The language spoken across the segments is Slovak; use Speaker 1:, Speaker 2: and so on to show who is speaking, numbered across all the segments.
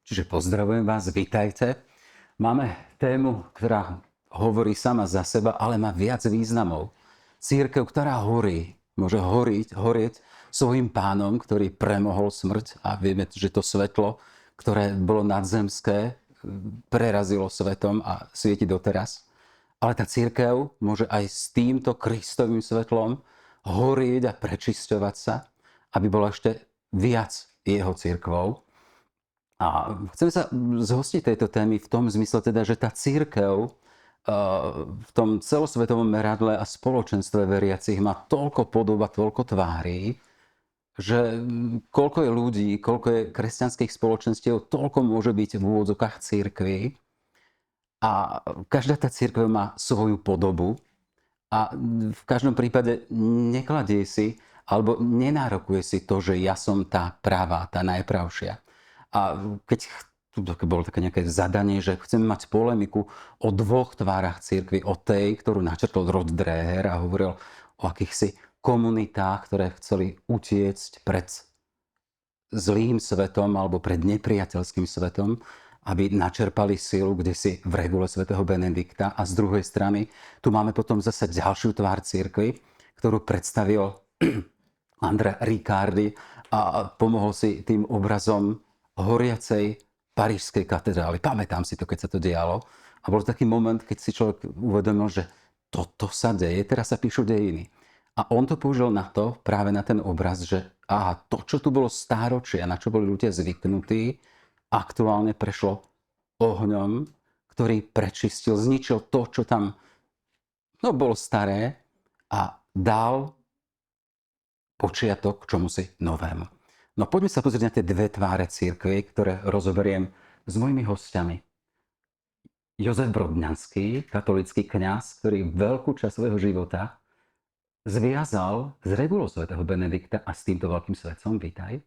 Speaker 1: Čiže pozdravujem vás, vítajte. Máme tému, ktorá hovorí sama za seba, ale má viac významov. Cirkev, ktorá horí, môže horieť svojim pánom, ktorý premohol smrť a vieme, že to svetlo, ktoré bolo nadzemské, prerazilo svetom a svieti doteraz. Ale tá cirkev môže aj s týmto Kristovým svetlom horieť a prečisťovať sa, aby bola ešte viac jeho cirkvou. A chcem sa zhostiť tejto témy v tom zmysle teda, že tá cirkev v tom celosvetovom meradle a spoločenstve veriacich má toľko podob a toľko tvári, že koľko je ľudí, koľko je kresťanských spoločenstiev, toľko môže byť v úvodzokách cirkvi. A každá tá cirkev má svoju podobu a v každom prípade nekladie si alebo nenárokuje si to, že ja som tá pravá, tá najpravšia. A keď tu bolo také nejaké zadanie, že chceme mať polemiku o dvoch tvárach cirkvi, o tej, ktorú načrtol Rod Dreher a hovoril o akýchsi komunitách, ktoré chceli utiecť pred zlým svetom alebo pred nepriateľským svetom, aby načerpali silu kdesi v regule svätého Benedikta. A z druhej strany tu máme potom zase ďalšiu tvár cirkvi, ktorú predstavil André Riccardi a pomohol si tým obrazom horiacej parížskej katedrály. Pamätám si to, keď sa to dialo. A bol taký moment, keď si človek uvedomil, že toto sa deje, teraz sa píšu dejiny. A on to použil na to, práve na ten obraz, že to, čo tu bolo stáročia, na čo boli ľudia zvyknutí, aktuálne prešlo ohňom, ktorý prečistil, zničil to, čo tam bolo staré a dal počiatok čomusi novému. No poďme sa pozrieť na tie dve tváre cirkvi, ktoré rozoberiem s mojimi hostiami. Jozef Brodňanský, katolícky kňaz, ktorý veľkú časť svojho života zviazal s regulou svätého Benedikta a s týmto veľkým svetcom. Vítaj.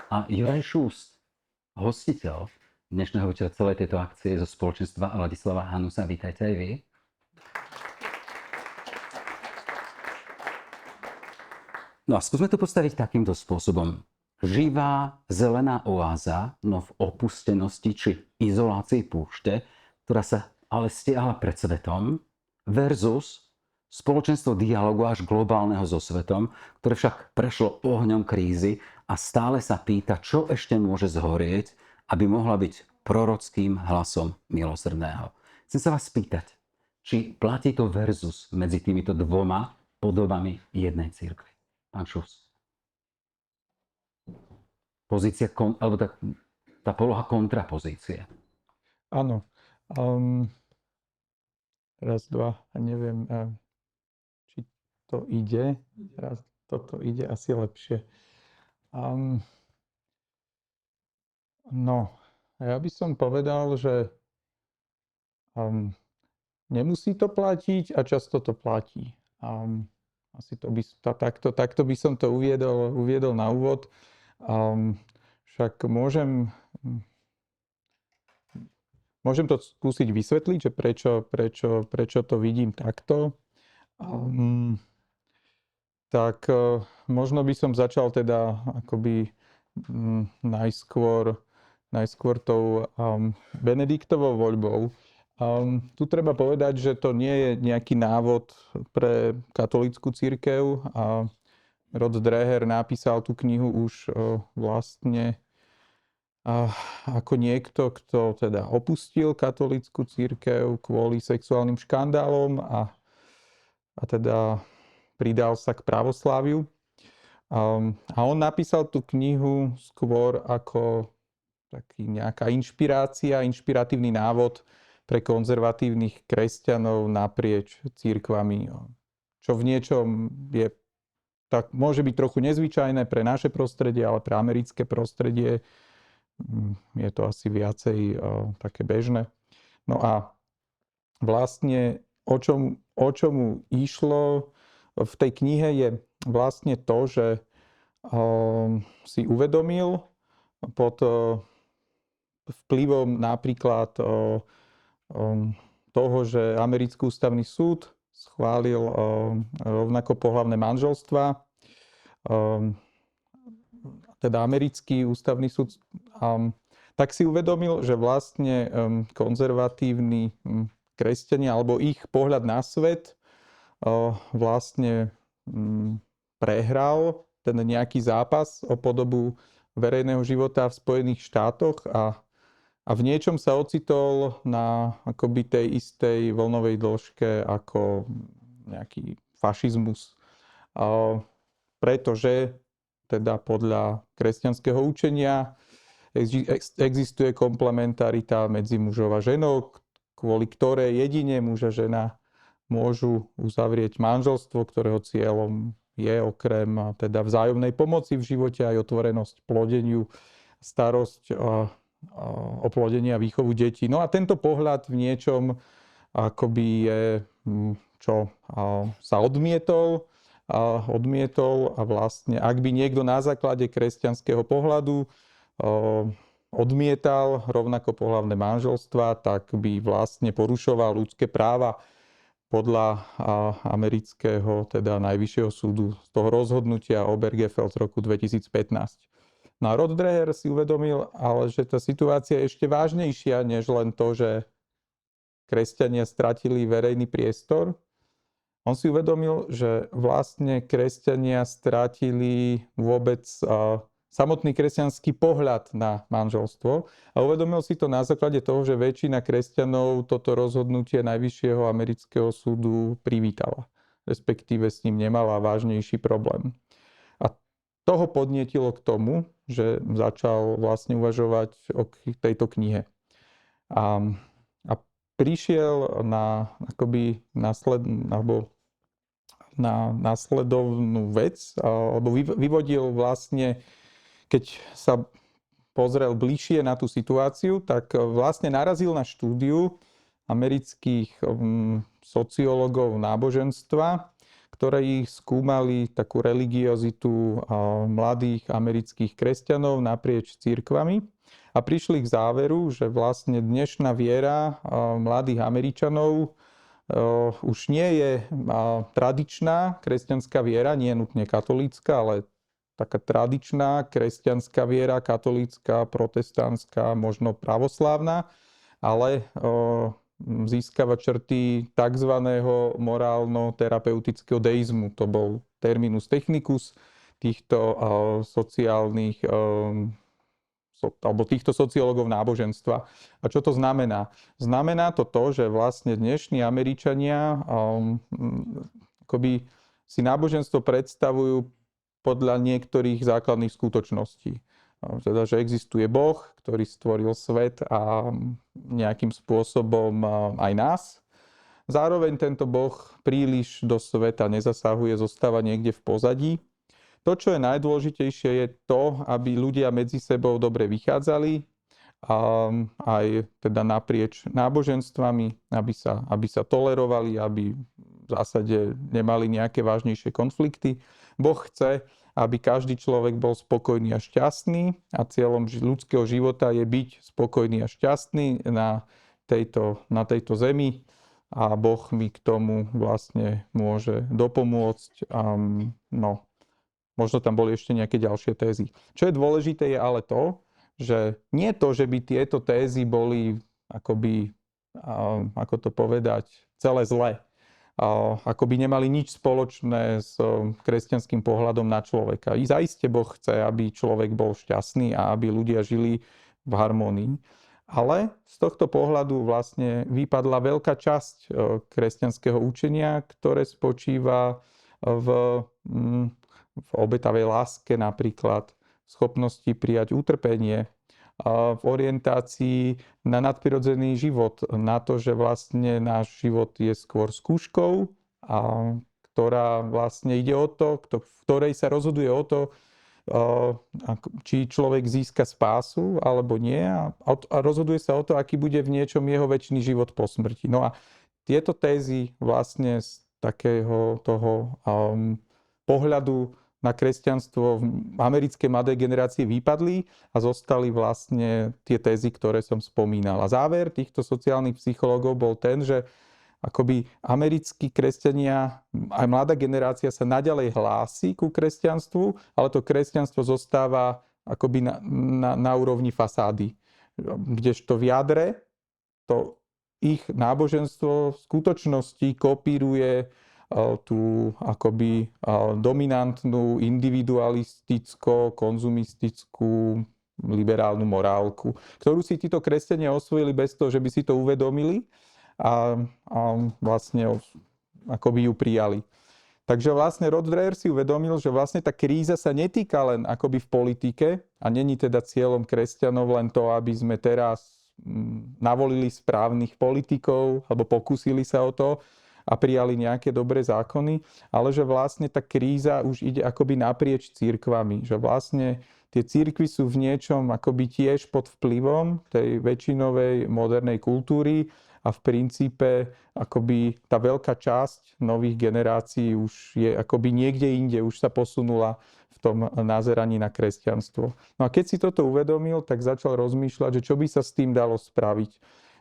Speaker 1: A Juraj Šúst, hostiteľ dnešného večera celej tejto akcie zo spoločenstva Ladislava Hanusa. Vítajte aj vy. No a skúsme to postaviť takýmto spôsobom. Živá zelená oáza, no v opustenosti či izolácii púšte, ktorá sa ale stiahla pred svetom, versus spoločenstvo dialogu až globálneho so svetom, ktoré však prešlo ohňom krízy a stále sa pýta, čo ešte môže zhorieť, aby mohla byť prorockým hlasom milosrdného. Chcem sa vás spýtať, či platí to versus medzi týmito dvoma podobami jednej cirkvi. Pán Šus. Pozícia, alebo tá poloha kontrapozície.
Speaker 2: Áno. Raz, dva, a neviem, či to ide. Raz, toto ide asi lepšie. No, ja by som povedal, že nemusí to platiť a často to platí. Asi to by, takto by som to uviedol na úvod. Však môžem to skúsiť vysvetliť, že prečo to vidím takto. Tak možno by som začal teda akoby najskôr tou Benediktovou voľbou. Tu treba povedať, že to nie je nejaký návod pre katolícku cirkev. Rod Dreher napísal tú knihu už vlastne ako niekto, kto teda opustil katolícku cirkev kvôli sexuálnym škandálom a teda pridal sa k pravosláviu. A on napísal tú knihu skôr ako nejaká inšpiratívny návod pre konzervatívnych kresťanov naprieč cirkvami. Čo v niečom tak môže byť trochu nezvyčajné pre naše prostredie, ale pre americké prostredie je to asi viacej také bežné. No a vlastne o čomu išlo v tej knihe je vlastne to, že si uvedomil pod vplyvom napríklad toho, že americký ústavný súd schválil rovnakopohlavné manželstvá, teda americký ústavný súd, tak si uvedomil, že vlastne konzervatívni kresťania alebo ich pohľad na svet vlastne prehral ten nejaký zápas o podobu verejného života v Spojených štátoch a v niečom sa ocitol na akoby tej istej vlnovej dĺžke ako nejaký fašizmus. Pretože teda podľa kresťanského učenia existuje komplementarita medzi mužov a ženou, kvôli ktorej jedine muž a žena môžu uzavrieť manželstvo, ktorého cieľom je okrem teda vzájomnej pomoci v živote aj otvorenosť plodeniu, starosť o plodenie a výchovu detí. No a tento pohľad v niečom akoby je, čo sa odmietol a vlastne, ak by niekto na základe kresťanského pohľadu odmietal rovnakopohlavné manželstva, tak by vlastne porušoval ľudské práva podľa amerického, teda najvyššieho súdu z toho rozhodnutia Obergefell z roku 2015. No a Rod Dreher si uvedomil, ale že tá situácia je ešte vážnejšia, než len to, že kresťania stratili verejný priestor. On si uvedomil, že vlastne kresťania strátili vôbec samotný kresťanský pohľad na manželstvo a uvedomil si to na základe toho, že väčšina kresťanov toto rozhodnutie Najvyššieho amerického súdu privítala, respektíve s ním nemala vážnejší problém. A to ho podnietilo k tomu, že začal vlastne uvažovať o tejto knihe. A prišiel na akoby následovnú vec, alebo vyvodil vlastne, keď sa pozrel bližšie na tú situáciu, tak vlastne narazil na štúdiu amerických sociológov náboženstva, ktorí skúmali takú religiozitu mladých amerických kresťanov naprieč cirkvami a prišli k záveru, že vlastne dnešná viera mladých Američanov už nie je tradičná kresťanská viera, nie nutne katolícka, ale taká tradičná kresťanská viera, katolícka, protestantská, možno pravoslávna, ale získava črty tzv. Morálno-terapeutického deizmu. To bol terminus technicus týchto sociálnych alebo týchto sociológov náboženstva. A čo to znamená? Znamená to, že vlastne dnešní Američania akoby si náboženstvo predstavujú podľa niektorých základných skutočností. Teda, že existuje Boh, ktorý stvoril svet a nejakým spôsobom aj nás. Zároveň tento Boh príliš do sveta nezasahuje, zostáva niekde v pozadí. To, čo je najdôležitejšie, je to, aby ľudia medzi sebou dobre vychádzali, aj teda naprieč náboženstvami, aby sa tolerovali, aby v zásade nemali nejaké vážnejšie konflikty. Boh chce, aby každý človek bol spokojný a šťastný a cieľom ľudského života je byť spokojný a šťastný na tejto zemi a Boh mi k tomu vlastne môže dopomôcť. Možno tam boli ešte nejaké ďalšie tézy. Čo je dôležité je ale to, že nie to, že by tieto tézy boli akoby, ako to povedať, celé zlé. Akoby nemali nič spoločné s kresťanským pohľadom na človeka. I zaiste Boh chce, aby človek bol šťastný a aby ľudia žili v harmónii. Ale z tohto pohľadu vlastne vypadla veľká časť kresťanského učenia, ktoré spočíva v obetavej láske napríklad, v schopnosti prijať utrpenie, v orientácii na nadprirodzený život, na to, že vlastne náš život je skôr skúškou, ktorá vlastne ide o to, v ktorej sa rozhoduje o to, či človek získa spásu alebo nie a rozhoduje sa o to, aký bude v niečom jeho večný život po smrti. No a tieto tézy vlastne z takého toho pohľadu na kresťanstvo v americkej mladej generácii vypadli a zostali vlastne tie tézy, ktoré som spomínal. A záver týchto sociálnych psychológov bol ten, že akoby americkí kresťania, aj mladá generácia sa naďalej hlási ku kresťanstvu, ale to kresťanstvo zostáva akoby na úrovni fasády. Kdežto v jadre to ich náboženstvo v skutočnosti kopíruje tú akoby dominantnú, individualisticko-konzumistickú liberálnu morálku, ktorú si títo kresťania osvojili bez toho, že by si to uvedomili a vlastne akoby ju prijali. Takže vlastne Rod Dreher si uvedomil, že vlastne tá kríza sa netýka len akoby v politike a není teda cieľom kresťanov len to, aby sme teraz navolili správnych politikov alebo pokúsili sa o to a prijali nejaké dobré zákony, ale že vlastne tá kríza už ide akoby naprieč cirkvami, že vlastne tie cirkvy sú v niečom akoby tiež pod vplyvom tej väčšinovej modernej kultúry a v princípe akoby tá veľká časť nových generácií už je akoby niekde inde, už sa posunula v tom nazeraní na kresťanstvo. No a keď si toto uvedomil, tak začal rozmýšľať, že čo by sa s tým dalo spraviť.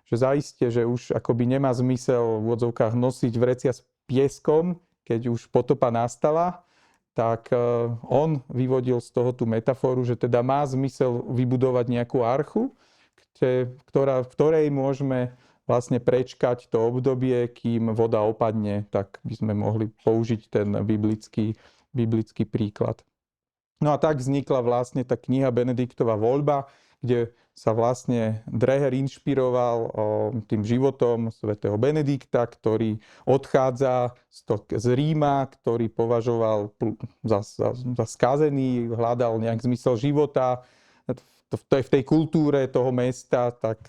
Speaker 2: Že zaiste, že už akoby nemá zmysel v odzovkách nosiť vrecia s pieskom, keď už potopa nastala, tak on vyvodil z toho tú metaforu, že teda má zmysel vybudovať nejakú archu, v ktorej môžeme vlastne prečkať to obdobie, kým voda opadne, tak by sme mohli použiť ten biblický príklad. No a tak vznikla vlastne tá kniha Benediktova voľba, kde sa vlastne Dreher inšpiroval tým životom svätého Benedikta, ktorý odchádza z Ríma, ktorý považoval za skazený, hľadal nejak zmysel života. V tej kultúre toho mesta, tak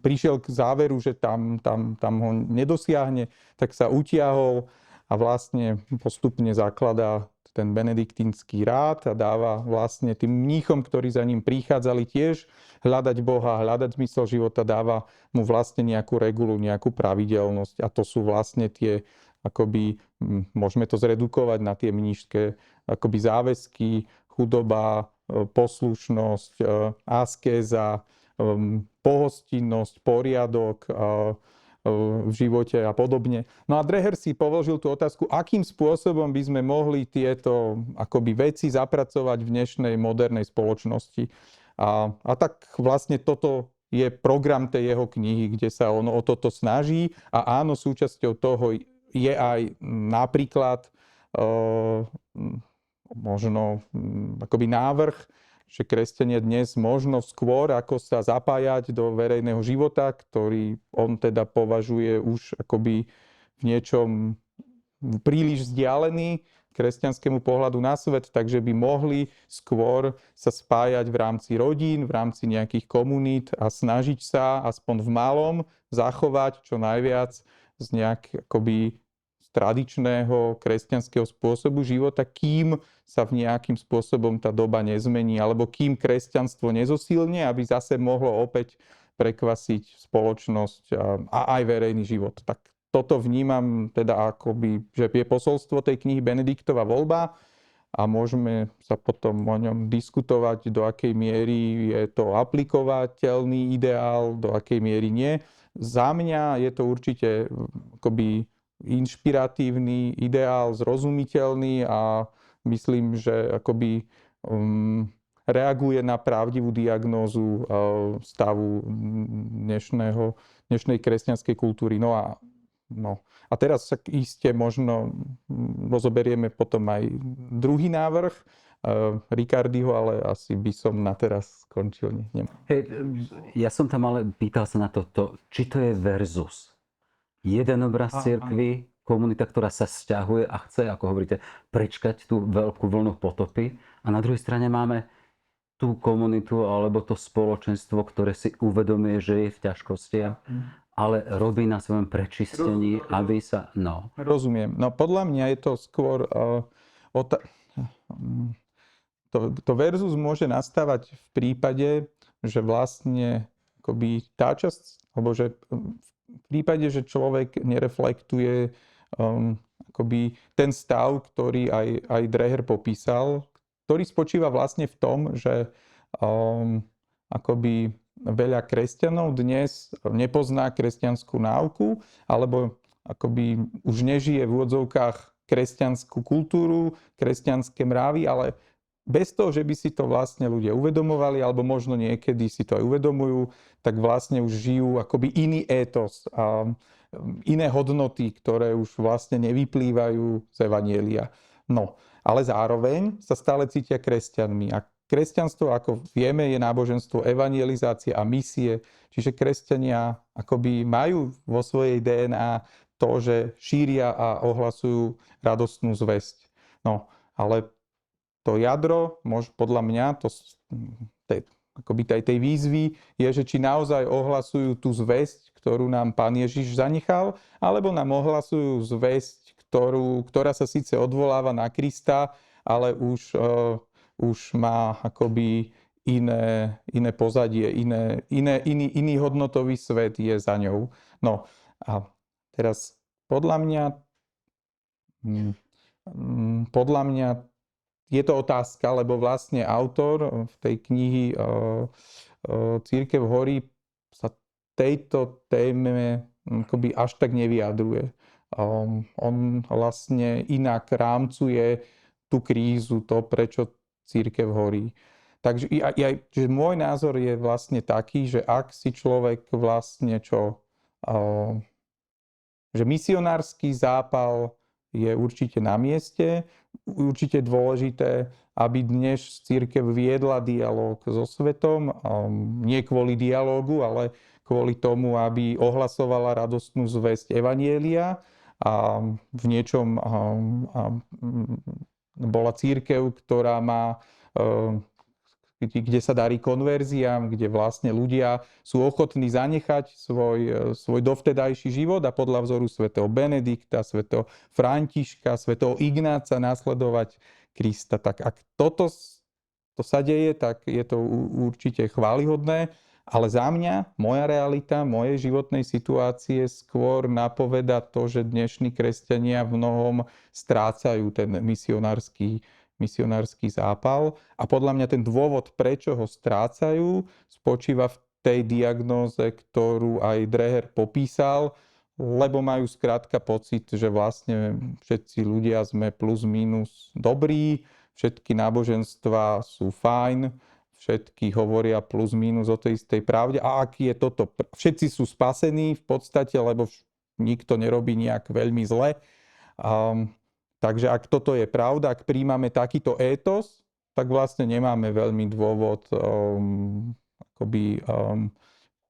Speaker 2: prišiel k záveru, že tam ho nedosiahne, tak sa utiahol a vlastne postupne zakladá ten benediktínsky rád a dáva vlastne tým mníchom, ktorí za ním prichádzali tiež hľadať Boha, hľadať zmysel života, dáva mu vlastne nejakú regulu, nejakú pravidelnosť. A to sú vlastne tie, akoby, môžeme to zredukovať na tie mníšské akoby záväzky, chudoba, poslušnosť, askéza, pohostinnosť, poriadok v živote a podobne. No a Dreher si položil tú otázku, akým spôsobom by sme mohli tieto akoby veci zapracovať v dnešnej modernej spoločnosti. A tak vlastne toto je program tej jeho knihy, kde sa on o toto snaží a áno, súčasťou toho je aj napríklad možno akoby návrh, že kresťania dnes možno skôr, ako sa zapájať do verejného života, ktorý on teda považuje už akoby v niečom príliš vzdialený kresťanskému pohľadu na svet, takže by mohli skôr sa spájať v rámci rodín, v rámci nejakých komunít a snažiť sa aspoň v malom zachovať čo najviac z nejak akoby tradičného kresťanského spôsobu života, kým sa v nejakým spôsobom tá doba nezmení, alebo kým kresťanstvo nezosilne, aby zase mohlo opäť prekvasiť spoločnosť a aj verejný život. Tak toto vnímam teda akoby, že je posolstvo tej knihy Benediktova voľba a môžeme sa potom o ňom diskutovať, do akej miery je to aplikovateľný ideál, do akej miery nie. Za mňa je to určite akoby inšpiratívny ideál, zrozumiteľný a myslím, že akoby reaguje na pravdivú diagnózu stavu dnešnej kresťanskej kultúry. No a teraz sa iste možno rozoberieme potom aj druhý návrh Ricardiho, ale asi by som na teraz skončil.
Speaker 1: Hej, ja som tam ale pýtal sa na to, či to je versus. Jeden obraz cirkvi, komunita, ktorá sa sťahuje a chce, ako hovoríte, prečkať tú veľkú vlnu potopy. A na druhej strane máme tú komunitu alebo to spoločenstvo, ktoré si uvedomuje, že je v ťažkostiach, ale robí na svojom prečistení, aby sa... No.
Speaker 2: Rozumiem. No podľa mňa je to skôr... To versus môže nastávať v prípade, že vlastne akoby tá časť, alebo že v prípade, že človek nereflektuje akoby ten stav, ktorý aj Dreher popísal, ktorý spočíva vlastne v tom, že akoby veľa kresťanov dnes nepozná kresťanskú náuku, alebo akoby už nežije v úvodzovkách kresťanskú kultúru, kresťanské mravy, ale bez toho, že by si to vlastne ľudia uvedomovali, alebo možno niekedy si to aj uvedomujú, tak vlastne už žijú akoby iný étos a iné hodnoty, ktoré už vlastne nevyplývajú z Evanjelia. No, ale zároveň sa stále cítia kresťanmi. A kresťanstvo, ako vieme, je náboženstvo evangelizácie a misie. Čiže kresťania akoby majú vo svojej DNA to, že šíria a ohlasujú radostnú zvesť. No, ale to jadro, podľa mňa, akoby tej výzvy je, že či naozaj ohlasujú tú zvesť, ktorú nám Pán Ježiš zanechal, alebo nám ohlasujú zvesť, ktorá sa síce odvoláva na Krista, ale už má akoby iné pozadie, iný hodnotový svet je za ňou. No a teraz podľa mňa je to otázka, lebo vlastne autor v tej knihy Cirkev horí sa tejto téme akoby až tak nevyjadruje. On vlastne inak rámcuje tú krízu, to, prečo cirkev horí. Takže že môj názor je vlastne taký, že ak si človek vlastne že misionársky zápal je určite na mieste, určite dôležité, aby dnes cirkev viedla dialóg so svetom, nie kvôli dialógu, ale kvôli tomu, aby ohlasovala radostnú zvesť Evanjelia a v niečom bola cirkev, ktorá má kde sa darí konverziám, kde vlastne ľudia sú ochotní zanechať svoj dovtedajší život a podľa vzoru svätého Benedikta, svätého Františka, svätého Ignáca nasledovať Krista. Tak ak to sa deje, tak je to určite chválihodné, ale za mňa, moja realita, mojej životnej situácie skôr napoveda to, že dnešní kresťania v mnohom strácajú ten misionársky zápal. A podľa mňa ten dôvod, prečo ho strácajú, spočíva v tej diagnóze, ktorú aj Dreher popísal, lebo majú skrátka pocit, že vlastne všetci ľudia sme plus minus dobrí, všetky náboženstvá sú fajn, všetky hovoria plus minus o tej istej pravde. A aký je toto? Všetci sú spasení v podstate, lebo nikto nerobí nejak veľmi zle. Takže ak toto je pravda, ak príjmame takýto étos, tak vlastne nemáme veľmi dôvod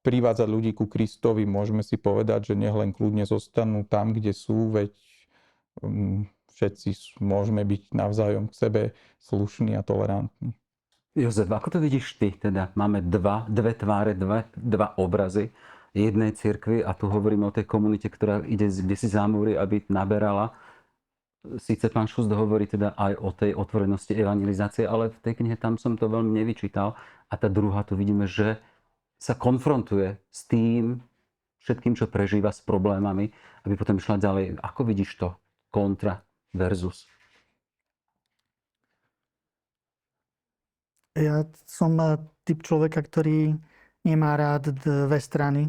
Speaker 2: privádzať ľudí ku Kristovi. Môžeme si povedať, že nech len kľudne zostanú tam, kde sú, veď všetci môžeme byť navzájom k sebe slušní a tolerantní.
Speaker 1: Jozef, ako to vidíš ty? Teda máme dve tváre, dva obrazy jednej cirkvi a tu hovoríme o tej komunite, ktorá ide kdesi za múry, aby naberala. Síce pán Šust hovorí teda aj o tej otvorenosti evangelizácie, ale v tej knihe tam som to veľmi nevyčítal. A tá druhá tu vidíme, že sa konfrontuje s tým všetkým, čo prežíva, s problémami, aby potom išla ďalej. Ako vidíš to? Kontra versus.
Speaker 3: Ja som typ človeka, ktorý nemá rád dve strany.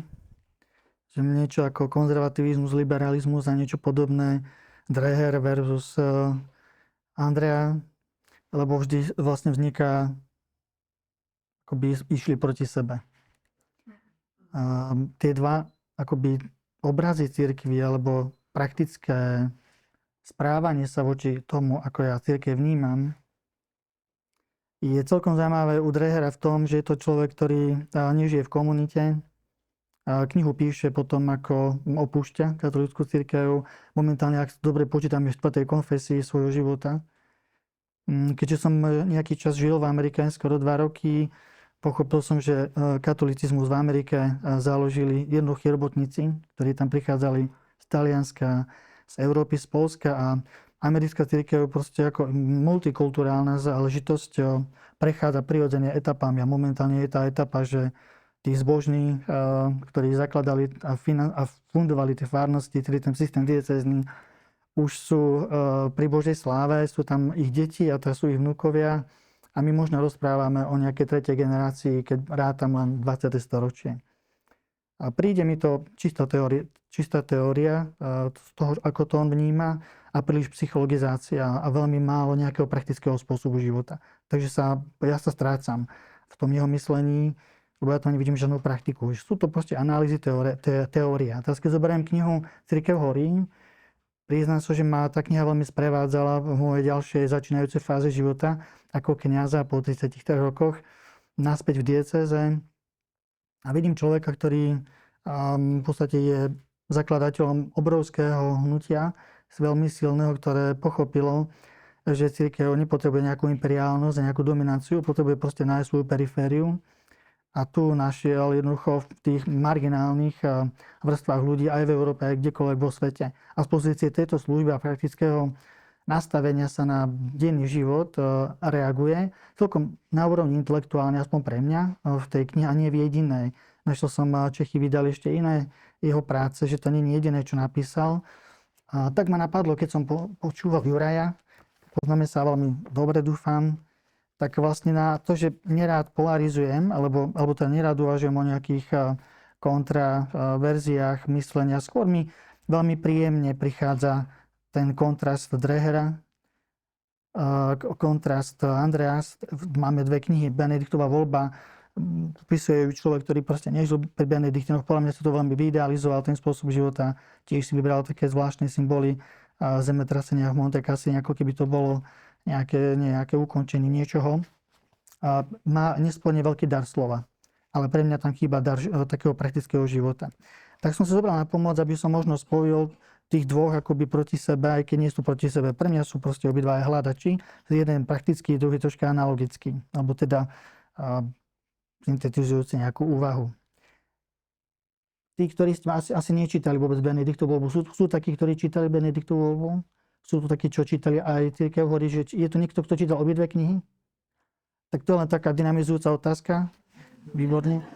Speaker 3: Že niečo ako konzervativizmus, liberalizmus a niečo podobné, Dreher versus Andrea, lebo vždy vlastne vzniká, akoby išli proti sebe. Tie dva akoby obrazy cirkvi alebo praktické správanie sa voči tomu, ako ja cirkev vnímam, je celkom zaujímavé u Drehera v tom, že je to človek, ktorý nežije v komunite. Knihu píše potom, ako opúšťa katolícku cirkev. Momentálne, ak dobre počítam, je v 4. konfesii svojho života. Keďže som nejaký čas žil v Amerike, skoro 2 roky, pochopil som, že katolicizmus v Amerike založili jednoduchí robotníci, ktorí tam prichádzali z Talianska, z Európy, z Poľska a americká cirkev proste ako multikulturálna záležitosť prechádza prirodzene etapami a momentálne je tá etapa, že tí zbožní, ktorí zakladali a fundovali tie farnosti, celý ten systém diecézny, už sú pri Božej sláve, sú tam ich deti a to sú ich vnúkovia a my možno rozprávame o nejakej tretej generácii, keď rátam len 20. storočie. A príde mi to čistá teória z toho, ako to on vníma a príliš psychologizácia a veľmi málo nejakého praktického spôsobu života. Takže ja sa strácam v tom jeho myslení, lebo ja to nevidím žiadnu praktiku. Sú to proste analýzy teória. Teraz keď zoberiem knihu Cirkev horí, priznám sa, že ma tá kniha veľmi sprevádzala v mojej ďalšej začínajúcej fáze života ako kňaza po 33 rokoch naspäť v diecéze. A vidím človeka, ktorý v podstate je zakladateľom obrovského hnutia, veľmi silného, ktoré pochopilo, že cirkev nepotrebuje nejakú imperiálnosť a nejakú dominanciu, potrebuje proste nájsť svoju perifériu. A tu našiel jednoducho v tých marginálnych vrstvách ľudí aj v Európe, aj kdekoľvek vo svete. A z pozície tejto služby a praktického nastavenia sa na denný život reaguje celkom na úrovni intelektuálne, aspoň pre mňa, v tej knihe a nie v jedinej. Našiel som, Čechy vydali ešte iné jeho práce, že to nie je jediné, čo napísal. A tak ma napadlo, keď som počúval Juraja, poznáme sa veľmi dobre, dúfam, tak vlastne na to, že nerád polarizujem, alebo teda nerád uvažujem o nejakých kontraverziách myslenia, skôr mi veľmi príjemne prichádza ten kontrast Drehera, kontrast Andreas. Máme dve knihy, Benediktova voľba, popisuje ju človek, ktorý proste nežil pri Benediktinoch, podľa mňa sa to veľmi vyidealizoval, ten spôsob života, tiež si vybral také zvláštne symboly zemetrasenia v Monte Cassino, ako keby to bolo nejaké ukončenie niečoho. Má nesporne veľký dar slova, ale pre mňa tam chýba dar takého praktického života. Tak som sa zobral na pomoc, aby som možno spojil tých dvoch akoby proti sebe, aj keď nie sú proti sebe. Pre mňa sú proste obidva hľadači. Jeden praktický, druhý troška analogický. Alebo teda syntetizujúci nejakú úvahu. Tí, ktorí ste asi nečítali vôbec Benediktovu voľbu, sú takí, ktorí čítali Benediktovu voľbu? Sú tu takí, čo čítali aj Cirkev horí, že je tu niekto, kto čítal obidve knihy? Tak to je len taká dynamizujúca otázka. Výborne.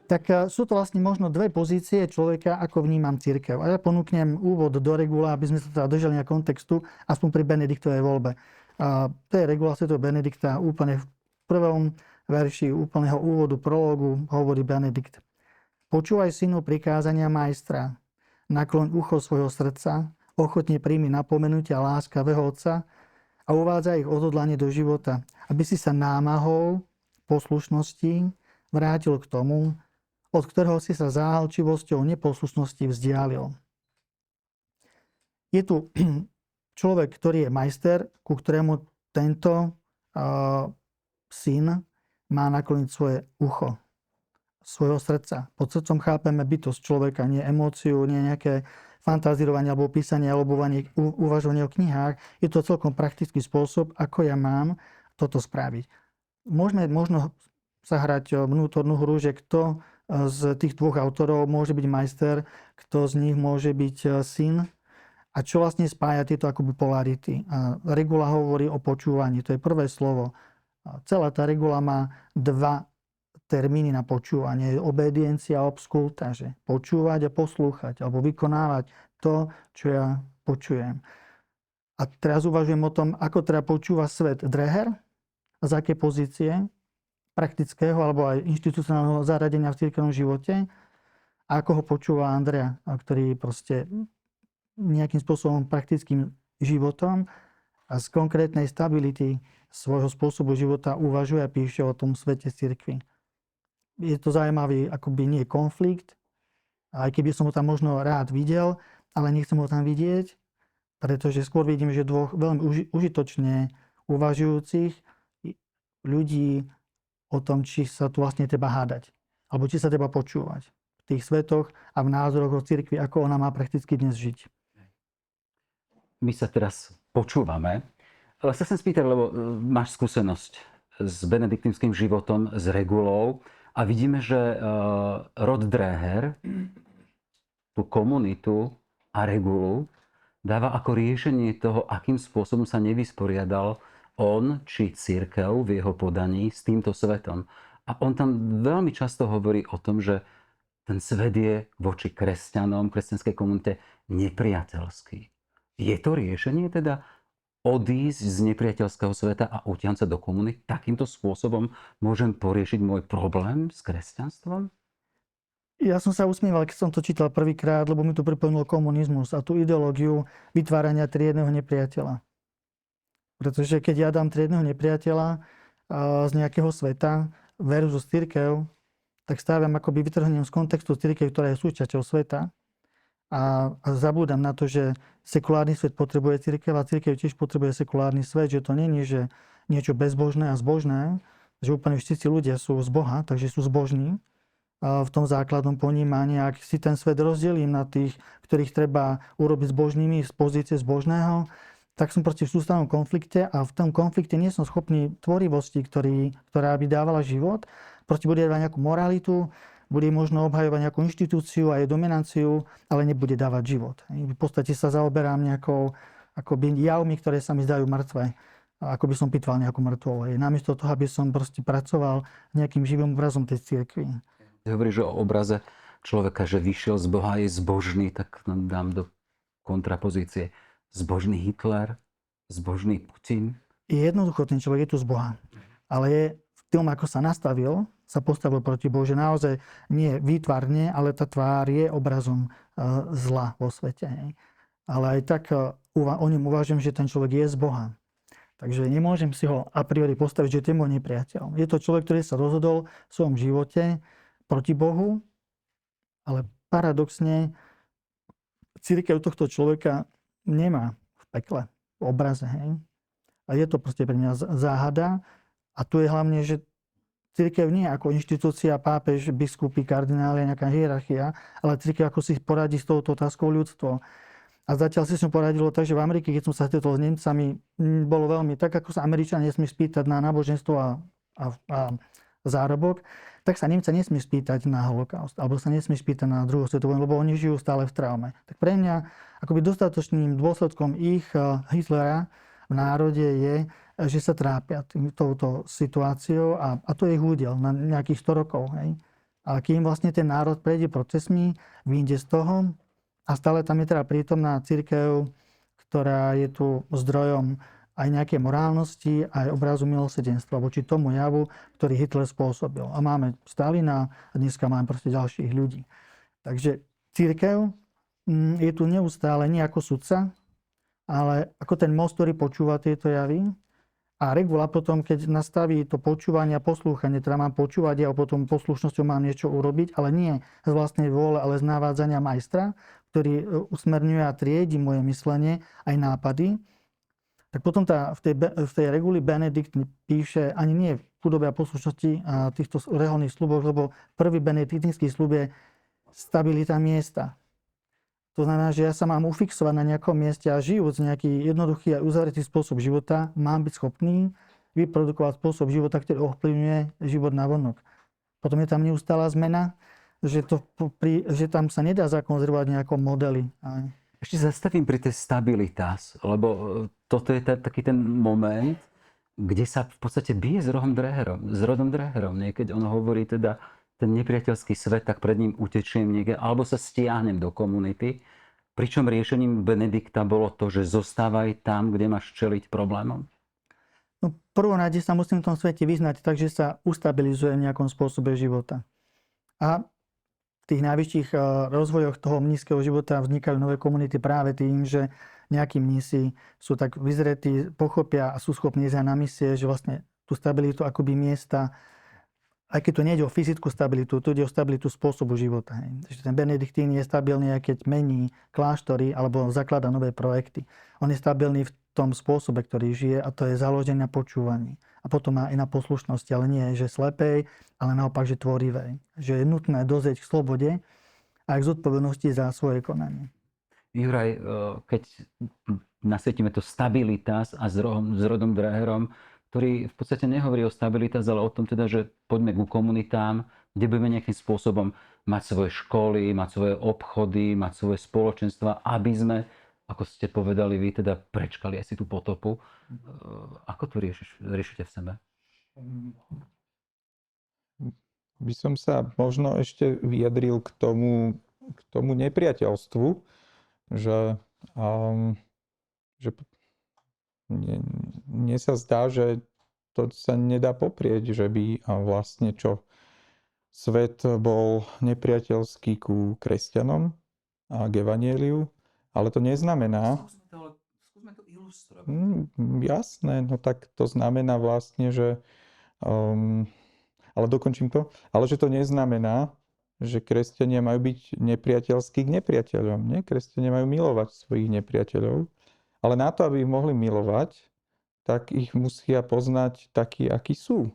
Speaker 3: Tak sú to vlastne možno dve pozície človeka, ako vnímam cirkev. A ja ponúknem úvod do regula, aby sme sa teda držali na kontextu, aspoň pri Benediktovej voľbe. To je regula svätého Benedikta, úplne v prvom verši úplného úvodu, prologu, hovorí Benedikt. Počúvaj, synu, prikázania majstra, nakloň ucho svojho srdca, ochotne príjmi napomenutia láskavého otca a uvádza ich odhodlanie do života, aby si sa námahou poslušnosti vrátil k tomu, od ktorého si sa záhalčivosťou neposlušnosti vzdialil. Je tu človek, ktorý je majster, ku ktorému tento syn má nakloniť svoje ucho, svojho srdca. Pod srdcom chápeme bytosť človeka, nie emóciu, nie nejaké fantazírovanie alebo písanie alebo uvažovanie o knihách. Je to celkom praktický spôsob, ako ja mám toto spraviť. Môžeme možno sa hrať vnútornú hru, že kto z tých dvoch autorov môže byť majster, kto z nich môže byť syn a čo vlastne spája tieto akoby polarity. Regula hovorí o počúvaní, to je prvé slovo. Celá tá regula má dva termíny na počúvanie. Obediencia a obskultáže. Počúvať a poslúchať, alebo vykonávať to, čo ja počujem. A teraz uvažujem o tom, ako teda počúva svet Dreher, z aké pozície, praktického alebo aj inštitucionálneho zaradenia v cirkevnom živote a ako ho počúva Andrea, ktorý proste nejakým spôsobom praktickým životom a z konkrétnej stability svojho spôsobu života uvažuje a píše o tom svete cirkvi. Je to zaujímavý akoby nie konflikt, aj keby som ho tam možno rád videl, ale nechcem ho tam vidieť, pretože skôr vidím, že dvoch veľmi užitočne uvažujúcich ľudí o tom, či sa tu vlastne treba hádať, alebo či sa treba počúvať v tých svetoch a v názoroch o cirkvi, ako ona má prakticky dnes žiť.
Speaker 1: My sa teraz počúvame, ale sa chcem spýtať, lebo máš skúsenosť s benediktínskym životom, s regulou a vidíme, že rod Dreher tú komunitu a regulu dáva ako riešenie toho, akým spôsobom sa nevysporiadal on či cirkev v jeho podaní s týmto svetom. A on tam veľmi často hovorí o tom, že ten svet je voči kresťanom, kresťanskej komunite nepriateľský. Je to riešenie teda odísť z nepriateľského sveta a utiahnuť sa do komunity? Takýmto spôsobom môžem poriešiť môj problém s kresťanstvom?
Speaker 3: Ja som sa usmieval, keď som to čítal prvýkrát, lebo mi to pripomenulo komunizmus a tú ideológiu vytvárania triedneho nepriateľa. Pretože keď ja dám triedneho nepriateľa z nejakého sveta versus cirkev, tak stávam akoby vytrhnem z kontextu cirkev, ktorá je súčasťou sveta a zabúdam na to, že sekulárny svet potrebuje cirkev a cirkev tiež potrebuje sekulárny svet, že to nie je, že niečo bezbožné a zbožné, že úplne všetci ľudia sú z Boha, takže sú zbožní v tom základnom ponímaní. Ak si ten svet rozdelím na tých, ktorých treba urobiť zbožnými z pozície zbožného, tak som proste v sústavnom konflikte a v tom konflikte nie som schopný tvorivosti, ktorá by dávala život. Proste bude dávať nejakú moralitu, bude možno obhajovať nejakú inštitúciu a jej dominanciu, ale nebude dávať život. V podstate sa zaoberám nejakou akoby javmi, ktoré sa mi zdajú mŕtve. Ako by som pitval nejakú mŕtvolu. Namiesto toho, aby som proste pracoval nejakým živým obrazom tej cirkvi.
Speaker 1: Hovoríš o obraze človeka, že vyšiel z Boha, je zbožný, tak nám dám do kontrapozície zbožný Hitler, zbožný Putin.
Speaker 3: Je jednoducho, ten človek je tu z Boha. Ale je v tom, ako sa nastavil, sa postavil proti Bohu, že naozaj nie výtvarne, ale tá tvár je obrazom zla vo svete. Ale aj tak o ňom uvažujem, že ten človek je z Boha. Takže nemôžem si ho a priori postaviť, že to je môj nepriateľ. Je to človek, ktorý sa rozhodol v svojom živote proti Bohu, ale paradoxne cirkev tohto človeka nemá v pekle, v obraze. Hej? A je to proste pre mňa záhada. A tu je hlavne, že cirkev nie je ako inštitúcia, pápež, biskupy, kardináli, nejaká hierarchia, ale cirkev ako si poradí s touto otázkou ľudstvo. A zatiaľ si som poradilo tak, že v Amerike, keď som sa stretol s Nemcami, bolo veľmi tak, ako sa Američania nesmie spýtať na náboženstvo a zárobok, tak sa Nemca nesmie spýtať na holokaust, alebo sa nesmie spýtať na druhú svetovú, lebo oni žijú stále v traume. Tak pre mňa akoby dostatočným dôsledkom ich Hitlera v národe je, že sa trápia touto situáciou a to je ich údel na nejakých 100 rokov. Hej. A kým vlastne ten národ prejde procesmi, vyjde z toho a stále tam je teda prítomná cirkev, ktorá je tu zdrojom aj nejaké morálnosti, aj obrazu milosrdenstva voči tomu javu, ktorý Hitler spôsobil. A máme Stalina a dneska máme proste ďalších ľudí. Takže cirkev je tu neustále nie ako sudca, ale ako ten most, ktorý počúva tieto javy. A regula potom, keď nastaví to počúvanie a poslúchanie, teda mám počúvať a potom poslušnosťou mám niečo urobiť, ale nie z vlastnej vôle, ale z navádzania majstra, ktorý usmerňuje a triedi moje myslenie, aj nápady. Tak potom v tej reguli Benedikt píše ani nie v chudobe a poslušnosti a týchto reholných sluboch, lebo prvý benediktínsky slub je stabilita miesta. To znamená, že ja sa mám ufixovať na nejakom mieste a žijúc nejaký jednoduchý a uzavretý spôsob života, mám byť schopný vyprodukovať spôsob života, ktorý ovplyvňuje život navonok. Potom je tam neustála zmena, že tam sa nedá zakonzervovať nejakom modely.
Speaker 1: Ešte zastavím pri tej stabilitas, lebo toto je taký ten moment, kde sa v podstate bije s rodom Dreherom. Keď on hovorí teda ten nepriateľský svet, tak pred ním utečiem niekde, alebo sa stiahnem do komunity. Pričom riešením Benedikta bolo to, že zostávaj tam, kde máš čeliť problémom.
Speaker 3: No, prvom rade sa musím v tom svete vyznať tak, že sa ustabilizuje v nejakom spôsobe života. A v tých najvyšších rozvojoch toho mníšskeho života vznikajú nové komunity práve tým, že nejakí mnísi sú tak vyzretí, pochopia a sú schopní ísť na misie, že vlastne tú stabilitu akoby miesta, aj keď to nejde o fyzickú stabilitu, to ide o stabilitu spôsobu života. Takže ten Benediktín je stabilný, aj keď mení kláštory alebo zaklada nové projekty. On je stabilný v tom spôsobe, ktorý žije, a to je založené na počúvaní. A potom má aj na poslušnosti, ale nie že slepej, ale naopak, že tvorivej. Že je nutné dozrieť k slobode a k zodpovednosti za svoje konanie.
Speaker 1: Juraj, keď nasvietime to stabilitas a s rodom Dreherom, ktorý v podstate nehovorí o stabilitas, ale o tom teda, že poďme ku komunitám, kde budeme nejakým spôsobom mať svoje školy, mať svoje obchody, mať svoje spoločenstva, aby sme, ako ste povedali vy, teda prečkali asi tú potopu. Ako to riešite v sebe?
Speaker 2: By som sa možno ešte vyjadril k tomu nepriateľstvu, že Mne sa zdá, že to sa nedá poprieť, že by vlastne svet bol nepriateľský ku kresťanom a k evanjeliu, ale to neznamená,
Speaker 1: Skúsme to ilustrovať.
Speaker 2: jasné, no tak to znamená vlastne, že ale dokončím to, ale že to neznamená, že kresťania majú byť nepriateľskí k nepriateľom. Nie, kresťania majú milovať svojich nepriateľov, ale na to, aby ich mohli milovať, tak ich musia poznať takí, akí sú.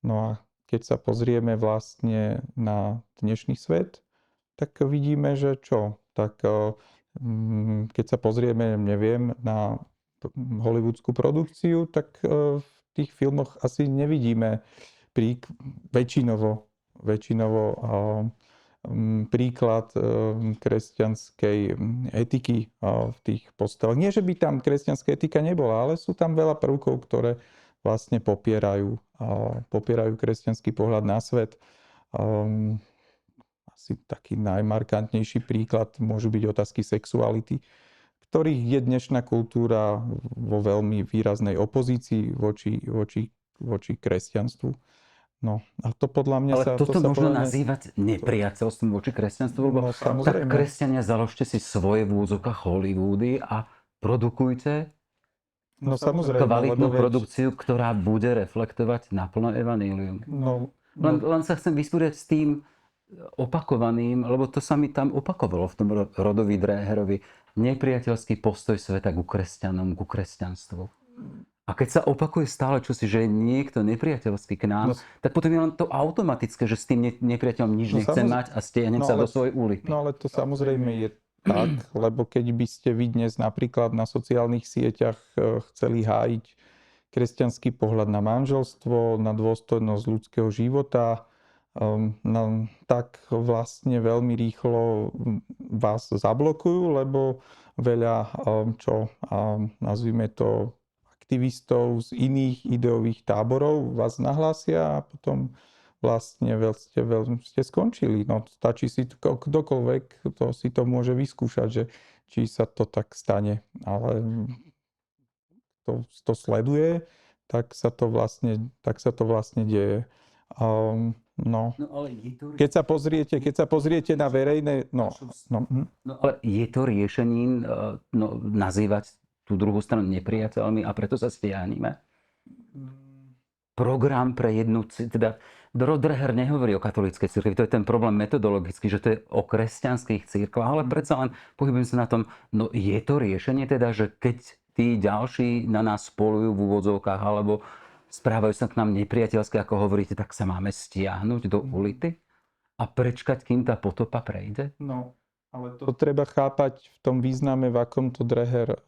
Speaker 2: No a keď sa pozrieme vlastne na dnešný svet, tak vidíme, že čo? Tak keď sa pozrieme, neviem, na hollywoodskú produkciu, tak v tých filmoch asi nevidíme väčšinovo príklad kresťanskej etiky v tých postavách. Nie, že by tam kresťanská etika nebola, ale sú tam veľa prvkov, ktoré vlastne popierajú kresťanský pohľad na svet. Asi taký najmarkantnejší príklad môžu byť otázky sexuality, ktorých je dnešná kultúra vo veľmi výraznej opozícii voči kresťanstvu. No a to podľa mňa
Speaker 1: Ale
Speaker 2: sa...
Speaker 1: toto
Speaker 2: sa
Speaker 1: možno
Speaker 2: podľa mňa-
Speaker 1: nazývať nepriateľstvom voči kresťanstvu, lebo
Speaker 2: No,
Speaker 1: tak
Speaker 2: samozrejme.
Speaker 1: kresťania, založte si svoje v úvodzovkách Hollywoody a produkujte
Speaker 2: No samozrejme,
Speaker 1: kvalitnú
Speaker 2: lebo
Speaker 1: produkciu, ktorá bude reflektovať naplno evanílium. Len sa chcem vysporiadať s tým opakovaným, lebo to sa mi tam opakovalo v tom Rodovi Dreherovi. Nepriateľský postoj sveta ku kresťanom, ku kresťanstvu. A keď sa opakuje stále čosi, že je niekto nepriateľský k nám, tak potom je len to automatické, že s tým nepriateľom nič nechcem mať a stiahnem sa do svojej úlipy.
Speaker 2: No ale to samozrejme je tak, lebo keď by ste vy dnes napríklad na sociálnych sieťach chceli hájiť kresťanský pohľad na manželstvo, na dôstojnosť ľudského života, tak vlastne veľmi rýchlo vás zablokujú, lebo veľa, nazvime to, aktivistov z iných ideových táborov vás nahlásia a potom vlastne ste skončili. No, stačí si kdokoľvek, si to môže vyskúšať, že či sa to tak stane. Ale to sleduje, tak sa to vlastne deje. Keď sa pozriete na verejné... No,
Speaker 1: ale je to riešením nazývať tú druhú stranu nepriateľmi a preto sa stiahneme? Program pre jednu... Teda Dreher nehovorí o katolíckej cirkvi, to je ten problém metodologický, že to je o kresťanských cirkvách, ale predsa len pohybujem sa na tom, no je to riešenie teda, že keď tí ďalší na nás spolujú v úvodzovkách alebo správajú sa k nám nepriateľsky, ako hovoríte, tak sa máme stiahnuť do ulity a prečkať, kým tá potopa prejde?
Speaker 2: No, ale to treba chápať v tom význame, v akom to Dreher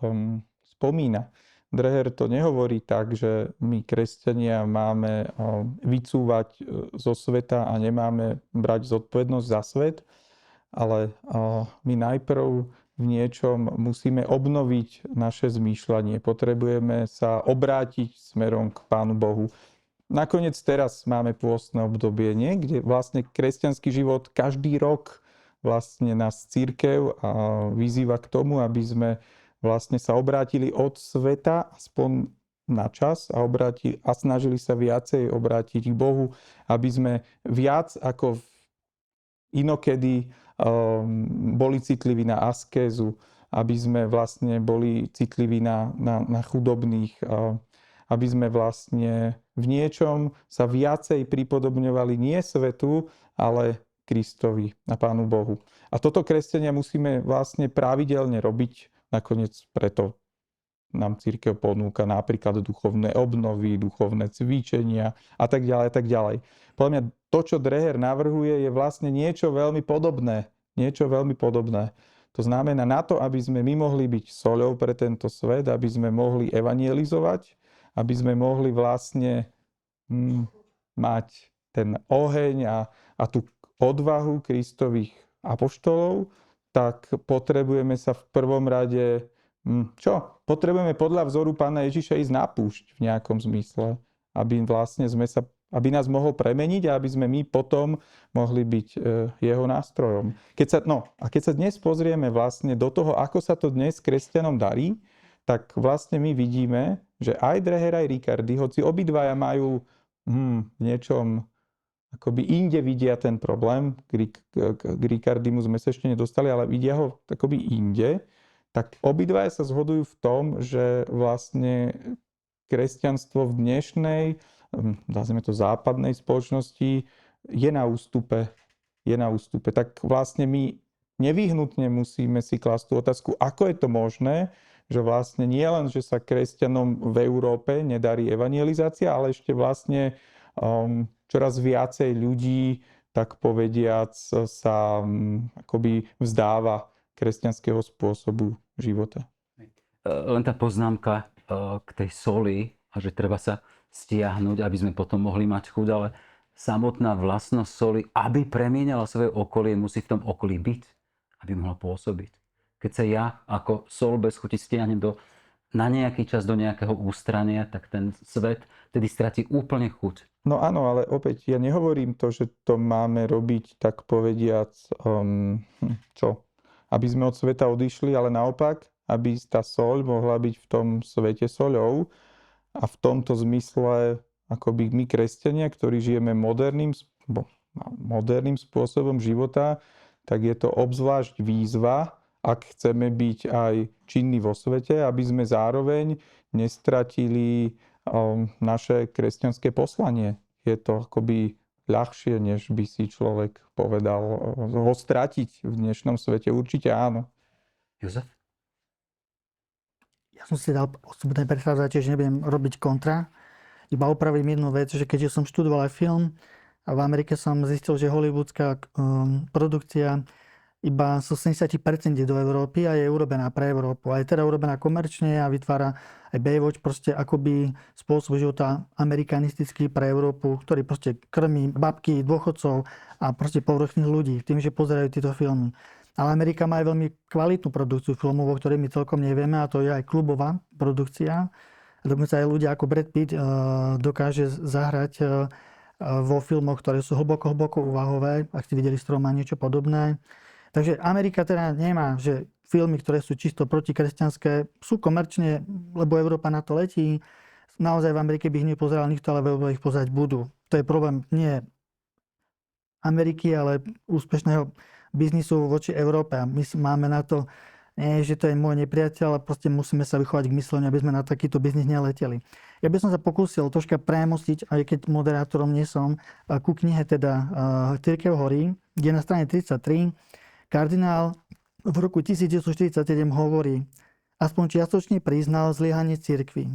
Speaker 2: spomína. Dreher to nehovorí tak, že my kresťania máme vycúvať zo sveta a nemáme brať zodpovednosť za svet, ale my najprv v niečom musíme obnoviť naše zmýšľanie. Potrebujeme sa obrátiť smerom k Pánu Bohu. Nakoniec teraz máme pôstne obdobie, kde vlastne kresťanský život každý rok vlastne nás cirkev vyzýva k tomu, aby sme vlastne sa obrátili od sveta aspoň na čas a snažili sa viacej obrátiť k Bohu, aby sme viac ako inokedy boli citliví na askézu, aby sme vlastne boli citliví na chudobných, aby sme vlastne v niečom sa viacej pripodobňovali nie svetu, ale Kristovi a Pánu Bohu. A toto kresťania musíme vlastne pravidelne robiť. Nakoniec preto nám cirkev ponúka napríklad duchovné obnovy, duchovné cvičenia a tak ďalej, a tak ďalej. Podľa mňa to, čo Dreher navrhuje, je vlastne niečo veľmi podobné. To znamená na to, aby sme my mohli byť soľou pre tento svet, aby sme mohli evangelizovať, aby sme mohli vlastne mať ten oheň a tú odvahu Kristových apoštolov, tak potrebujeme sa v prvom rade... Potrebujeme podľa vzoru Pána Ježiša ísť na púšť v nejakom zmysle, aby vlastne aby nás mohol premeniť a aby sme my potom mohli byť jeho nástrojom. Keď sa dnes pozrieme vlastne do toho, ako sa to dnes kresťanom darí, tak vlastne my vidíme, že aj Dreher, aj Riccardi, hoci obidvaja majú v niečom akoby inde vidia ten problém, k Riccardimu sme sa ešte nedostali, ale vidia ho akoby inde, tak obidvaja sa zhodujú v tom, že vlastne kresťanstvo v dnešnej, nazvime to západnej spoločnosti, je na ústupe. Tak vlastne my nevyhnutne musíme si klásť tú otázku, ako je to možné, že vlastne nie len, že sa kresťanom v Európe nedarí evangelizácia, ale ešte vlastne čoraz viacej ľudí, tak povediac, sa akoby vzdáva kresťanského spôsobu života.
Speaker 1: Len tá poznámka k tej soli a že treba sa stiahnuť, aby sme potom mohli mať chuť, ale samotná vlastnosť soli, aby premieňala svoje okolie, musí v tom okolí byť, aby mohla pôsobiť. Keď sa ja ako sol bez chuti stiahnem na nejaký čas do nejakého ústrania, tak ten svet tedy stratí úplne chuť.
Speaker 2: No áno, ale opäť ja nehovorím to, že to máme robiť, tak povediac, aby sme od sveta odišli, ale naopak, aby tá soľ mohla byť v tom svete soľou a v tomto zmysle akoby my kresťania, ktorí žijeme moderným spôsobom života, tak je to obzvlášť výzva, ak chceme byť aj činní vo svete, aby sme zároveň nestratili naše kresťanské poslanie. Je to akoby ľahšie, než by si človek povedal, ho stratiť v dnešnom svete. Určite áno.
Speaker 1: Jozef?
Speaker 3: Ja som si dal osobné prehľadať, že nebudem robiť kontra. Iba opravím jednu vec, že keďže som študoval aj film a v Amerike som zistil, že hollywoodská produkcia iba z 80% ide do Európy a je urobená pre Európu. A je teda urobená komerčne a vytvára aj Baywatch proste akoby spôsob života amerikanistický pre Európu, ktorý proste krmí babky, dôchodcov a proste povrchných ľudí tým, že pozerajú tieto filmy. Ale Amerika má aj veľmi kvalitnú produkciu filmov, o ktorej my celkom nevieme, a to je aj klubová produkcia. Dokonca aj ľudia ako Brad Pitt dokáže zahrať vo filmoch, ktoré sú hlboko úvahové. Ak ste videli Stroma, niečo podobné. Takže Amerika teda nemá, že filmy, ktoré sú čisto protikresťanské, sú komerčne, lebo Európa na to letí. Naozaj v Amerike by ich nepozeral nikto, ale v Európe ich pozerať budú. To je problém nie Ameriky, ale úspešného biznisu voči Európe. A my máme na to, nie, že to je môj nepriateľ, ale proste musíme sa vychovať k mysleniu, aby sme na takýto biznis neleteli. Ja by som sa pokúsil troška premostiť, aj keď moderátorom nie som, ku knihe teda Cirkev horí, kde na strane 33 kardinál v roku 1947 hovorí, aspoň čiastočne priznal zlyhanie cirkvi.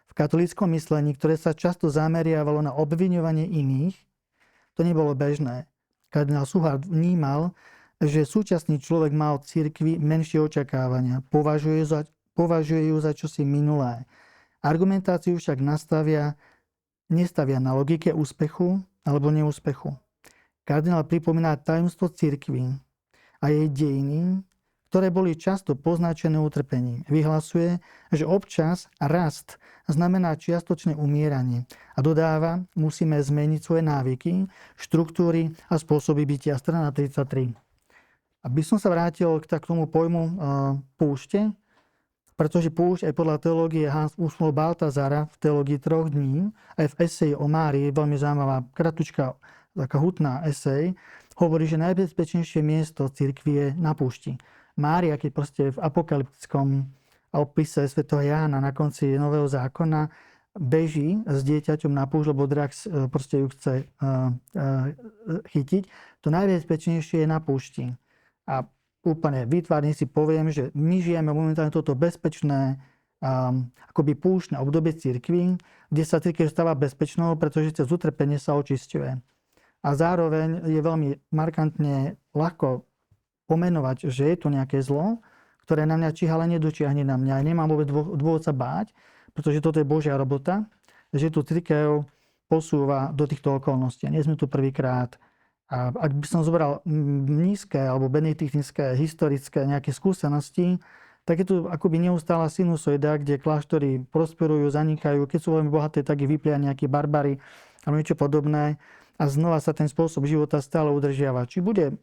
Speaker 3: V katolíckom myslení, ktoré sa často zameriavalo na obviňovanie iných, to nebolo bežné. Kardinál Suchard vnímal, že súčasný človek má od cirkvi menšie očakávania. Považuje ju za čosi minulé. Argumentáciu však nestavia na logike úspechu alebo neúspechu. Kardinál pripomína tajomstvo cirkvi a jej dejiny, ktoré boli často poznačené utrpením. Vyhlasuje, že občas rast znamená čiastočné umieranie a dodáva, musíme zmeniť svoje návyky, štruktúry a spôsoby bytia. Strana 33. Aby som sa vrátil k tomu pojmu púšte, pretože púšť aj podľa teológie Hans Urs Balthasara v teológii 3 dní, aj v eseji o Márii, veľmi zaujímavá, kratučká, taká hutná esej, hovorí, že najbezpečnejšie miesto cirkvi je na púšti. Mária, keď proste v apokalyptickom opise svätého Jána na konci Nového zákona beží s dieťaťom na púšť, lebo drak proste ju chce chytiť, to najbezpečnejšie je na púšti. A úplne výtvarne si poviem, že my žijeme momentálne toto bezpečné akoby púštne obdobie cirkvi, kde sa cirkev stáva bezpečnou, pretože cez utrpenie sa očisťuje. A zároveň je veľmi markantne ľahko pomenovať, že je tu nejaké zlo, ktoré na mňa číha, ale nedočiahne na mňa. Ja nemám vôbec dôvod sa báť, pretože toto je Božia robota, že tu cirkev posúva do týchto okolností. Nie sme tu prvýkrát. A ak by som zobral nízke alebo benediktinské historické nejaké skúsenosti, tak je tu akoby neustála sinusoida, kde kláštory prosperujú, zanikajú. Keď sú veľmi bohaté, tak ich vyplia nejakí barbary alebo niečo podobné. A znova sa ten spôsob života stále udržiava. Či bude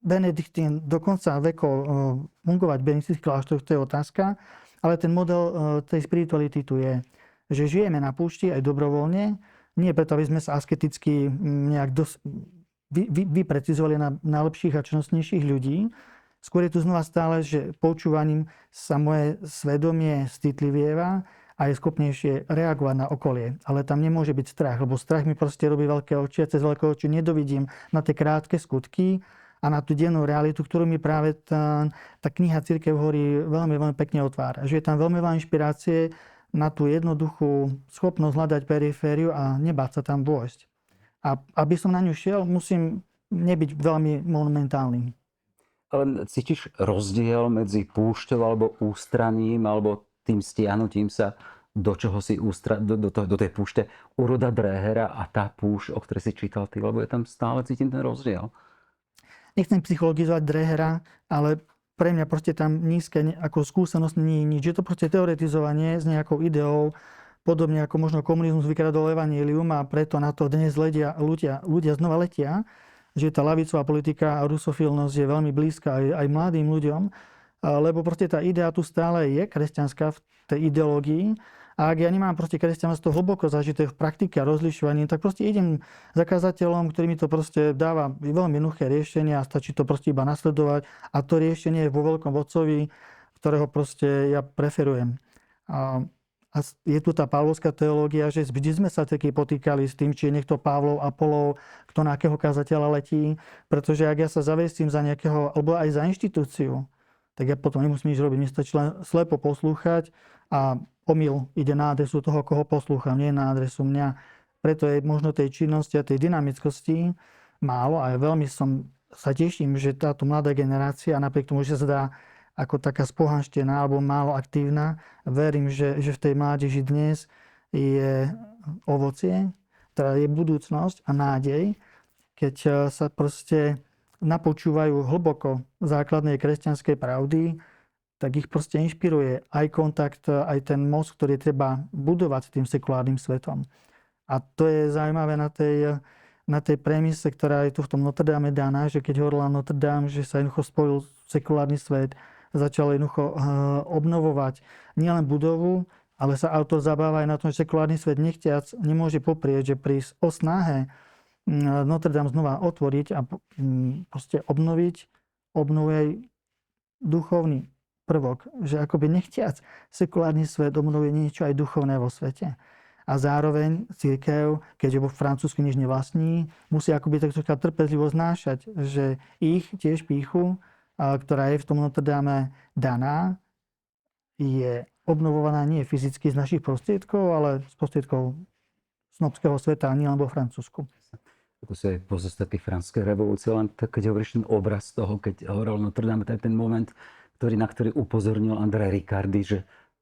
Speaker 3: Benediktín do konca vekov fungovať v benediktinských kláštoroch, to je otázka. ale ten model tej spirituality tu je, že žijeme na púšti aj dobrovoľne, nie preto, aby sme sa asketicky nejak vyprecizovali na najlepších a čnostnejších ľudí. Skôr je tu znova stále, že počúvaním sa moje svedomie citlivieva a je schopnejšie reagovať na okolie. Ale tam nemôže byť strach, lebo strach mi proste robí veľké oči a cez veľké oči nedovidím na tie krátke skutky a na tú dennú realitu, ktorú mi práve tá kniha Cirkev horí veľmi, veľmi pekne otvára. Že je tam veľmi veľa inšpirácie na tú jednoduchú schopnosť hľadať perifériu a nebáť sa tam vojsť. A aby som na ňu šiel, musím nebyť veľmi monumentálny.
Speaker 1: Ale cítiš rozdiel medzi púšťou alebo ústraním alebo tým stiahnutím sa do čoho si do tej púšte Uroda Drehera a tá púšť, o ktorej si čítal ty, lebo ja tam stále cítim ten rozdiel.
Speaker 3: Nechcem psychologizovať Drehera, ale pre mňa proste tam nízke ako skúsenosť nie je nič. Je to proste teoretizovanie s nejakou ideou, podobne ako možno komunizmus vykradol evanjelium a preto na to dnes ľudia znova letia, že tá ľavicová politika a rusofilnosť je veľmi blízka aj mladým ľuďom, lebo proste tá idea tu stále je kresťanská v tej ideológii. A ak ja nemám proste kresťanstvo hlboko zažité v praktike a rozlišovaní, tak proste idem za kazateľom, ktorý mi to proste dáva veľmi jednoduché riešenie a stačí to proste iba nasledovať. A to riešenie je vo veľkom vodcovi, ktorého proste ja preferujem. A je tu tá pavlovská teológia, že vždy sme sa taký potýkali s tým, či je niekto Pavlov, Apolov, kto na akého kazateľa letí. Pretože ak ja sa zavesím za nejakého, alebo aj za inštitúciu, tak ja potom nemusím nič robiť. Mne stačí len slepo poslúchať a omyl ide na adresu toho, koho poslúcham, nie na adresu mňa. Preto je možno tej činnosti a tej dynamickosti málo a veľmi sa teším, že táto mladá generácia, napriek tomu, že sa dá ako taká spohanštená alebo málo aktívna. Verím, že v tej mládeži dnes je ovocie, teda je budúcnosť a nádej, keď sa proste napočúvajú hlboko základnej kresťanskej pravdy, tak ich proste inšpiruje aj kontakt, aj ten most, ktorý treba budovať s tým sekulárnym svetom. A to je zaujímavé na tej premise, ktorá je tu v tom Notre Dame daná, že keď hovorila Notre Dame, že sa jednoducho spojil sekulárny svet, začal jednoducho obnovovať nielen budovu, ale sa autor zabáva aj na tom, že sekulárny svet nechtiac nemôže poprieť, že pri snahe Notre Dame znova otvoriť a proste obnovuje aj duchovný prvok, že akoby nechtiac sekulárny svet obnovuje niečo aj duchovné vo svete. A zároveň cirkev, keďže vo Francúzsku nič nevlastní, musí akoby tak trpezlivo znášať, že ich tiež pýchu, ktorá je v tom Notre Dame daná, je obnovovaná nie fyzicky z našich prostriedkov, ale z prostriedkov snobského sveta, nie len vo Francúzsku.
Speaker 1: To sú aj pozostatky franskej revolúcie, len tak, keď hovoríš ten obraz toho, keď hovoril Notre Dame, tak ten moment, na ktorý upozornil André Ricardi, že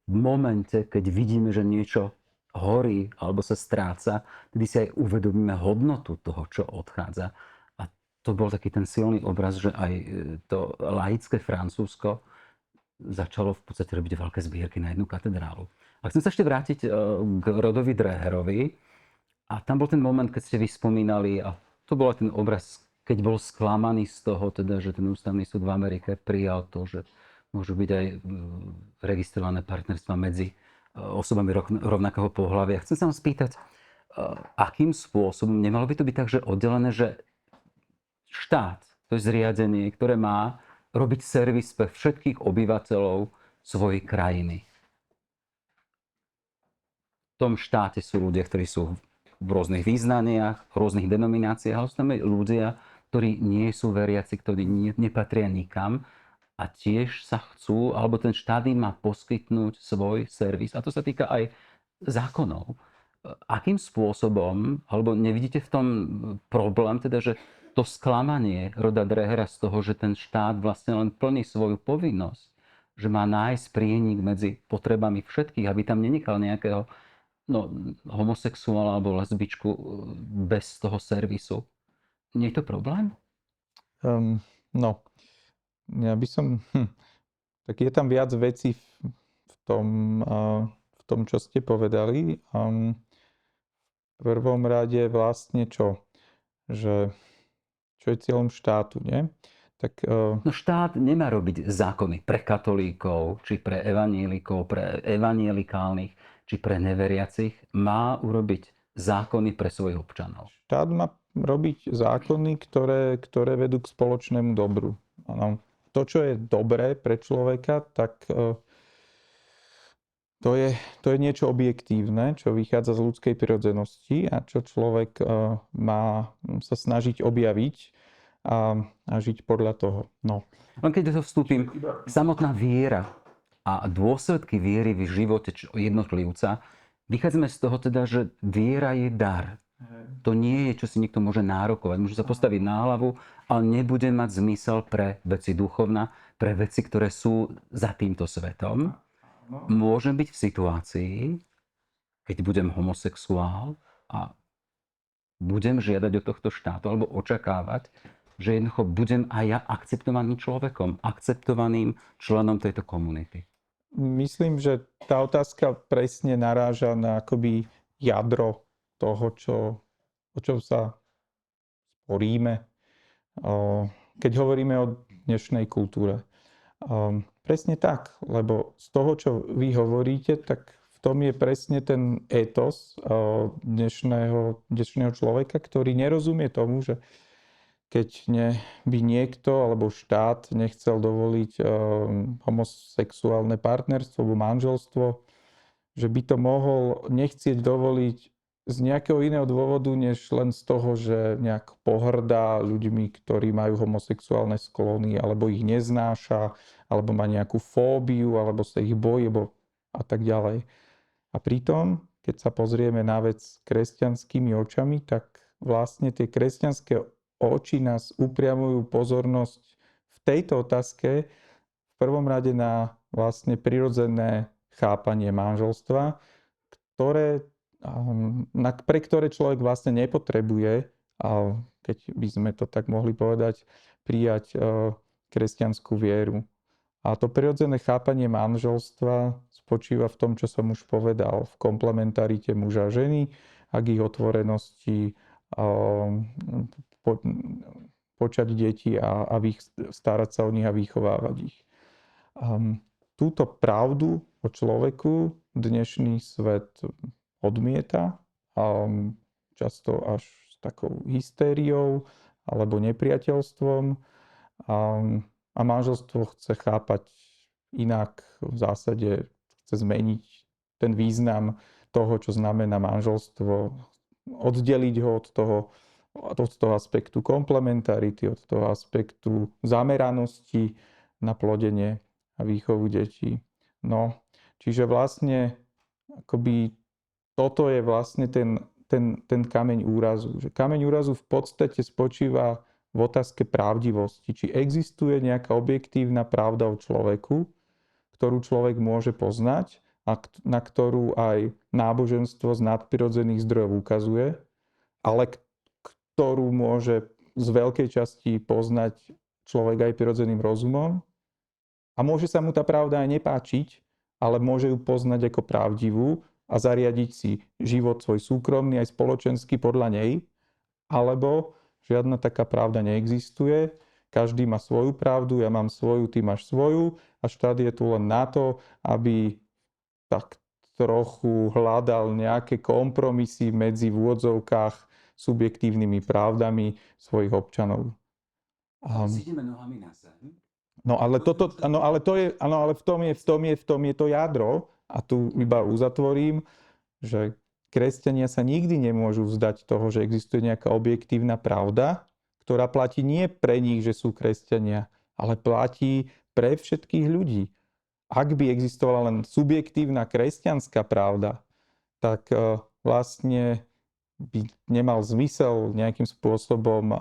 Speaker 1: v momente, keď vidíme, že niečo horí alebo sa stráca, tedy si aj uvedomíme hodnotu toho, čo odchádza. To bol taký ten silný obraz, že aj to laické Francúzsko začalo v podstate robiť veľké zbierky na jednu katedrálu. A chcem sa ešte vrátiť k Rodovi Dreherovi. A tam bol ten moment, keď ste vyspomínali, a to bol ten obraz, keď bol sklamaný z toho, teda, že ten ústavný súd v Amerike prijal to, že môžu byť aj registrované partnerstva medzi osobami rovnakého pohlavia. Chcem sa vám spýtať, akým spôsobom, nemalo by to byť tak, že oddelené, že štát, to je zriadenie, ktoré má robiť servis pre všetkých obyvateľov svojej krajiny. V tom štáte sú ľudia, ktorí sú v rôznych význaniach, v rôznych denomináciách, ale sú tam aj ľudia, ktorí nie sú veriaci, ktorí nepatria nikam a tiež sa chcú, alebo ten štát im má poskytnúť svoj servis. A to sa týka aj zákonov. Akým spôsobom, alebo nevidíte v tom problém, teda, že to sklamanie Roda Drehera z toho, že ten štát vlastne len plní svoju povinnosť, že má nájsť prienik medzi potrebami všetkých, aby tam nenechal nejakého homosexuála alebo lesbičku bez toho servisu. Nie je to problém?
Speaker 2: Ja by som... Tak je tam viac vecí v tom, čo ste povedali. V prvom rade vlastne čo? Čo je cieľom štátu, nie? Tak
Speaker 1: No štát nemá robiť zákony pre katolíkov, či pre evanielikov, pre evanielikálnych, či pre neveriacich. Má urobiť zákony pre svojich občanov.
Speaker 2: štát má robiť zákony, ktoré vedú k spoločnému dobru. Áno. To, čo je dobré pre človeka, tak to je niečo objektívne, čo vychádza z ľudskej prirodzenosti a čo človek má sa snažiť objaviť a žiť podľa toho. No.
Speaker 1: Len keď do toho vstúpim, samotná viera a dôsledky viery v živote jednotlivca, vychádzame z toho teda, že viera je dar. To nie je, čo si niekto môže nárokovať. Môže sa postaviť na hlavu, ale nebude mať zmysel pre veci duchovná, pre veci, ktoré sú za týmto svetom. Môžem byť v situácii, keď budem homosexuál a budem žiadať od tohto štátu alebo očakávať, že jednoducho budem aj ja akceptovaným človekom, akceptovaným členom tejto komunity.
Speaker 2: Myslím, že tá otázka presne naráža na akoby jadro toho, o čom sa sporíme, keď hovoríme o dnešnej kultúre. Presne tak, lebo z toho, čo vy hovoríte, tak v tom je presne ten étos dnešného človeka, ktorý nerozumie tomu, že keď by niekto alebo štát nechcel dovoliť homosexuálne partnerstvo alebo manželstvo, že by to mohol nechcieť dovoliť z nejakého iného dôvodu, než len z toho, že nejak pohrdá ľuďmi, ktorí majú homosexuálne sklony, alebo ich neznáša, alebo má nejakú fóbiu, alebo sa ich bojí, a tak ďalej. A pritom, keď sa pozrieme na vec kresťanskými očami, tak vlastne tie kresťanské oči nás upriamujú pozornosť v tejto otázke v prvom rade na vlastne prirodzené chápanie manželstva, pre ktoré človek vlastne nepotrebuje, keď by sme to tak mohli povedať, prijať kresťanskú vieru. A to prirodzené chápanie manželstva spočíva v tom, čo som už povedal, v komplementarite muža a ženy a k ich otvorenosti počať deti a starať sa o nich a vychovávať ich. Túto pravdu o človeku dnešný svet odmieta, často až s takou hystériou alebo nepriateľstvom, a manželstvo chce chápať inak, v zásade chce zmeniť ten význam toho, čo znamená manželstvo, oddeliť ho od toho aspektu komplementarity, od toho aspektu zameranosti na plodenie a výchovu detí. No, čiže vlastne akoby toto je vlastne ten kameň úrazu. Že kameň úrazu v podstate spočíva v otázke pravdivosti. Či existuje nejaká objektívna pravda o človeku, ktorú človek môže poznať a na ktorú aj náboženstvo z nadprirodzených zdrojov ukazuje, ale ktorú môže z veľkej časti poznať človek aj prirodzeným rozumom. A môže sa mu tá pravda aj nepáčiť, ale môže ju poznať ako pravdivú a zariadiť si život svoj súkromný aj spoločenský podľa nej, alebo žiadna taká pravda neexistuje, každý má svoju pravdu, ja mám svoju, ty máš svoju a štát je tu len na to, aby tak trochu hľadal nejaké kompromisy medzi v úvodzovkách subjektívnymi pravdami svojich občanov.
Speaker 1: Cítime nohami na zem.
Speaker 2: Ale v tom je to jadro. A tu iba uzatvorím, že kresťania sa nikdy nemôžu vzdať toho, že existuje nejaká objektívna pravda, ktorá platí nie pre nich, že sú kresťania, ale platí pre všetkých ľudí. Ak by existovala len subjektívna kresťanská pravda, tak vlastne by nemal zmysel nejakým spôsobom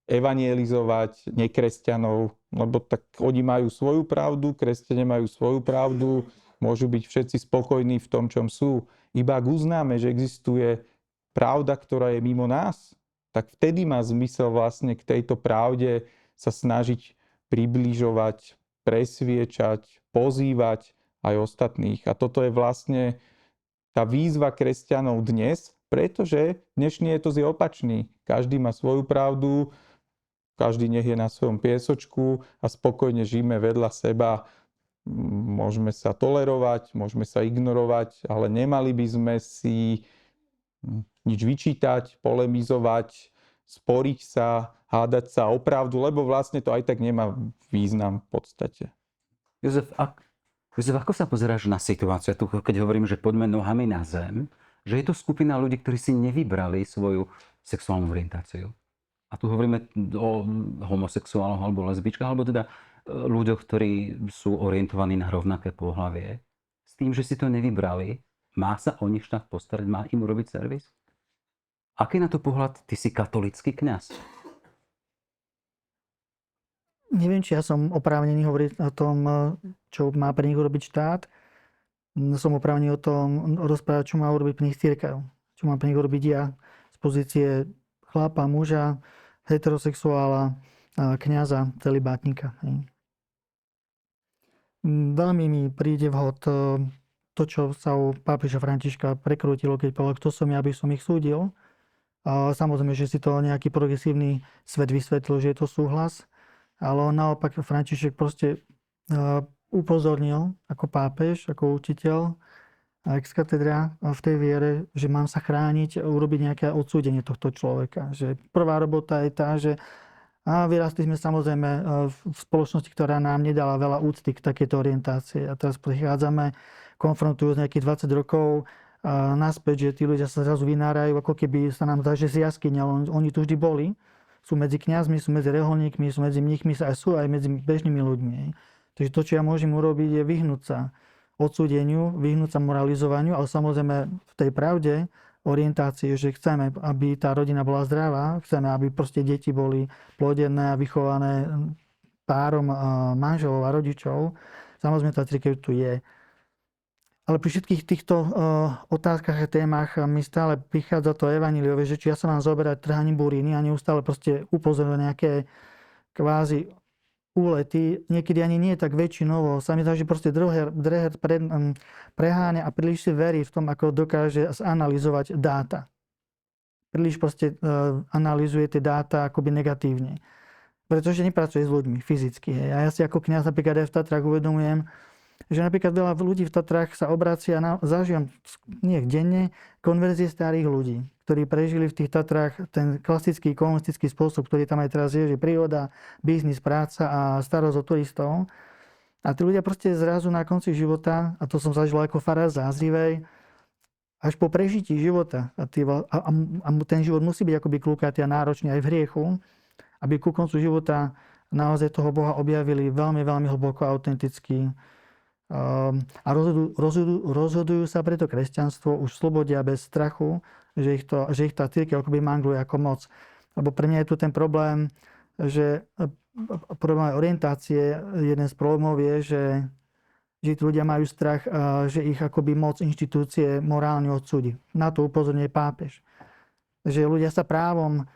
Speaker 2: evangelizovať nekresťanov, lebo tak oni majú svoju pravdu, kresťania majú svoju pravdu, môžu byť všetci spokojní v tom, čom sú. Iba ak uznáme, že existuje pravda, ktorá je mimo nás, tak vtedy má zmysel vlastne k tejto pravde sa snažiť približovať, presviečať, pozývať aj ostatných. A toto je vlastne tá výzva kresťanov dnes, pretože dnešný etos je opačný. Každý má svoju pravdu, každý nech je na svojom piesočku a spokojne žijeme vedľa seba. Môžeme sa tolerovať, môžeme sa ignorovať, ale nemali by sme si nič vyčítať, polemizovať, sporiť sa, hádať sa o pravdu, lebo vlastne to aj tak nemá význam v podstate.
Speaker 1: Jozef, ako sa pozeráš na situáciu, tu, keď hovorím, že poďme nohami na zem, že je to skupina ľudí, ktorí si nevybrali svoju sexuálnu orientáciu. A tu hovoríme o homosexuáloch alebo lesbičkách, alebo teda ľuďoch, ktorí sú orientovaní na rovnaké pohlavie. S tým, že si to nevybrali, má sa o nich štát postarať, má im urobiť servis? Aký na to pohľad? Ty si katolícky kňaz.
Speaker 3: Neviem, či ja som oprávnený hovoriť o tom, čo má pre nich urobiť štát. Som oprávnený o tom rozprávať, čo má urobiť pre nich cirkev. Čo má pre nich urobiť ja z pozície chlapa, muža, heterosexuála, kňaza, celibátnika. Veľmi mi príde vhod to, čo sa u pápeža Františka prekrútilo, keď povedal, kto som ja, aby som ich súdil. Samozrejme, že si to nejaký progresívny svet vysvetlil, že je to súhlas. Ale naopak František proste upozornil ako pápež, ako učiteľ a ex katedra v tej viere, že mám sa chrániť a urobiť nejaké odsúdenie tohto človeka. Že prvá robota je tá, že vyrastli sme samozrejme v spoločnosti, ktorá nám nedala veľa úcty k takejto orientácii. A teraz prichádzame, konfrontujú z nejakých 20 rokov naspäť, že tí ľudia sa zrazu vynárajú, ako keby sa nám zdá, že z jaskyne, ale oni tu vždy boli. Sú medzi kňazmi, sú medzi reholníkmi, sú medzi mníchmi, sú aj medzi bežnými ľuďmi. Takže to, čo ja môžem urobiť, je vyhnúť sa odsúdeniu, vyhnúť sa moralizovaniu, ale samozrejme v tej pravde orientácie, že chceme, aby tá rodina bola zdravá, chceme, aby proste deti boli plodené a vychované párom manželov a rodičov. Samozrejme, tá cirkev tu je. Ale pri všetkých týchto otázkach a témach mi stále prichádza to evanjeliové, že či ja sa mám zoberať trhaním buriny a neustále proste upozorňujem nejaké kvázi úlety, niekedy ani nie tak väčšinovo. Sa mi zdá, že proste Dreher preháňa a príliš si verí v tom, ako dokáže zanalizovať dáta. Príliš proste analyzuje tie dáta akoby negatívne. Pretože nepracuje s ľuďmi fyzicky. A ja si ako kňaz napríklad aj v Tatrách uvedomujem, že napríklad veľa ľudí v Tatrách sa obracia zažívam denne konverzie starých ľudí, ktorí prežili v tých Tatrách ten klasický komunistický spôsob, ktorý tam aj teraz je, že príroda, biznis, práca a starosť o turistov. A tí ľudia proste zrazu na konci života, a to som zažil ako farár Zázrivej, až po prežití života, a ten život musí byť akoby kľúkatý a náročný aj v hriechu, aby ku koncu života naozaj toho Boha objavili veľmi, veľmi hlboko, autenticky. A rozhodujú sa preto kresťanstvo už v slobode a bez strachu, že ich tá cirkev akoby mangluje ako moc. Lebo pre mňa je tu ten problém, že problém orientácie, jeden z problémov je, že tí ľudia majú strach, že ich akoby moc inštitúcie morálne odsúdi. Na to upozorňuje pápež. Že ľudia sa právom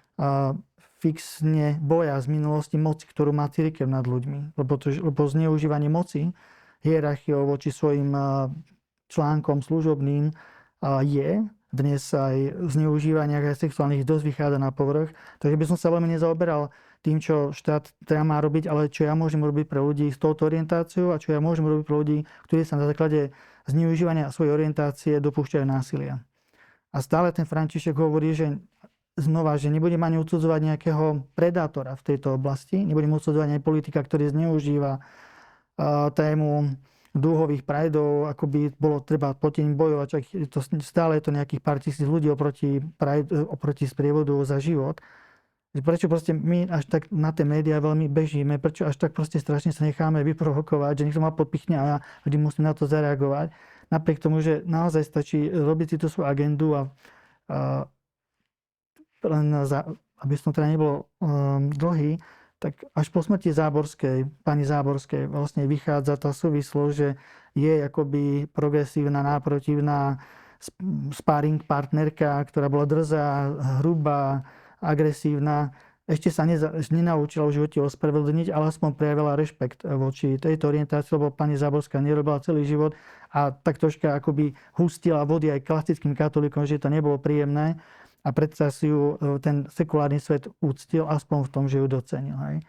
Speaker 3: fixne boja z minulosti moci, ktorú má cirkev nad ľuďmi. Lebo zneužívanie moci hierarchiou voči svojim článkom služobným je. Dnes aj zneužívania sexuálnych dosť vychádza na povrch. Takže by som sa veľmi nezaoberal tým, čo štát teda má robiť, ale čo ja môžem robiť pre ľudí s touto orientáciou a čo ja môžem robiť pre ľudí, ktorí sa na základe zneužívania svojej orientácie dopúšťajú násilia. A stále ten František hovorí, že znova, že nebudem ani odsudzovať nejakého predátora v tejto oblasti, nebudem odsudzovať aj politika, ktorý zneužíva tému dúhových prajdov, ako by bolo treba proti nim bojovať, stále je to nejakých pár tisíc ľudí oproti sprievodu za život. Prečo proste my až tak na tie médiá veľmi bežíme, prečo až tak proste strašne sa necháme vyprovokovať, že niekto ma podpichne a ja vždy musím na to zareagovať. Napriek tomu, že naozaj stačí robiť si tú svoju agendu a aby som teda nebol dlhý, tak až po smrti pani Záborskej vlastne vychádza tá súvislosť, že je akoby progresívna, náprotivná sparring partnerka, ktorá bola drzá, hrubá, agresívna, ešte sa nenaučila v živote ospravedlniť, ale aspoň prejavila rešpekt voči tejto orientácii, lebo pani Záborská nerobila celý život a tak troška akoby hustila vody aj klasickým katolíkom, že to nebolo príjemné a predsa si ju ten sekulárny svet úctil aspoň v tom, že ju docenil. Hej.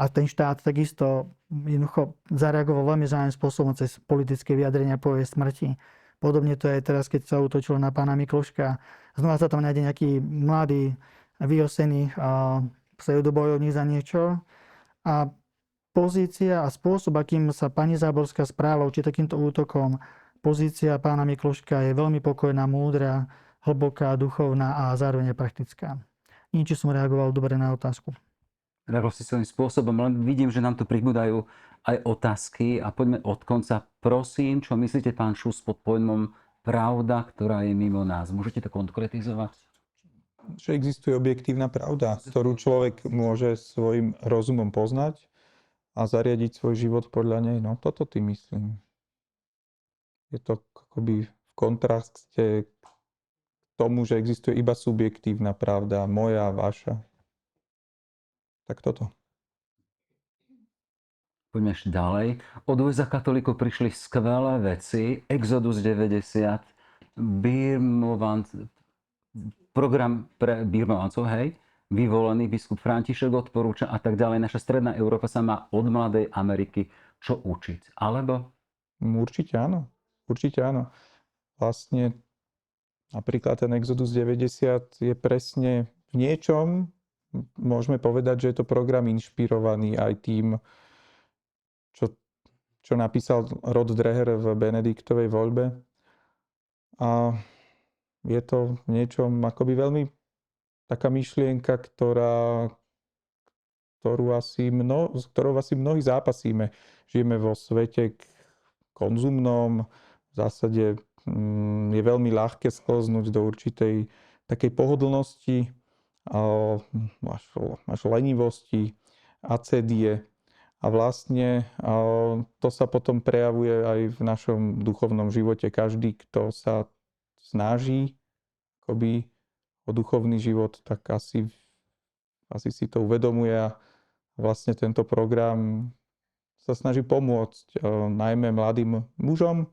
Speaker 3: A ten štát takisto jednoducho zareagoval veľmi zaujímavým spôsobom cez politické vyjadrenia po jej smrti. Podobne to je teraz, keď sa útočilo na pána Mikloška. Znova sa tam nájde nejaký mladý, vyosený pseudobojovník za niečo. A pozícia a spôsob, akým sa pani Záborská správa voči takýmto útokom, pozícia pána Mikloška je veľmi pokojná, múdra, hlboká, duchovná a zároveň praktická. Či som reagoval dobre na otázku.
Speaker 1: Reagoval si svojím spôsobom, len vidím, že nám tu pribúdajú aj otázky a poďme od konca. Prosím, čo myslíte, pán Šus, pod pojmom pravda, ktorá je mimo nás? Môžete to konkretizovať?
Speaker 2: Že existuje objektívna pravda, ktorú človek môže svojim rozumom poznať a zariadiť svoj život podľa nej. No toto tým myslím. Je to akoby v kontraste k tomu, že existuje iba subjektívna pravda, moja, vaša. Tak toto.
Speaker 1: Poďme ešte ďalej. Od USA katolíkov prišli skvelé veci. Exodus 90, program pre birmovancov, hej, vyvolený biskup František odporúča a tak ďalej. Naša stredná Európa sa má od mladej Ameriky čo učiť. Alebo?
Speaker 2: Určite áno. Určite áno. Vlastne napríklad ten Exodus 90 je presne v niečom, môžeme povedať, že je to program inšpirovaný aj tým, čo napísal Rod Dreher v Benediktovej voľbe. A je to v niečom akoby veľmi taká myšlienka, s ktorou asi mnohí zápasíme. Žijeme vo svete konzumnom, v zásade je veľmi ľahké sklznúť do určitej takej pohodlnosti, až lenivosti, acédie. A vlastne to sa potom prejavuje aj v našom duchovnom živote. Každý, kto sa snaží akoby o duchovný život, tak asi si to uvedomuje a vlastne tento program sa snaží pomôcť najmä mladým mužom,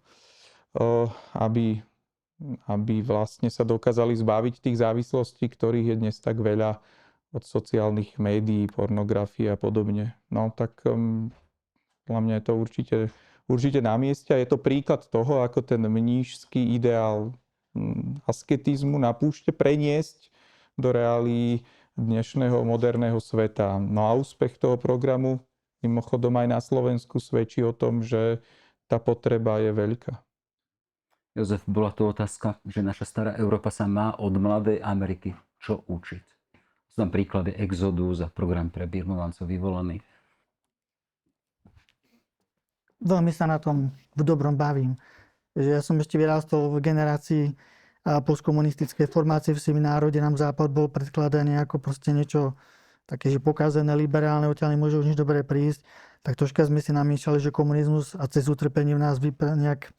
Speaker 2: aby vlastne sa dokázali zbaviť tých závislostí, ktorých je dnes tak veľa od sociálnych médií, pornografie a podobne. No tak podľa mňa je to určite na mieste a je to príklad toho, ako ten mníšský ideál asketizmu na púšte preniesť do reálií dnešného moderného sveta. No a úspech toho programu mimochodom aj na Slovensku svedčí o tom, že tá potreba je veľká.
Speaker 1: Jozef, bola tu otázka, že naša stará Európa sa má od mladej Ameriky čo učiť. Sú tam príklady Exodus a program pre birmovancov vyvolený.
Speaker 3: Veľmi sa na tom v dobrom bavím. Že ja som ešte vyrástol v generácii postkomunistickej formácie v semináru, kde nám Západ bol predkladaný ako proste niečo také, že pokazené, liberálne, odtiaľ nemôže už nič dobré prísť. Tak troška sme si namýšľali, že komunizmus a cez utrpenie v nás nejak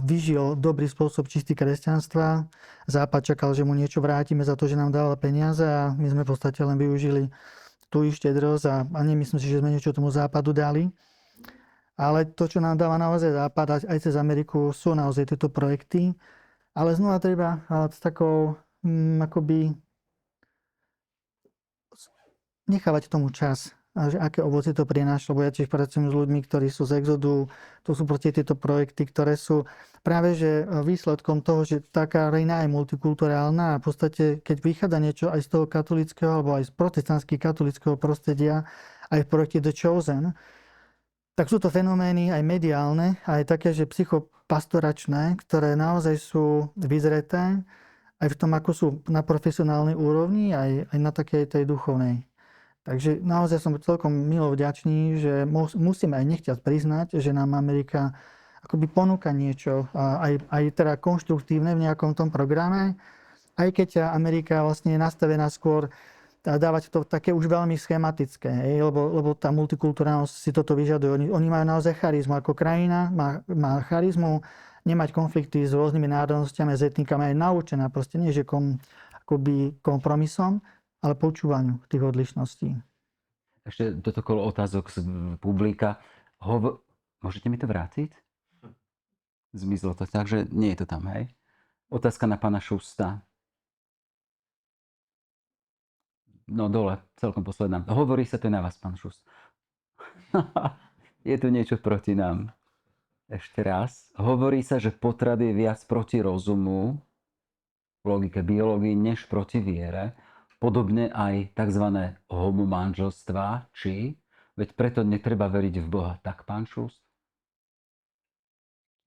Speaker 3: vyžil dobrý spôsob čistý kresťanstva. Západ čakal, že mu niečo vrátime za to, že nám dával peniaze a my sme v podstate len využili tú štedrosť a nemyslím si, že sme niečo tomu Západu dali. Ale to, čo nám dáva naozaj Západ, aj cez Ameriku, sú naozaj tieto projekty. Ale znova treba s takou akoby nechávať tomu čas. A že aké ovocie to prináša, lebo ja tiež pracujem s ľuďmi, ktorí sú z Exodu, to sú proste tieto projekty, ktoré sú práve že výsledkom toho, že tá krajina je multikulturálna a v podstate, keď vychádza niečo aj z toho katolického alebo aj z protestantského katolického prostredia, aj v projekte The Chosen, tak sú to fenomény aj mediálne, aj také, že psychopastoračné, ktoré naozaj sú vyzreté aj v tom, ako sú na profesionálnej úrovni, aj na takej tej duchovnej. Takže naozaj som celkom milo vďačný, že musíme aj nechťať priznať, že nám Amerika akoby ponúka niečo, aj teda konštruktívne v nejakom tom programe, aj keď Amerika vlastne je nastavená skôr dávať to také už veľmi schematické, lebo tá multikulturálnosť si toto vyžaduje. Oni majú naozaj charizmu, ako krajina má charizmu, nemať konflikty s rôznymi národnostiami, s etnikami, je naučená proste, nie že akoby kompromisom. ale počúvaniu tých odlišností.
Speaker 1: Ešte toto kolo otázok z publika. Môžete mi to vrátiť? Zmizlo to, takže nie je to tam, hej? Otázka na pána Šusta. No dole, celkom posledná. Hovorí sa to na vás, pán Šust. Je tu niečo proti nám. Ešte raz. Hovorí sa, že potrat je viac proti rozumu, v logike biológii, než proti viere. Podobne aj tzv. Homomanželstvá, či? Veď preto netreba veriť v Boha. Tak, pán Šust?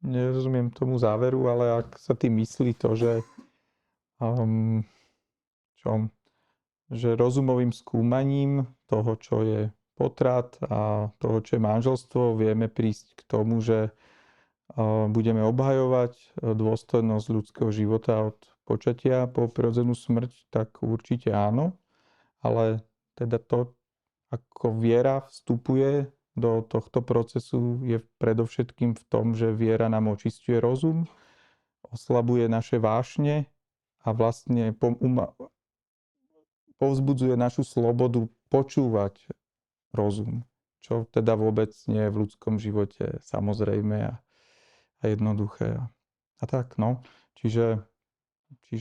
Speaker 2: Nerozumiem tomu záveru, ale ak sa tým myslí to, že že rozumovým skúmaním toho, čo je potrat a toho, čo je manželstvo, vieme prísť k tomu, že budeme obhajovať dôstojnosť ľudského života od počatia po prirodzenú smrť, tak určite áno. Ale teda to, ako viera vstupuje do tohto procesu, je predovšetkým v tom, že viera nám očisťuje rozum, oslabuje naše vášne a vlastne povzbudzuje našu slobodu počúvať rozum, čo teda vôbec nie je v ľudskom živote samozrejme a jednoduché. A tak, no. Čiže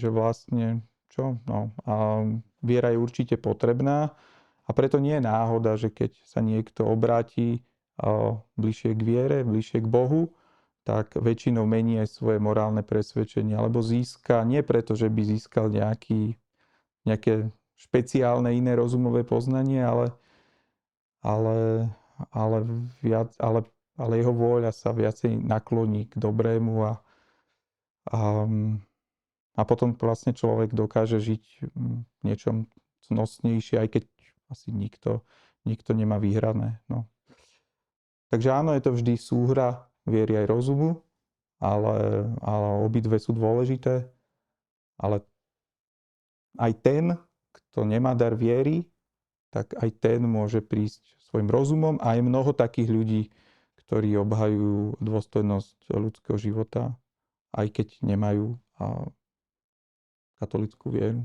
Speaker 2: vlastne, čo? No. A viera je určite potrebná a preto nie je náhoda, že keď sa niekto obráti bližšie k viere, bližšie k Bohu, tak väčšinou mení aj svoje morálne presvedčenie, alebo získa, nie preto, že by získal nejaké špeciálne iné rozumové poznanie, ale jeho vôľa sa viacej nakloní k dobrému a potom vlastne človek dokáže žiť v niečom cnostnejšie, aj keď asi nikto nemá výhrané. No. Takže áno, je to vždy súhra viery aj rozumu, ale obidve sú dôležité. Ale aj ten, kto nemá dar viery, tak aj ten môže prísť svojim rozumom. A je mnoho takých ľudí, ktorí obhajujú dôstojnosť ľudského života, aj keď nemajú katolícku vieru.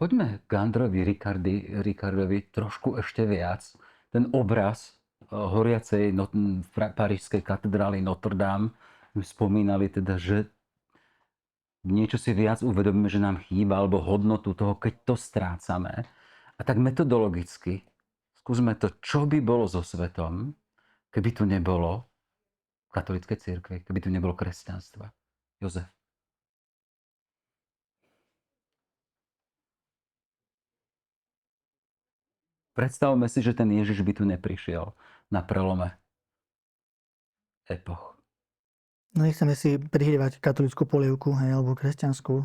Speaker 1: Poďme k Androvi Ricardovi trošku ešte viac. Ten obraz horiacej parížskej katedrály Notre Dame, spomínali teda, že niečo si viac uvedomíme, že nám chýba, alebo hodnotu toho, keď to strácame. A tak metodologicky skúsme to, čo by bolo so svetom, keby tu nebolo katolíckej cirkvi, keby tu nebolo kresťanstva. Jozef. Predstavme si, že ten Ježiš by tu neprišiel na prelome epoch.
Speaker 3: No nechceme si prihrievať katolícku polievku, hej, alebo kresťanskú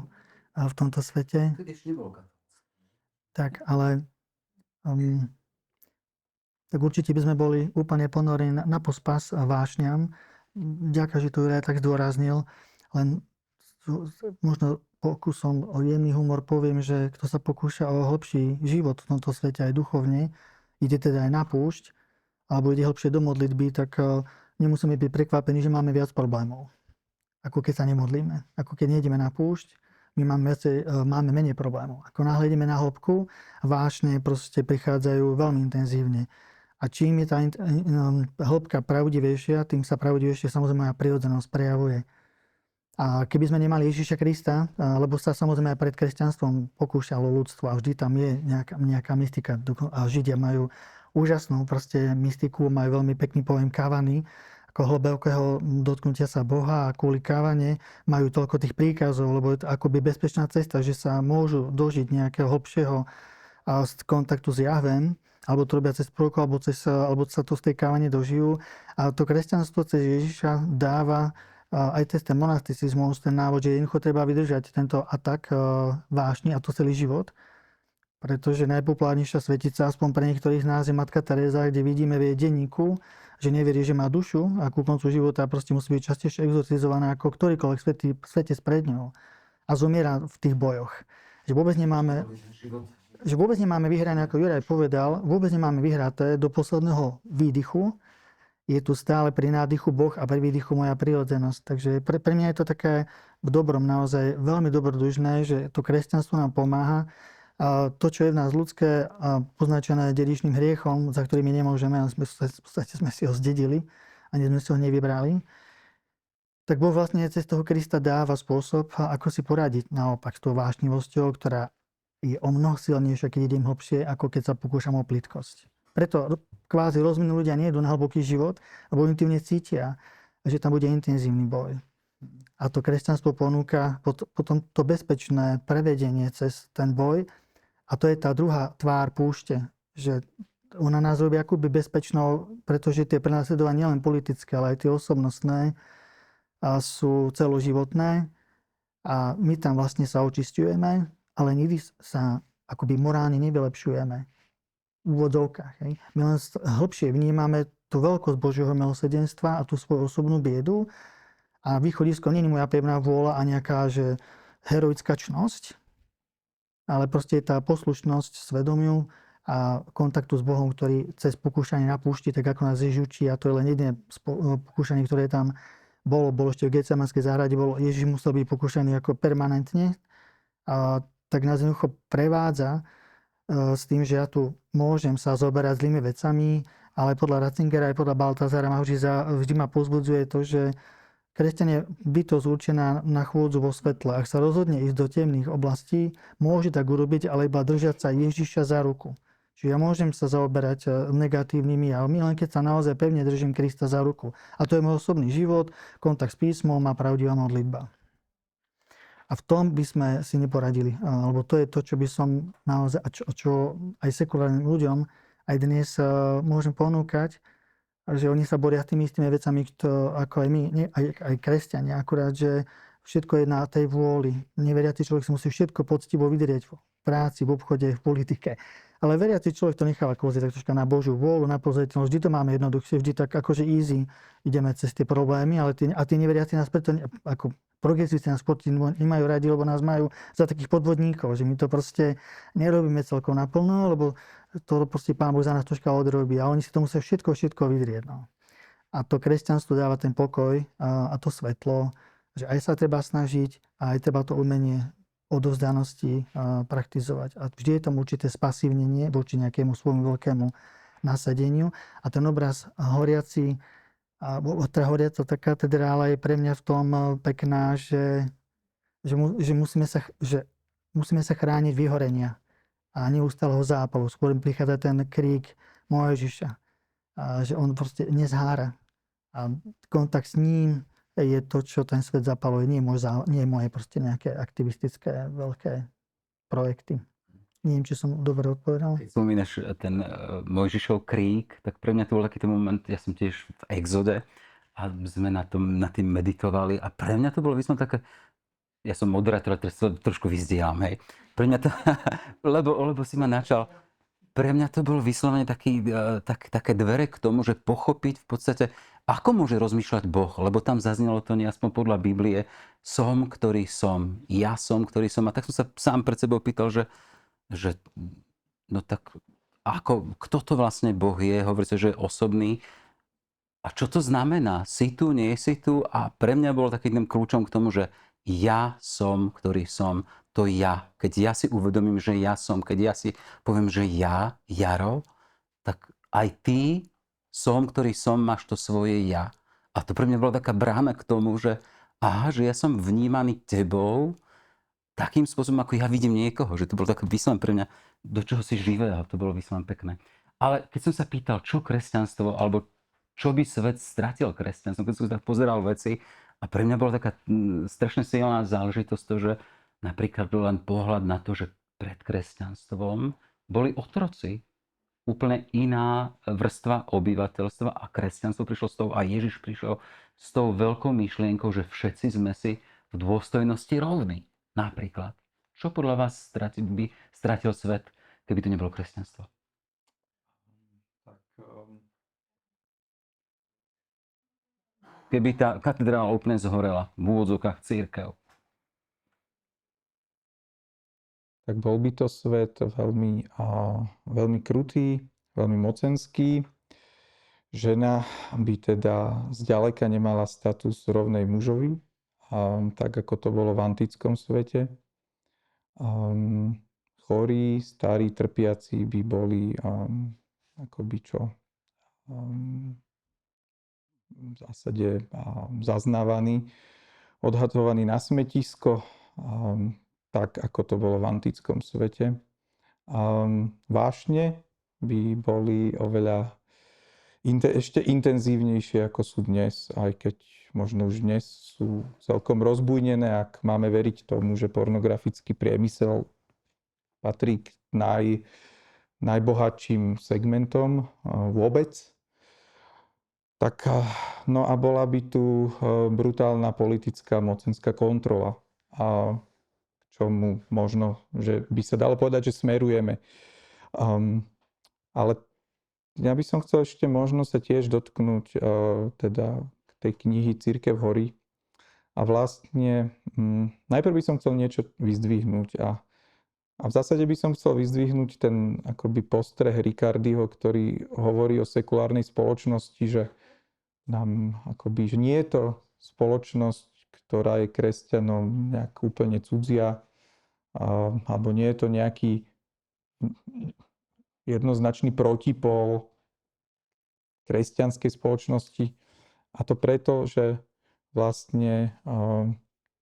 Speaker 3: v tomto svete.
Speaker 1: Vtedy ešte nebolo katolícke.
Speaker 3: Tak, ale tak určite by sme boli úplne ponorení na pospas vášňam. Ďakujem, že to Juraj tak zdôraznil. Len možno pokusom o jemný humor poviem, že kto sa pokúša o hlbší život v tomto svete aj duchovne, ide teda aj na púšť, alebo ide hlbšie do modlitby, tak nemusíme byť prekvapení, že máme viac problémov, ako keď sa nemodlíme. Ako keď nejdeme na púšť, my máme menej problémov. Ako náhle ideme na hĺbku, vášne proste prichádzajú veľmi intenzívne. A čím je tá hĺbka pravdivejšia, tým sa pravdivejšie samozrejme aj prirodzenosť prejavuje. A keby sme nemali Ježiša Krista, lebo sa samozrejme aj pred kresťanstvom pokúšalo ľudstvo a vždy tam je nejaká mystika. A Židia majú úžasnú proste mystiku, majú veľmi pekný pojem kávany, ako hlbokého dotknutia sa Boha a kvôli kávane majú toľko tých príkazov, lebo je to akoby bezpečná cesta, že sa môžu dožiť nejakého hlbšieho kontaktu s Jahvem, alebo to robia cez prorokov, alebo sa to z tej kávane dožijú. A to kresťanstvo cez Ježiša dáva aj cez ten monasticizmus, ten návod, že jednoducho treba vydržať tento atak vášni a to celý život. Pretože najpopulárnejšia svetica, aspoň pre niektorých z nás, je Matka Teresa, kde vidíme v jej denníku, že neverí, že má dušu a ku koncu života proste musí byť častejšie exorcizovaná ako ktorýkoľvek svetec pred ňou. A zomiera v tých bojoch. Že vôbec nemáme vyhrané, ako Juraj povedal, vôbec nemáme vyhraté do posledného výdychu. Je tu stále pri nádychu Boh a pri výdychu moja prirodzenosť. Takže pre mňa je to také v dobrom naozaj veľmi dobrodružné, že to kresťanstvo nám pomáha A to, čo je v nás ľudské a poznačené dedičným hriechom, za ktorými nemôžeme, a v podstate sme si ho zdedili, ani sme si ho nevybrali, tak Boh vlastne cez toho Krista dáva spôsob, ako si poradiť naopak s tou vášnivosťou, ktorá je o mnoho silnejšia, keď idem hlbšie, ako keď sa pokúšam o plytkosť. Preto kvázi rozumní ľudia nejdu na hlboký život, lebo intuitívne cítia, že tam bude intenzívny boj. A to kresťanstvo ponúka potom to bezpečné prevedenie cez ten boj. A to je tá druhá tvár púšte, že ona nás robí akoby bezpečnou, pretože tie prenasledovania nielen politické, ale aj tie osobnostné a sú celoživotné. A my tam vlastne sa očisťujeme, ale nikdy sa akoby morálne nevylepšujeme. V úvodzovkách. Hej. My len hlbšie vnímame tú veľkosť Božieho milosrdenstva a tú svoju osobnú biedu. A východisko nie je moja pevná vôľa a nejaká že heroická čnosť, ale proste je tá poslušnosť svedomiu a kontaktu s Bohom, ktorý cez pokúšanie na púšti, tak ako nás Ježiš učí, a to je len jedné pokúšanie, ktoré tam bolo ešte v Getsemanskej záhrade, Ježiš musel byť pokúšaný ako permanentne, a tak nás jednoducho prevádza s tým, že ja tu môžem sa zoberať zlými vecami, ale podľa Ratzingera aj podľa Baltazara vždy ma pozbudzuje to, že kresťan je bytosť určená na chôdzu vo svetle. Ak sa rozhodne ísť do temných oblastí, môže tak urobiť, ale iba držať sa Ježiša za ruku. Čiže ja môžem sa zaoberať negatívnymi javmi, len keď sa naozaj pevne držím Krista za ruku. A to je môj osobný život, kontakt s písmom a pravdivá modlitba. A v tom by sme si neporadili. Lebo to je to, čo by som naozaj, čo aj sekulárnym ľuďom aj dnes môžem ponúkať, že oni sa boria s tými istými vecami, ako aj my, aj kresťania. Akurát, že všetko je na tej vôli. Neveriaci človek si musí všetko poctivo vydrieť v práci, v obchode, v politike. Ale veriaci človek to necháva tak troška na Božiu vôľu, na pozreteľnosť. Vždy to máme jednoduchšie, vždy tak akože easy ideme cez tie problémy, ale tí neveriaci nás preto, ako progresívci nás nemajú radi, lebo nás majú za takých podvodníkov, že my to proste nerobíme celkom naplno, lebo to proste Pán Boh za nás troška odrobí a oni si to musia všetko vydrieť. No. A to kresťanstvo dáva ten pokoj a to svetlo, že aj sa treba snažiť a aj treba to umenie odovzdanosti praktizovať. A vždy je tam určité spasívnenie voči nejakému svojmu veľkému nasadeniu. A ten obraz horiaci, tá horiaca tá katedrála je pre mňa v tom pekná, že musíme sa chrániť vyhorenia a neustáleho zápalu. Skôr prichádza ten krík Mojžiša, že on proste nezhára. A kontakt s ním je to, čo ten svet zapaluje. Nie je moje proste nejaké aktivistické veľké projekty. Neviem, či som dobre odpovedal.
Speaker 1: Keď spomínaš ten Mojžišov krík, tak pre mňa to bol taký ten moment, ja som tiež v Exode a sme nad tým meditovali a pre mňa to bolo vyslovene také, ja som moderátor, teraz to trošku vyzdielam, hej. Pre mňa to, lebo si ma načal, pre mňa to bolo vyslovene také dvere k tomu, že pochopiť v podstate, ako môže rozmýšľať Boh, lebo tam zaznelo to aspoň podľa Biblie, som, ktorý som, ja som, ktorý som. A tak som sa sám pred sebou pýtal, že no tak kto to vlastne Boh je? Hovorí sa, že je osobný. A čo to znamená? Si tu, nie si tu? A pre mňa bolo takým kľúčom k tomu, že ja som, ktorý som, to ja. Keď ja si uvedomím, že ja som, keď ja si poviem, že ja, Jaro, tak aj ty som, ktorý som, máš to svoje ja. A to pre mňa bola taká brána k tomu, že že ja som vnímaný tebou takým spôsobom, ako ja vidím niekoho. Že to bolo také vyslovene pre mňa, do čoho si živého. To bolo vyslovene pekné. Ale keď som sa pýtal, čo kresťanstvo, alebo čo by svet stratil kresťanstvo, keď som tak pozeral veci, a pre mňa bola taká strašne silná záležitosť to, že napríklad len pohľad na to, že pred kresťanstvom boli otroci. Úplne iná vrstva obyvateľstva a kresťanstvo prišlo s tou a Ježiš prišiel s tou veľkou myšlienkou, že všetci sme si v dôstojnosti rovní. Napríklad. Čo podľa vás by stratil svet, keby to nebolo kresťanstvo? Keby tá katedrála úplne zhorela, v úvodzovkách cirkev.
Speaker 2: Tak bol by to svet veľmi krutý, veľmi mocenský. Žena by teda zďaleka nemala status rovnej mužovi, tak ako to bolo v antickom svete. chorí, starí, trpiaci by boli akoby čo? V zásade zaznávaní, odhadzovaní na smetisko, tak ako to bolo v antickom svete. Vášne by boli oveľa ešte intenzívnejšie ako sú dnes, aj keď možno už dnes sú celkom rozbujnené, ak máme veriť tomu, že pornografický priemysel patrí k najbohatším segmentom vôbec. Tak, no a bola by tu brutálna politická mocenská kontrola, a k čomu možno, že by sa dalo povedať, že smerujeme. Ale ja by som chcel ešte možno sa tiež dotknúť teda tej knihy Cirkev hory. A vlastne najprv by som chcel niečo vyzdvihnúť a v zásade by som chcel vyzdvihnúť ten akoby postreh Ricardiho, ktorý hovorí o sekulárnej spoločnosti, že nám akoby, že nie je to spoločnosť, ktorá je kresťanom nejak úplne cudzia, alebo nie je to nejaký jednoznačný protipol kresťanskej spoločnosti. A to preto, že vlastne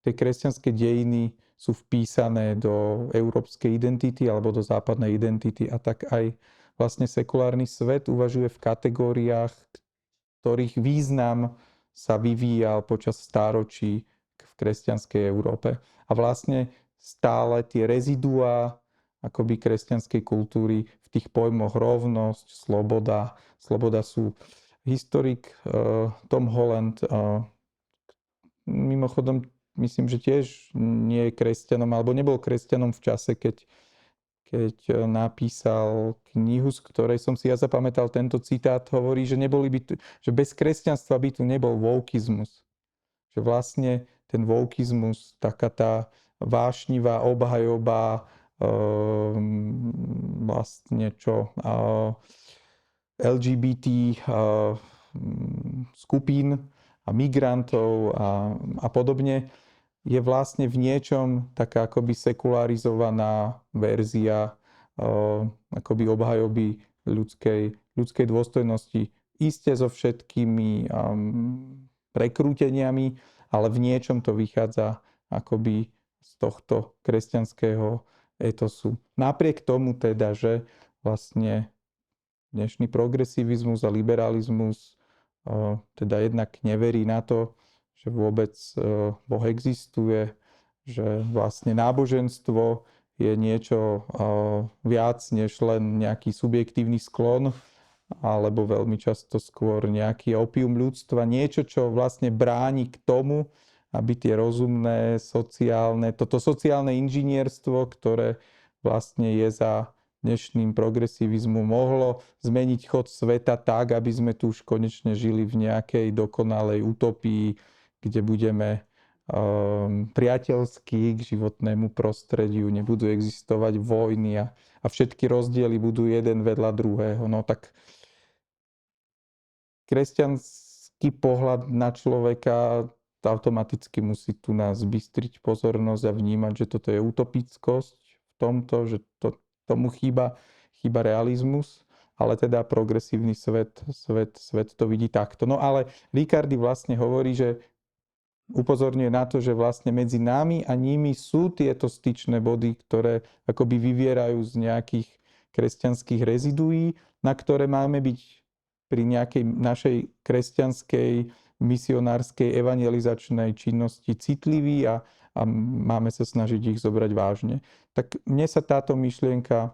Speaker 2: tie kresťanské dejiny sú vpísané do európskej identity alebo do západnej identity, a tak aj vlastne sekulárny svet uvažuje v kategóriách, ktorých význam sa vyvíjal počas stáročí v kresťanskej Európe. A vlastne stále tie reziduá akoby kresťanskej kultúry v tých pojmoch rovnosť, sloboda sú historik Tom Holland, mimochodom myslím, že tiež nie je kresťanom, alebo nebol kresťanom v čase, keď napísal knihu, z ktorej som si ja zapamätal tento citát, hovorí, že že bez kresťanstva by tu nebol wokeizmus. Že vlastne ten wokeizmus, taká tá vášnivá obhajoba vlastne LGBT skupín a migrantov a podobne, je vlastne v niečom taká akoby sekularizovaná verzia akoby obhajoby ľudskej dôstojnosti. Isté so všetkými prekrúteniami, ale v niečom to vychádza akoby z tohto kresťanského etosu. Napriek tomu teda, že vlastne dnešný progresivizmus a liberalizmus teda jednak neverí na to, že vôbec Boh existuje, že vlastne náboženstvo je niečo viac než len nejaký subjektívny sklon, alebo veľmi často skôr nejaký opium ľudstva, niečo, čo vlastne bráni k tomu, aby tie rozumné, toto sociálne inžinierstvo, ktoré vlastne je za dnešným progresivizmom, mohlo zmeniť chod sveta tak, aby sme tu už konečne žili v nejakej dokonalej utopii, kde budeme priateľskí k životnému prostrediu, nebudú existovať vojny a všetky rozdiely budú jeden vedľa druhého. No tak kresťanský pohľad na človeka automaticky musí tu nás bystriť pozornosť a vnímať, že toto je utopickosť v tomto, že tomu chýba realizmus, ale teda progresívny svet to vidí takto. No ale Ricardi vlastne hovorí, že upozorňuje na to, že vlastne medzi nami a nimi sú tieto styčné body, ktoré akoby vyvierajú z nejakých kresťanských reziduí, na ktoré máme byť pri nejakej našej kresťanskej misionárskej evangelizačnej činnosti citliví a máme sa snažiť ich zobrať vážne. Tak mne sa táto myšlienka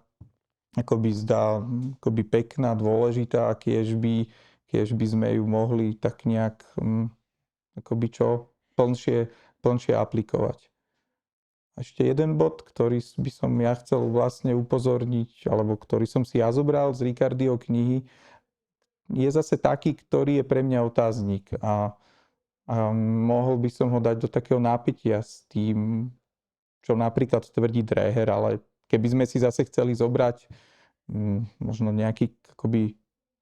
Speaker 2: akoby zdá akoby pekná, dôležitá, a kiež by sme ju mohli tak nejak akoby plnšie aplikovať. A ešte jeden bod, ktorý by som ja chcel vlastne upozorniť, alebo ktorý som si ja zobral z Ricardiho knihy, je zase taký, ktorý je pre mňa otáznik a mohol by som ho dať do takého napätia s tým, čo napríklad tvrdí Dreher, ale keby sme si zase chceli zobrať možno nejaký akoby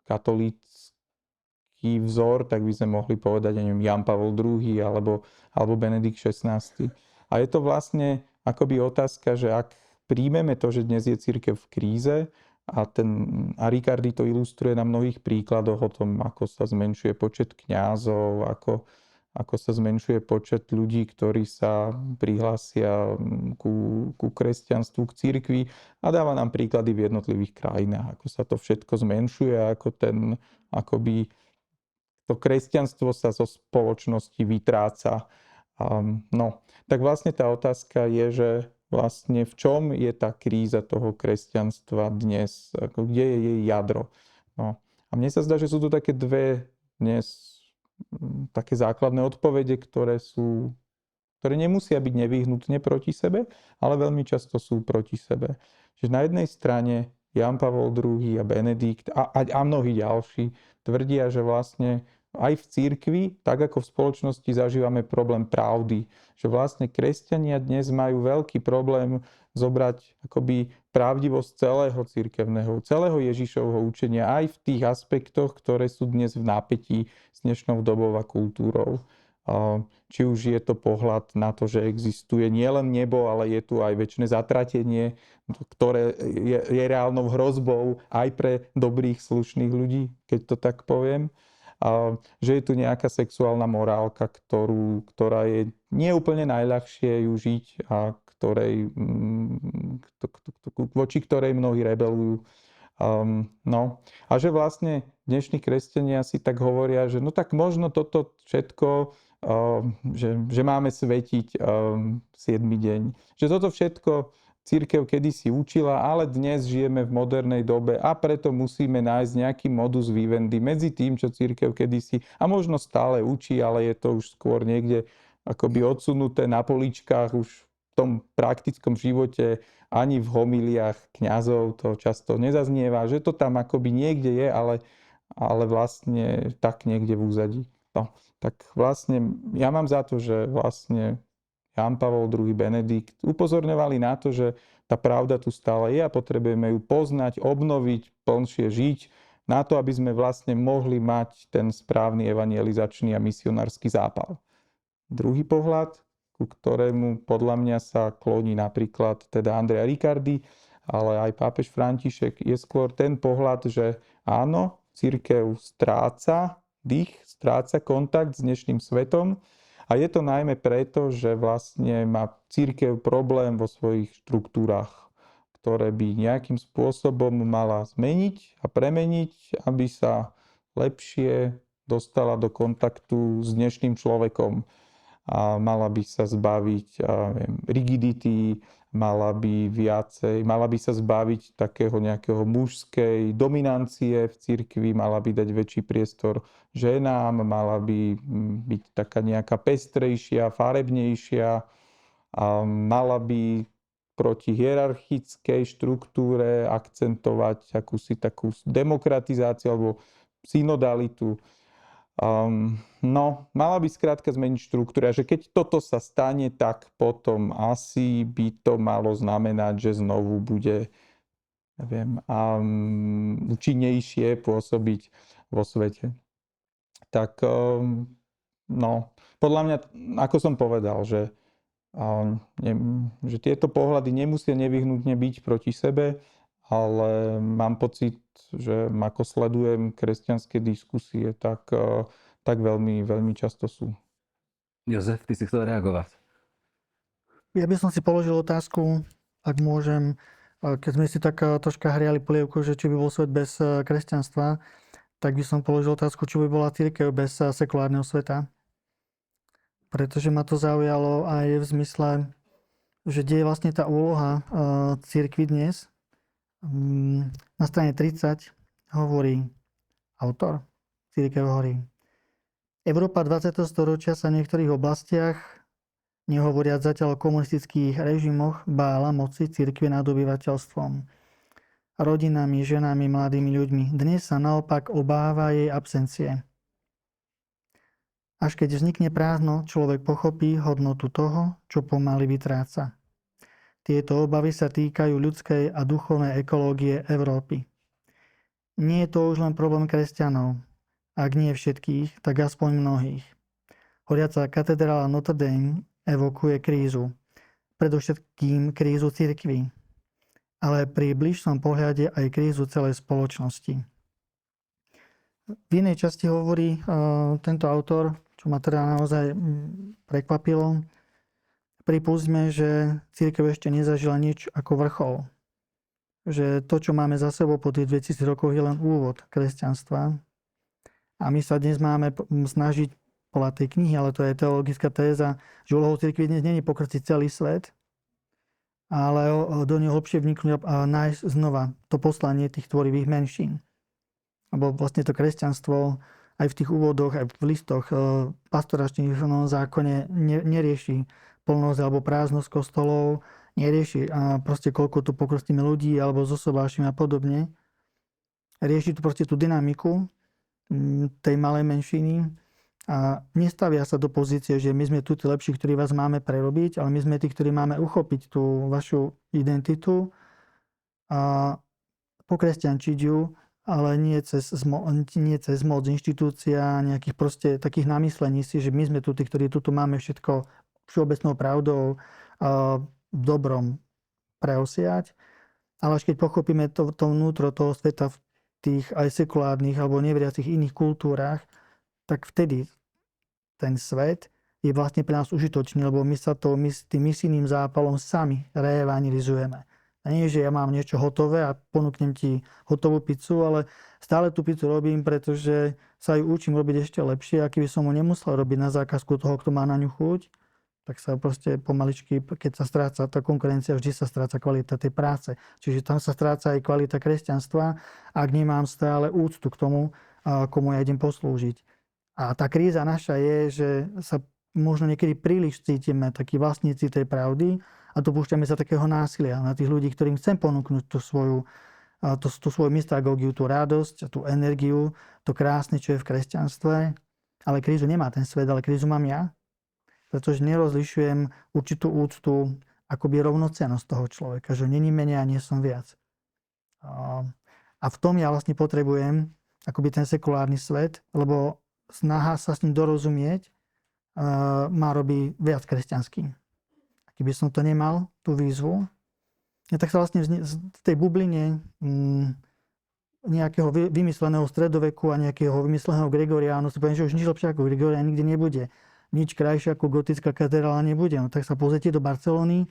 Speaker 2: katolícky vzor, tak by sme mohli povedať, neviem, Jan Pavol II alebo Benedikt XVI. A je to vlastne akoby otázka, že ak príjmeme to, že dnes je cirkev v kríze a Riccardi to ilustruje na mnohých príkladoch o tom, ako sa zmenšuje počet kňazov, ako sa zmenšuje počet ľudí, ktorí sa prihlásia ku kresťanstvu, k cirkvi a dáva nám príklady v jednotlivých krajinách, ako sa to všetko zmenšuje a akoby to kresťanstvo sa zo spoločnosti vytráca. No, tak vlastne tá otázka je, že vlastne v čom je tá kríza toho kresťanstva dnes, kde je jej jadro. No. A mne sa zdá, že sú tu také dve dnes také základné odpovede, ktoré nemusia byť nevyhnutne proti sebe, ale veľmi často sú proti sebe. Čiže na jednej strane Ján Pavol II a Benedikt a mnohí ďalší tvrdia, že vlastne aj v cirkvi, tak ako v spoločnosti zažívame problém pravdy, že vlastne kresťania dnes majú veľký problém zobrať akoby pravdivosť celého Ježišovho učenia aj v tých aspektoch, ktoré sú dnes v napätí s dnešnou dobou a kultúrou. Či už je to pohľad na to, že existuje nielen nebo, ale je tu aj večné zatratenie, ktoré je reálnou hrozbou aj pre dobrých, slušných ľudí, keď to tak poviem. Že je tu nejaká sexuálna morálka, ktorá je nie úplne najľahšie ju žiť a voči ktorej mnohí rebelujú. No. A že vlastne dnešní kresťania si tak hovoria, že no tak možno toto všetko, že máme svetiť 7. deň. Že toto všetko cirkev kedysi učila, ale dnes žijeme v modernej dobe a preto musíme nájsť nejaký modus vivendi medzi tým, čo cirkev kedysi a možno stále učí, ale je to už skôr niekde akoby odsunuté na poličkách už v tom praktickom živote, ani v homiliách kňazov to často nezaznieva, že to tam akoby niekde je, ale vlastne tak niekde v úzadí. No, tak vlastne ja mám za to, že vlastne Ján Pavol II, Benedikt upozorňovali na to, že tá pravda tu stále je a potrebujeme ju poznať, obnoviť, plnšie žiť, na to, aby sme vlastne mohli mať ten správny evangelizačný a misionársky zápal. Druhý pohľad, ku ktorému podľa mňa sa kloní napríklad teda Andrea Riccardi, ale aj pápež František, je skôr ten pohľad, že áno, cirkev stráca dých, stráca kontakt s dnešným svetom. A je to najmä preto, že vlastne má cirkev problém vo svojich štruktúrach, ktoré by nejakým spôsobom mala zmeniť a premeniť, aby sa lepšie dostala do kontaktu s dnešným človekom. A mala by sa zbaviť rigidity, mala by sa zbaviť takého nejakého mužskej dominancie v cirkvi, mala by dať väčší priestor ženám, mala by byť taká nejaká pestrejšia, farebnejšia, a mala by proti hierarchickej štruktúre akcentovať akúsi takú demokratizáciu alebo synodalitu. Mala by skrátka zmeniť štruktúru a že keď toto sa stane, tak potom asi by to malo znamenať, že znovu bude účinnejšie pôsobiť vo svete. Tak podľa mňa, ako som povedal, že tieto pohľady nemusia nevyhnutne byť proti sebe, ale mám pocit, že ako sledujem kresťanské diskusie, tak veľmi, veľmi často sú.
Speaker 1: Jozef, ty si chcel reagovať?
Speaker 3: Ja by som si položil otázku, ak môžem, keď sme si tak troška hriali polievku, že či by bol svet bez kresťanstva, tak by som položil otázku, či by bola cirkev bez sekulárneho sveta. Pretože ma to zaujalo aj v zmysle, že kde je vlastne tá úloha cirkvi dnes. Na strane 30 hovorí autor, cirkev hovorí: Európa 20. storočia sa v niektorých oblastiach, nehovoriac zatiaľ o komunistických režimoch, bála moci cirkvi nad obyvateľstvom, rodinami, ženami, mladými ľuďmi. Dnes sa naopak obáva jej absencie. Až keď vznikne prázdno, človek pochopí hodnotu toho, čo pomaly vytráca. Tieto obavy sa týkajú ľudskej a duchovnej ekológie Európy. Nie je to už len problém kresťanov. Ak nie všetkých, tak aspoň mnohých. Horiaca katedrála Notre Dame evokuje krízu. Predovšetkým krízu cirkvi. ale pri bližšom pohľade aj krízu celej spoločnosti. V inej časti hovorí tento autor, čo ma teda naozaj prekvapilo, pripustme, že cirkev ešte nezažila nič ako vrchol. Že to, čo máme za sebou po tých 2000 rokoch, je len úvod kresťanstva. A my sa dnes máme snažiť podľa tej knihy, ale to je teologická téza, že úlohou cirkvi dnes nie je pokrstiť celý svet, ale do neho hlbšie vniknúť a nájsť znova to poslanie tých tvorivých menšín. Lebo vlastne to kresťanstvo aj v tých úvodoch, aj v listoch pastoračných zákone nerieši plnosť alebo prázdnosť kostolov, nerieši proste koľko tu pokrstíme ľudí alebo zosobášime a podobne. Rieši tu proste tú dynamiku tej malej menšiny a nestavia sa do pozície, že my sme tu tí lepší, ktorí vás máme prerobiť, ale my sme tí, ktorí máme uchopiť tú vašu identitu a pokresťančiť ju, ale nie cez moc inštitúcia, nejakých proste takých namyslení si, že my sme tu tí, ktorí tu máme všetko všeobecnou pravdou dobrom preosiať. Ale až keď pochopíme to vnútro toho sveta v tých aj sekulárnych alebo neveriacich iných kultúrach, tak vtedy ten svet je vlastne pre nás užitočný, lebo my sa tým misijným zápalom sami reevangelizujeme. A nie, že ja mám niečo hotové a ponúknem ti hotovú pizzu, ale stále tú pizzu robím, pretože sa ju učím robiť ešte lepšie. A keby som mu nemusel robiť na zákazku toho, kto má na ňu chuť, tak sa proste pomaličky, keď sa stráca tá konkurencia, vždy sa stráca kvalita tej práce. Čiže tam sa stráca aj kvalita kresťanstva, ak nemám stále úctu k tomu, komu ja idem poslúžiť. A tá kríza naša je, že sa možno niekedy príliš cítime takí vlastníci tej pravdy a dopúšťame sa takého násilia na tých ľudí, ktorým chcem ponúknuť tú svoju mystagógiu, tú radosť, tú energiu, to krásne, čo je v kresťanstve. Ale krízu nemá ten svet, ale krízu mám ja. Pretože nerozlišujem určitú úctu, akoby rovnocennosť toho človeka, že není menej a nie som viac. A v tom ja vlastne potrebujem akoby ten sekulárny svet, lebo snaha sa s ním dorozumieť ma robí viac kresťanským. A keby som to nemal, tú výzvu, tak sa vlastne v tej bubline nejakého vymysleného stredoveku a nejakého vymysleného Gregoriánu si poviem, že už nič lepšie ako Gregorián nikdy nebude. Nič krajšie ako gotická katedrála nebude. No, tak sa pozrite do Barcelony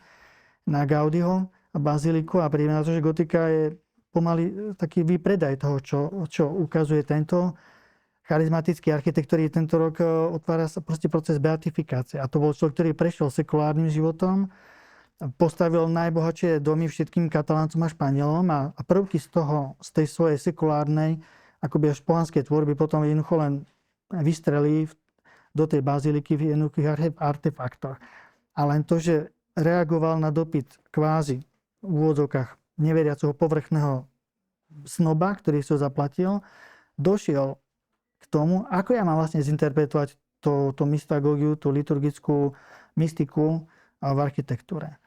Speaker 3: na Gaudiho a baziliku a príjme na to, že gotika je pomaly taký výpredaj toho, čo ukazuje tento charizmatický architekt, ktorý tento rok otvára sa proste proces beatifikácie. A to bol človek, ktorý prešiel sekulárnym životom, postavil najbohatšie domy všetkým Kataláncom a Španielom a prvky z tej svojej sekulárnej, akoby až pohanskej tvorby potom jednoducho len vystrelí do tej baziliky v jednoduchých artefaktoch. A len to, že reagoval na dopyt kvázi v úvodzovkách neveriaceho povrchného snoba, ktorý si ho zaplatil, došiel k tomu, ako ja mám vlastne zinterpretovať to mystagógiu, tú liturgickú mystiku v architektúre.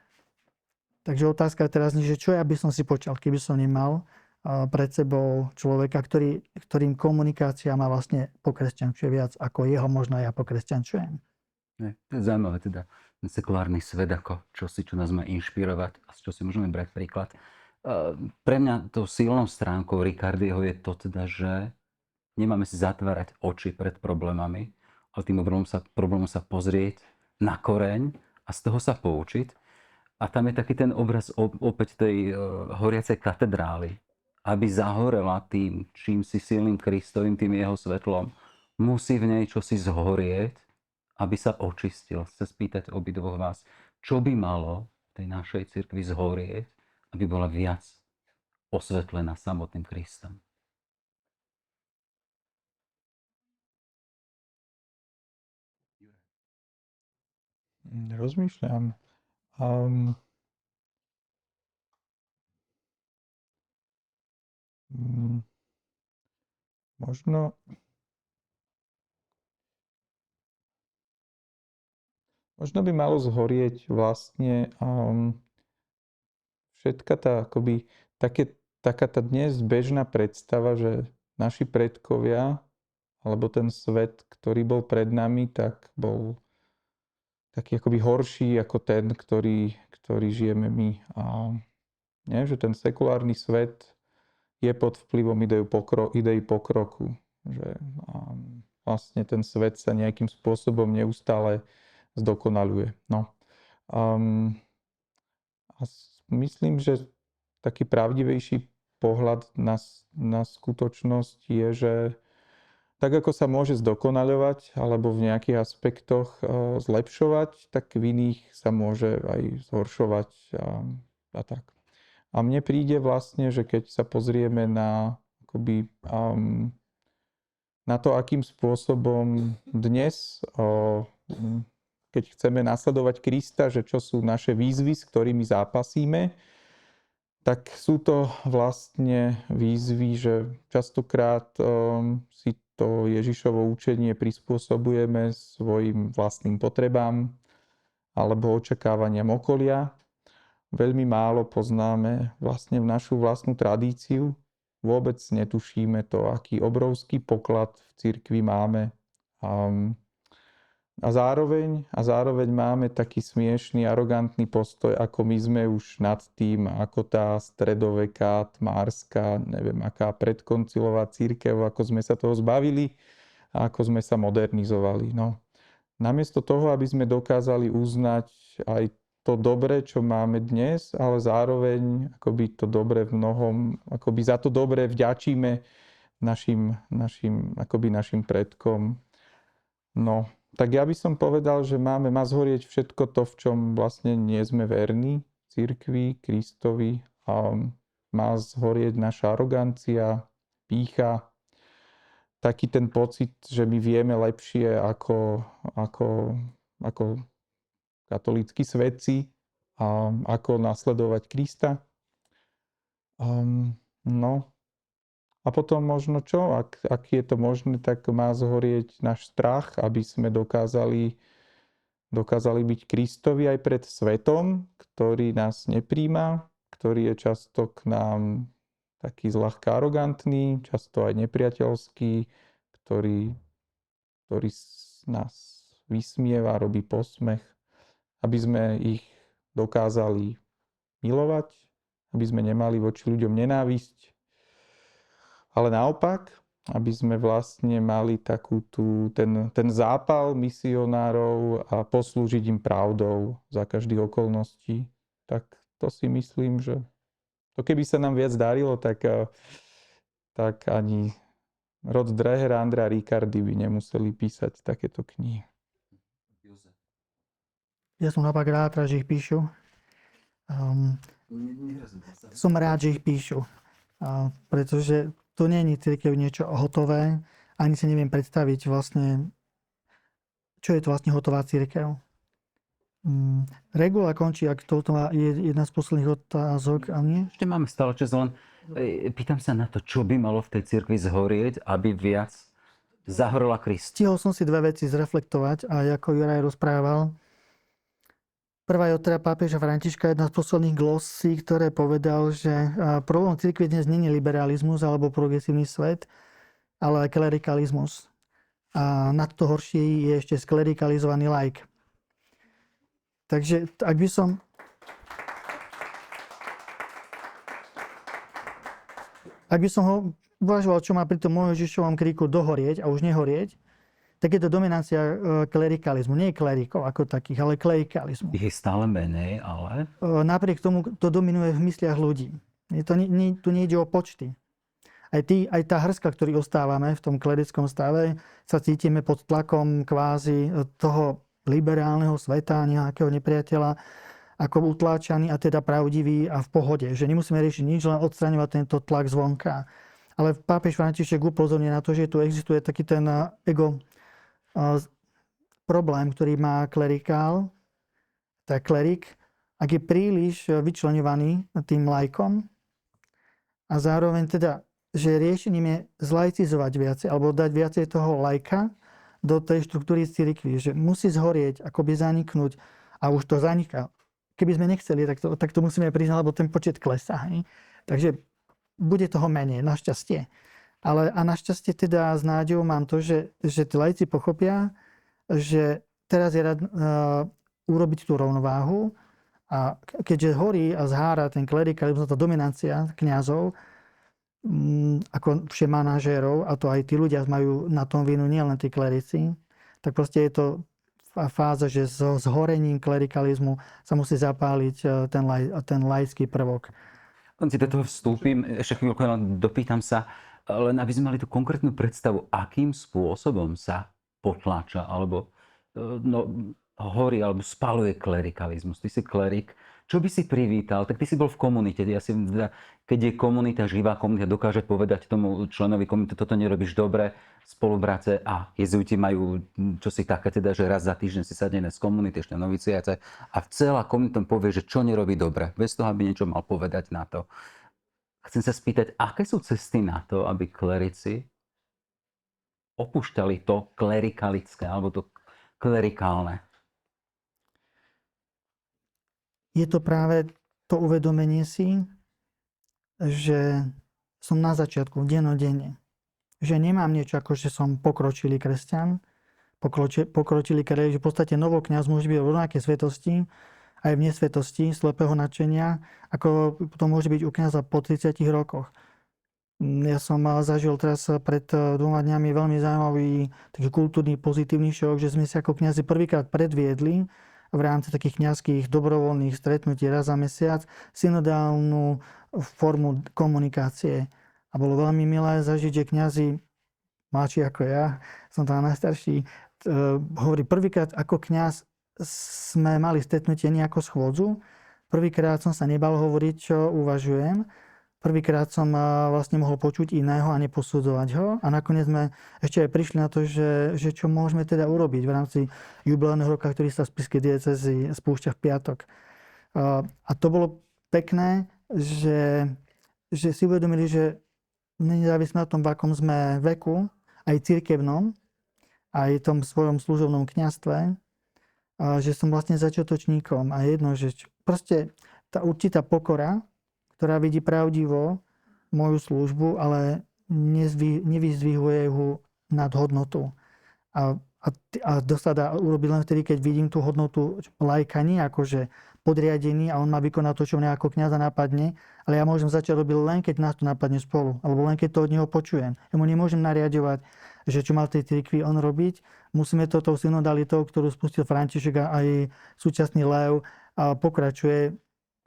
Speaker 3: Takže otázka teraz nie, že čo ja by som si počal, keby som nemal pred sebou človeka, ktorým komunikácia ma vlastne pokresťančuje viac, ako jeho možno ja pokresťančujem.
Speaker 1: To je zaujímavé teda, ten sekulárny svet, ako čosi, čo nás má inšpirovať a z čo si môžeme brať príklad. Pre mňa tou silnou stránkou Ricardyho je to teda, že nemáme si zatvárať oči pred problémami, ale tým problémom sa pozrieť na koreň a z toho sa poučiť. A tam je taký ten obraz opäť tej horiacej katedrály, aby zahorela tým, čím si silným Kristovým, tým jeho svetlom, musí v nej čosi zhorieť, aby sa očistil. Chcem spýtať obidvoch vás, čo by malo v tej našej cirkvi zhorieť, aby bola viac osvetlená samotným Kristom.
Speaker 2: Rozmýšľam. Možno by malo zhorieť vlastne všetka tá akoby taká tá dnes bežná predstava, že naši predkovia alebo ten svet, ktorý bol pred nami, tak bol taký akoby horší ako ten, ktorý žijeme my. Nie? Že ten sekulárny svet je pod vplyvom idei pokroku. Že vlastne ten svet sa nejakým spôsobom neustále zdokonaľuje. No. A myslím, že taký pravdivejší pohľad na skutočnosť je, že tak ako sa môže zdokonaľovať alebo v nejakých aspektoch zlepšovať, tak v iných sa môže aj zhoršovať a tak. A mne príde vlastne, že keď sa pozrieme na to, akým spôsobom dnes, keď chceme nasledovať Krista, že čo sú naše výzvy, s ktorými zápasíme, tak sú to vlastne výzvy, že častokrát si to Ježišovo učenie prispôsobujeme svojim vlastným potrebám alebo očakávaniam okolia. Veľmi málo poznáme vlastne v našu vlastnú tradíciu. Vôbec netušíme to, aký obrovský poklad v cirkvi máme. A zároveň máme taký smiešný, arogantný postoj, ako my sme už nad tým, ako tá stredoveká, tmárska, neviem aká predkoncilová cirkev, ako sme sa toho zbavili a ako sme sa modernizovali. No. Namiesto toho, aby sme dokázali uznať aj to dobre, čo máme dnes, ale zároveň akoby to dobre v mnohom, akoby za to dobre vďačíme našim predkom. No, tak ja by som povedal, že má zhorieť všetko to, v čom vlastne nie sme verní cirkvi, Kristovi. A má zhorieť naša arogancia, pýcha, taký ten pocit, že my vieme lepšie ako katolícki svetci, ako nasledovať Krista. No. A potom možno čo? Ak je to možné, tak má zhorieť náš strach, aby sme dokázali byť Kristovi aj pred svetom, ktorý nás nepríjma, ktorý je často k nám taký zľahka arogantný, často aj nepriateľský, ktorý nás vysmieva, robí posmech, aby sme ich dokázali milovať, aby sme nemali voči ľuďom nenávisť, ale naopak, aby sme vlastne mali ten zápal misionárov a poslúžiť im pravdou za každých okolností. Tak to si myslím, že to keby sa nám viac darilo, tak ani Rod Dreher a Andrea Riccardi by nemuseli písať takéto knihy.
Speaker 3: Ja som naopak rád, že ich píšu. Som rád, že ich píšu. Pretože to nie je cirkev niečo hotové. Ani si neviem predstaviť vlastne, čo je to vlastne hotová cirkev. Regula končí, ak toto je jedna z posledných otázok, a nie?
Speaker 1: Ešte máme stále čas, len pýtam sa na to, čo by malo v tej cirkvi zhorieť, aby viac zahorela Krista.
Speaker 3: Stihol som si dve veci zreflektovať a ako Juraj rozprával. Prvá je od teda pápeža Františka, jedna z posledných glosí, ktoré povedal, že problém cirkvi dnes nie je liberalizmus alebo progresívny svet, ale klerikalizmus. A nad to horší je ešte sklerikalizovaný laik. Takže ak by som ho uvažoval, čo má pri tom môjho Ježišovom kríku dohorieť a už nehorieť, tak je to dominancia klerikalizmu. Nie klerikov ako takých, ale klerikalizmu.
Speaker 1: Ich je stále menej, ale...
Speaker 3: Napriek tomu to dominuje v mysliach ľudí. Tu nejde o počty. Aj tá hrska, ktorý ostávame v tom klerickom stave, sa cítime pod tlakom kvázi toho liberálneho sveta, nejakého nepriateľa, ako utláčaný a teda pravdivý a v pohode. Že nemusíme riešiť nič, len odstraňovať tento tlak zvonka. Ale pápež František upozorňuje na to, že tu existuje taký ten problém, ktorý má klerikál, tak klerik, ak je príliš vyčleňovaný tým laikom a zároveň teda, že riešením je zlaicizovať viacej alebo dať viacej toho laika do tej štruktúry cirkvi, že musí zhorieť, akoby zaniknúť a už to zaniká. Keby sme nechceli, tak to musíme priznať, lebo ten počet klesá. Hej? Takže bude toho menej, našťastie. Ale a našťastie teda s nádejou mám to, že tí laici pochopia, že teraz je rád urobiť tú rovnováhu A keďže horí a zhára ten klerikalizmus, tá dominancia kňazov, ako všemanážérov, a to aj tí ľudia majú na tom vinu, nielen tí klerici, tak proste je to fáza, že so zhorením klerikalizmu sa musí zapáliť ten laický prvok.
Speaker 1: Len si do toho vstúpim, ešte chvíľku, len dopýtam sa, len aby sme mali tú konkrétnu predstavu, akým spôsobom sa potláča, alebo horí, alebo spaluje klerikalizmus. Ty si klerik, čo by si privítal? Tak ty si bol v komunite. Keď je komunita, živá komunita, dokáže povedať tomu členovi komunity, toto nerobíš dobre, spolupráce a jezuiti majú čosi také, teda, že raz za týždeň si sadne z komunity, ešte noviciace a celá komunita povie, že čo nerobí dobre, bez toho, aby niečo mal povedať na to. Chcem sa spýtať, aké sú cesty na to, aby klerici opúšťali to klerikalické alebo to klerikálne?
Speaker 3: Je to práve to uvedomenie si, že som na začiatku, dennodenne. Že nemám niečo ako, že som pokročilý kresťan, pokročilý kresťan, že v podstate novokňaz môže byť v rovnakej svetosti, aj v nesvetosti, slepého nadšenia, ako to môže byť u kňaza po 30 rokoch. Ja som zažil teraz pred 2 dňami veľmi zaujímavý taký kultúrny pozitívny šok, že sme si ako kňazi prvýkrát predviedli v rámci takých kňazských dobrovoľných stretnutí raz za mesiac synodálnu formu komunikácie. A bolo veľmi milé zažiť, že kňazi, mladší ako ja, som tam najstarší, hovorí, prvýkrát ako kňaz sme mali stretnutie nejakú schôdzu. Prvýkrát som sa nebal hovoriť, čo uvažujem. Prvýkrát som vlastne mohol počuť iného a neposudzovať ho. A nakoniec sme ešte aj prišli na to, že čo môžeme teda urobiť v rámci jubilejného roka, ktorý sa v spišskej diecézi spúšťa v piatok. A to bolo pekné, že si uvedomili, že nezávisle na tom, v akom sme veku, aj cirkevnom, aj v tom svojom služobnom kňazstve, že som vlastne začiatočníkom a jedno, že proste tá určitá pokora, ktorá vidí pravdivo moju službu, ale nevyzdvihuje ju nad hodnotu. A to sa dá urobiť len vtedy, keď vidím tú hodnotu laika nie akože podriadený a on má vykonať to, čo mňa ako kňaza napadne, ale ja môžem začať robiť len, keď nás to napadne spolu, alebo len, keď to od neho počujem. Ja mu nemôžem nariadovať, že čo mal v tej cirkvi on robiť. Musíme to tou synodalitou, ktorú spustil František a aj súčasný Lev, a pokračuje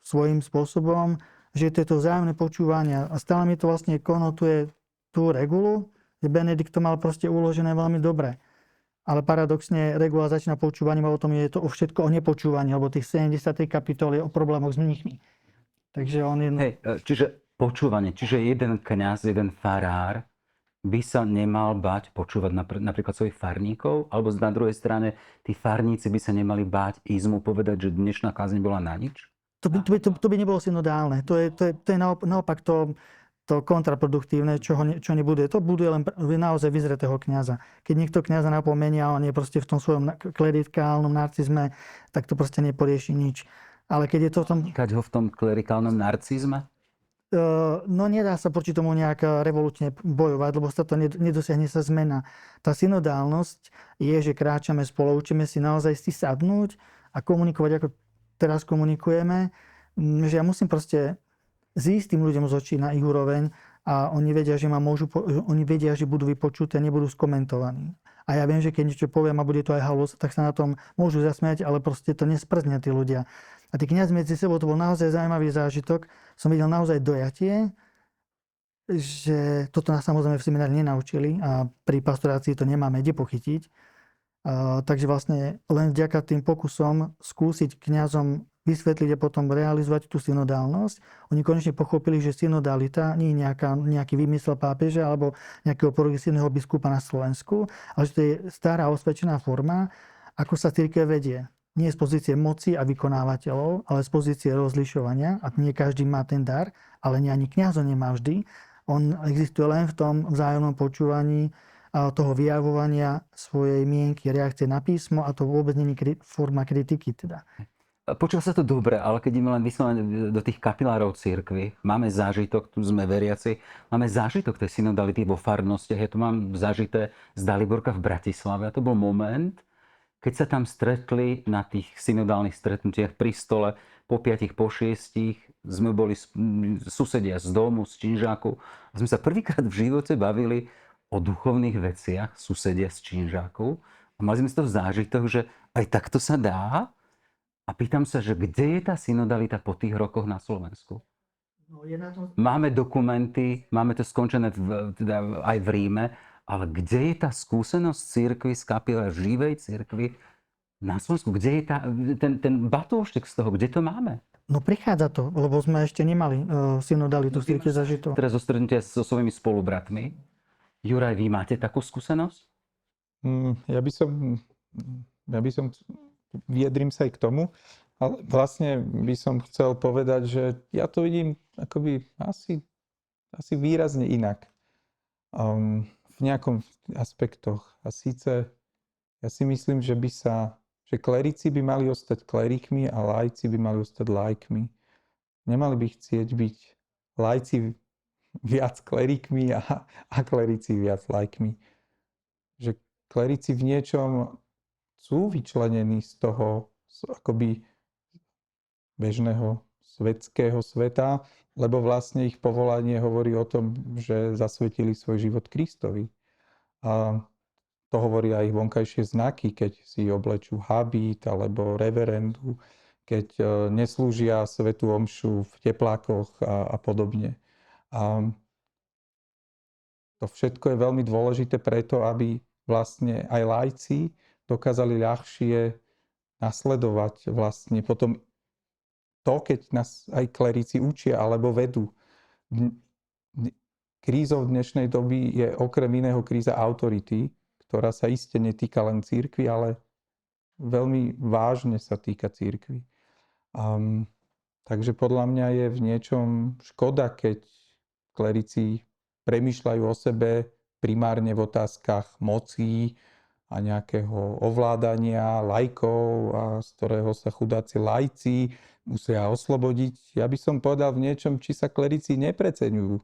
Speaker 3: svojím spôsobom, že to je to vzájomné počúvanie. A stále mi to vlastne konotuje tú regulu, že Benedikt to mal proste uložené veľmi dobre. Ale paradoxne regula začína počúvaním a o tom je to všetko o nepočúvaní, lebo tých 73 kapitol je o problémoch s mníchmi. Takže on je...
Speaker 1: Hej, čiže počúvanie, čiže jeden kňaz, jeden farár by sa nemal báť počúvať napríklad svojich farníkov, alebo na druhej strane tí farníci by sa nemali báť ísť mu povedať, že dnešná kázeň bola na nič?
Speaker 3: To by nebolo synodálne. To je naopak to kontraproduktívne, čo nebude. To buduje len naozaj vyzretého kňaza. Keď niekto kňaza napomenia a on je proste v tom svojom klerikálnom narcizme, tak to proste neporieši nič. Ale keď je to v tom...
Speaker 1: Kať ho v tom klerikálnom narcizme?
Speaker 3: No nedá sa proti tomu nejak revolučne bojovať, lebo sa to nedosiahne sa zmena. Tá synodálnosť je, že kráčame spolu, učíme si naozaj si sadnúť a komunikovať, ako teraz komunikujeme, že ja musím proste zísť tým ľuďom z očí na ich úroveň a oni vedia, že budú vypočuté, nebudú skomentovaní. A ja viem, že keď niečo poviem a bude to aj halus, tak sa na tom môžu zasmiať, ale proste to nesprznia tí ľudia. A tí kňazi medzi sebou, to bol naozaj zaujímavý zážitok. Som videl naozaj dojatie, že toto nás samozrejme v seminári nenaučili a pri pastorácii to nemáme kde pochytiť. Takže vlastne len vďaka tým pokusom skúsiť kňazom vysvetliť a potom realizovať tú synodálnosť. Oni konečne pochopili, že synodalita nie je nejaký vymysel pápeža alebo nejakého progresívneho biskupa na Slovensku, ale že to je stará osvedčená forma, ako sa cirkev vedie. Nie z pozície moci a vykonávateľov, ale z pozície rozlišovania. A nie každý má ten dar, ale ani kňaz ho nemá vždy. On existuje len v tom vzájomnom počúvaní toho vyjavovania svojej mienky, reakcie na písmo a to vôbec nie je forma kritiky teda.
Speaker 1: Počúva sa to dobre, ale keď ideme len vyslovene do tých kapilárov cirkvi, máme zážitok, tu sme veriaci, máme zážitok tej synodality vo farnostiach. Ja tu mám zažité z Daliborka v Bratislave a to bol moment, keď sa tam stretli na tých synodálnych stretnutiach pri stole po 5, po 6, sme boli susedia z domu, z Činžáku a sme sa prvýkrát v živote bavili o duchovných veciach, susedia z Činžáku a mali sme z toho zážitok, že aj takto sa dá. A pýtam sa, že kde je tá synodalita po tých rokoch na Slovensku?
Speaker 3: No, je na tom...
Speaker 1: Máme dokumenty, máme to skončené teda aj v Ríme, ale kde je tá skúsenosť cirkvi z kapile, živej cirkvi na Slovensku? Kde je ten batúštek z toho? Kde to máme?
Speaker 3: No prichádza to, lebo sme ešte nemali synodalitu v cirkvi zažito.
Speaker 1: Teraz zostrednite so svojimi spolubratmi. Juraj, vy máte takú skúsenosť?
Speaker 2: Ja by som vyjadrím sa aj k tomu, ale vlastne by som chcel povedať, že ja to vidím akoby asi výrazne inak. V nejakom aspektoch. A síce ja si myslím, že klerici by mali ostať klerikmi a laici by mali ostať laikmi. Nemali by chcieť byť laici viac klerikmi a klerici viac laikmi. Že klerici v niečom sú vyčlenení z toho akoby bežného svetského sveta, lebo vlastne ich povolanie hovorí o tom, že zasvetili svoj život Kristovi. A to hovoria aj vonkajšie znaky, keď si oblečú habit alebo reverendu, keď neslúžia svätú omšu v teplákoch a podobne. A to všetko je veľmi dôležité preto, aby vlastne aj laici dokázali ľahšie nasledovať vlastne potom to, keď nás aj klerici učia alebo vedú. Krízou dnešnej doby je okrem iného kríza autority, ktorá sa iste netýka len cirkvi, ale veľmi vážne sa týka cirkvi. Takže podľa mňa je v niečom škoda, keď klerici premýšľajú o sebe primárne v otázkach moci a nejakého ovládania laikov, a z ktorého sa chudáci laici musia oslobodiť. Ja by som povedal v niečom, či sa klerici nepreceňujú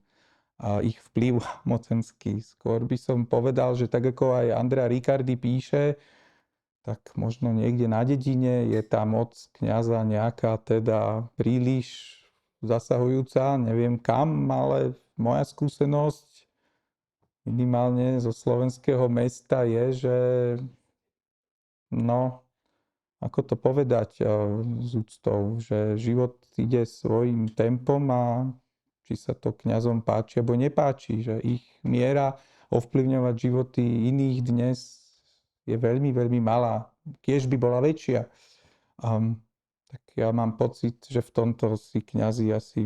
Speaker 2: a ich vplyv mocenský. Skôr by som povedal, že tak ako aj Andrea Riccardi píše, tak možno niekde na dedine je tá moc kňaza nejaká teda príliš zasahujúca, neviem kam, ale moja skúsenosť minimálne zo slovenského mesta je, že no, ako to povedať s úctou, že život ide svojím tempom a či sa to kňazom páči alebo nepáči, že ich miera ovplyvňovať životy iných dnes je veľmi, veľmi malá. Kiež by bola väčšia. Tak ja mám pocit, že v tomto si kňazi asi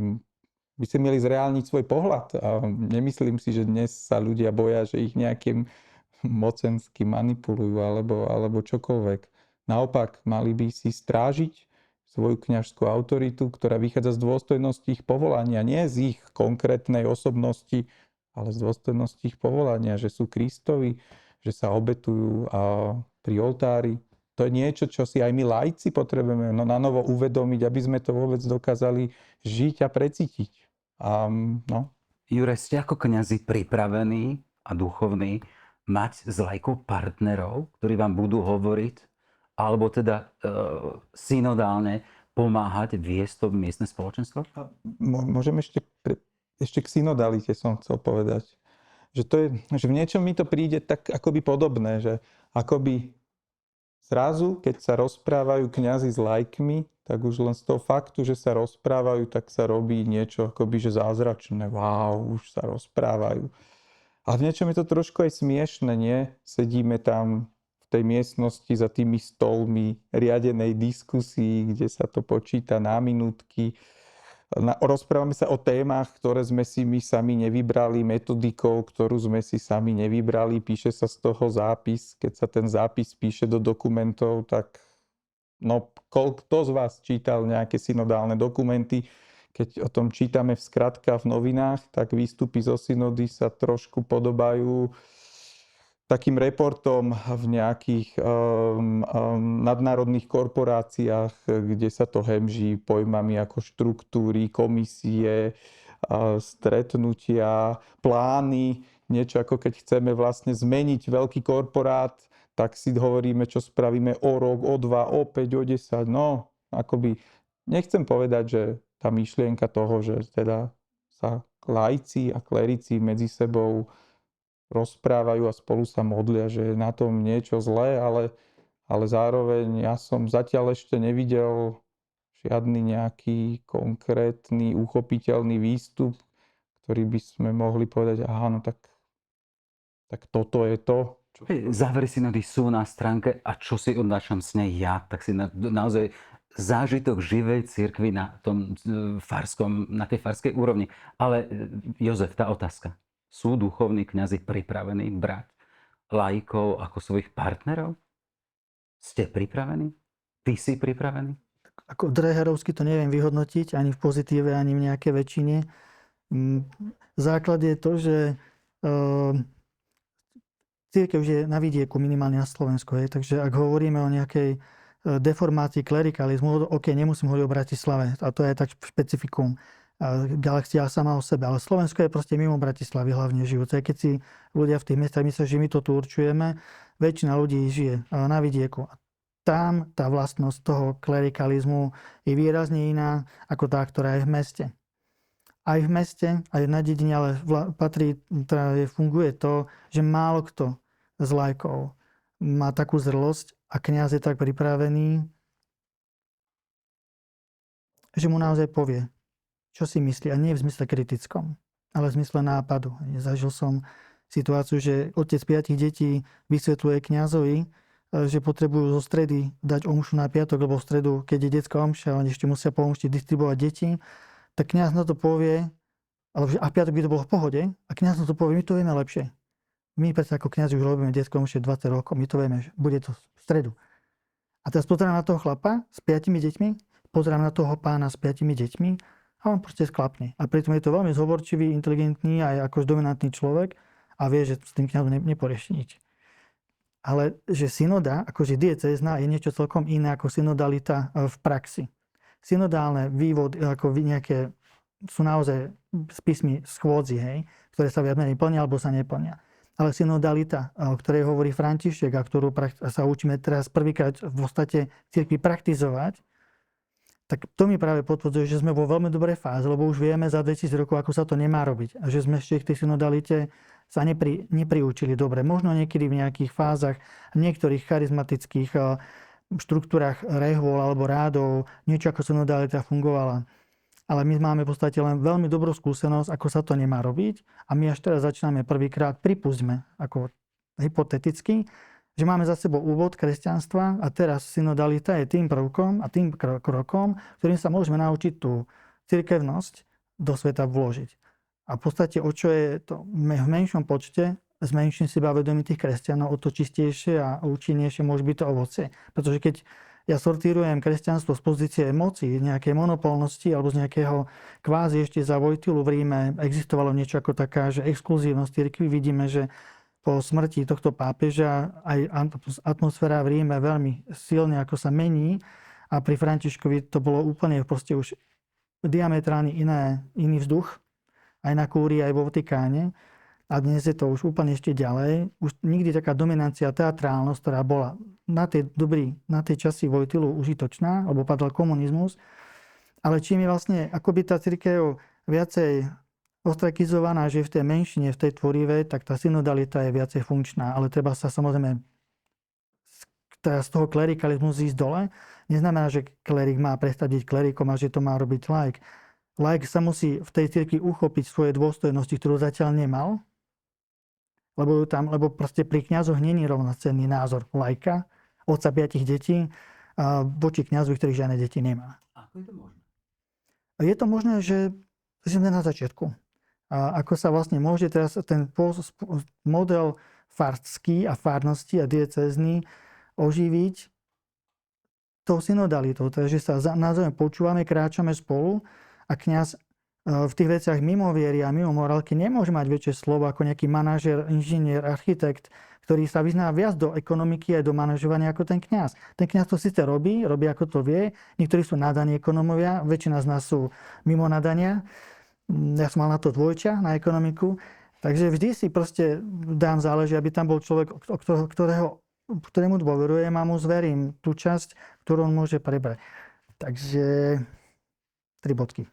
Speaker 2: by si mieli zreálniť svoj pohľad. A nemyslím si, že dnes sa ľudia boja, že ich nejakým mocensky manipulujú alebo čokoľvek. Naopak, mali by si strážiť svoju kňažskú autoritu, ktorá vychádza z dôstojnosti ich povolania, nie z ich konkrétnej osobnosti, ale z dôstojnosti ich povolania, že sú Kristovi, že sa obetujú pri oltári. To je niečo, čo si aj my laici potrebujeme na novo uvedomiť, aby sme to vôbec dokázali žiť a precítiť.
Speaker 1: Juraj, ste ako kňazi pripravení a duchovní mať s laikou partnerov, ktorí vám budú hovoriť, alebo teda synodálne pomáhať viesť to miestne spoločenstvo?
Speaker 2: Môžem ešte k synodalite som chcel povedať. Že v niečom mi to príde tak akoby podobné, že akoby zrazu, keď sa rozprávajú kňazi s laikmi, tak už len z toho faktu, že sa rozprávajú, tak sa robí niečo akoby že zázračné. Wow, už sa rozprávajú. Ale v niečom je to trošku aj smiešne, nie? Sedíme tam v tej miestnosti za tými stolmi riadenej diskusii, kde sa to počíta na minútky. Rozprávame sa o témach, ktoré sme si my sami nevybrali, metodikou, ktorú sme si sami nevybrali. Píše sa z toho zápis. Keď sa ten zápis píše do dokumentov, tak kto z vás čítal nejaké synodálne dokumenty? Keď o tom čítame v skratkách v novinách, tak výstupy zo synody sa trošku podobajú takým reportom v nejakých nadnárodných korporáciách, kde sa to hemží pojmami ako štruktúry, komisie, stretnutia, plány. Niečo ako keď chceme vlastne zmeniť veľký korporát, tak si hovoríme, čo spravíme o rok, o 2, o 5, o 10. No, akoby nechcem povedať, že tá myšlienka toho, že teda sa laici a klerici medzi sebou rozprávajú a spolu sa modlia, že je na tom niečo zlé, ale zároveň ja som zatiaľ ešte nevidel žiadny nejaký konkrétny, uchopiteľný výstup, ktorý by sme mohli povedať, aha, no tak toto je to.
Speaker 1: Závery synody sú na stránke a čo si odnášam s nej ja, tak si naozaj zážitok živej cirkvi na tej farskej úrovni. Ale Jozef, tá otázka. Sú duchovní kňazi pripravení brať laikov ako svojich partnerov? Ste pripravení? Ty si pripravený?
Speaker 3: Ako dreherovsky to neviem vyhodnotiť, ani v pozitíve, ani v nejakej väčšine. Základ je to, že cirkev je na vidieku, minimálne na Slovensku. Takže ak hovoríme o nejakej deformácii klerikalizmu, OK, nemusím hovoriť o Bratislave, a to je tak špecifikum. Galaxia sama o sebe, ale Slovensko je proste mimo Bratislavy hlavne žijúce. Keď si ľudia v tých mestách myslia, že my to tu určujeme, väčšina ľudí žije na vidieku. Tam tá vlastnosť toho klerikalizmu je výrazne iná ako tá, ktorá je v meste. Aj v meste, aj na dedine, ale funguje to, že málo kto z laikov má takú zrelosť a kňaz je tak pripravený, že mu naozaj povie, čo si myslí. A nie v zmysle kritickom, ale v zmysle nápadu. Zažil som situáciu, že otec 5 detí vysvetľuje kňazovi, že potrebujú zo stredy dať omšu na piatok, lebo v stredu, keď je detská omša, oni ešte musia pomôcť distribuovať deti, tak kňaz na to povie, a v piatok by to bolo v pohode, a kňaz na to povie, my to vieme lepšie. My predsa ako kňazi už robíme detské omše 20 rokov, my to vieme, že bude to v stredu. A teraz pozerám na toho chlapa s 5 deťmi, pozerám na toho pána s 5 deťmi a on proste sklapne. A pritom je to veľmi zhovorčivý, inteligentný aj akož dominantný človek a vie, že s tým kňazom neporieši nič. Ale že synoda, akože diecézna, je niečo celkom iné ako synodalita v praxi. Synodálne vývody, ako nejaké, sú naozaj spismy schôdzi, hej, ktoré sa viac menej plnia alebo sa neplnia. Ale synodalita, o ktorej hovorí František a ktorú sa učíme teraz prvýkrát v podstate cirkvi praktizovať, tak to mi práve potvrdzuje, že sme vo veľmi dobrej fáze, lebo už vieme za 2000 rokov, ako sa to nemá robiť. A že sme ešte v tej synodalite sa nepriučili dobre. Možno niekedy v nejakých fázach, v niektorých charizmatických štruktúrach rehôl alebo rádov, niečo ako synodalita fungovala. Ale my máme v podstate len veľmi dobrú skúsenosť, ako sa to nemá robiť. A my až teraz začíname prvýkrát, pripustme, ako hypoteticky, že máme za sebou úvod kresťanstva a teraz synodalita je tým prvkom a tým krokom, ktorým sa môžeme naučiť tú cirkevnosť do sveta vložiť. A v podstate, o čo je to v menšom počte, s menším sebavedomím tých kresťanov, o to čistejšie a účinnejšie môže byť to ovocie. Pretože keď ja sortírujem kresťanstvo z pozície moci, nejakej monopolnosti alebo z nejakého kvázi ešte za Vojtilu v Ríme existovalo niečo ako taká, že exkluzívnosť cirkvi. Vidíme, že po smrti tohto pápeža aj atmosféra v Ríme veľmi silne ako sa mení a pri Františkovi to bolo úplne proste už diametrálne iný vzduch, aj na Kúrii, aj vo Vatikáne. A dnes je to už úplne ešte ďalej. Už nikdy taká dominancia, teatrálnosť, ktorá bola na tej časti Vojtilu užitočná, alebo padal komunizmus. Ale čím je vlastne akoby tá cirkev viacej ostrakizovaná, že v tej menšine, v tej tvorivej, tak tá synodalita je viacej funkčná. Ale treba sa samozrejme z toho klerikalizmu zísť dole. Neznamená, že klerik má prestať byť klerikom a že to má robiť laik. Laik sa musí v tej cirkvi uchopiť svoje dôstojnosti, ktorú zatiaľ nemal. Lebo proste pri kňazoch nie je rovnocenný názor laika, otca 5 detí, voči kňazovi, ktorý žiadne deti nemá.
Speaker 1: Ako je to možné?
Speaker 3: Je to možné, že sme na začiatku. A ako sa vlastne môže teraz ten model farský a farnosti a diecézny oživiť tou synodalitou. Takže sa navzájom počúvame, kráčame spolu a kňaz v tých veciach mimo viery a mimo morálky nemôže mať väčšie slovo ako nejaký manažer, inžinier, architekt, ktorý sa vyzná viac do ekonomiky a do manažovania ako ten kňaz. Ten kňaz to síce robí ako to vie. Niektorí sú nadaní ekonomovia, väčšina z nás sú mimo nadania. Ja som mal na to dvojča, na ekonomiku. Takže vždy si proste záleží, aby tam bol človek, ktorého ktorému dôverujem a mu zverím tú časť, ktorú on môže prebrať. Takže 3 bodky.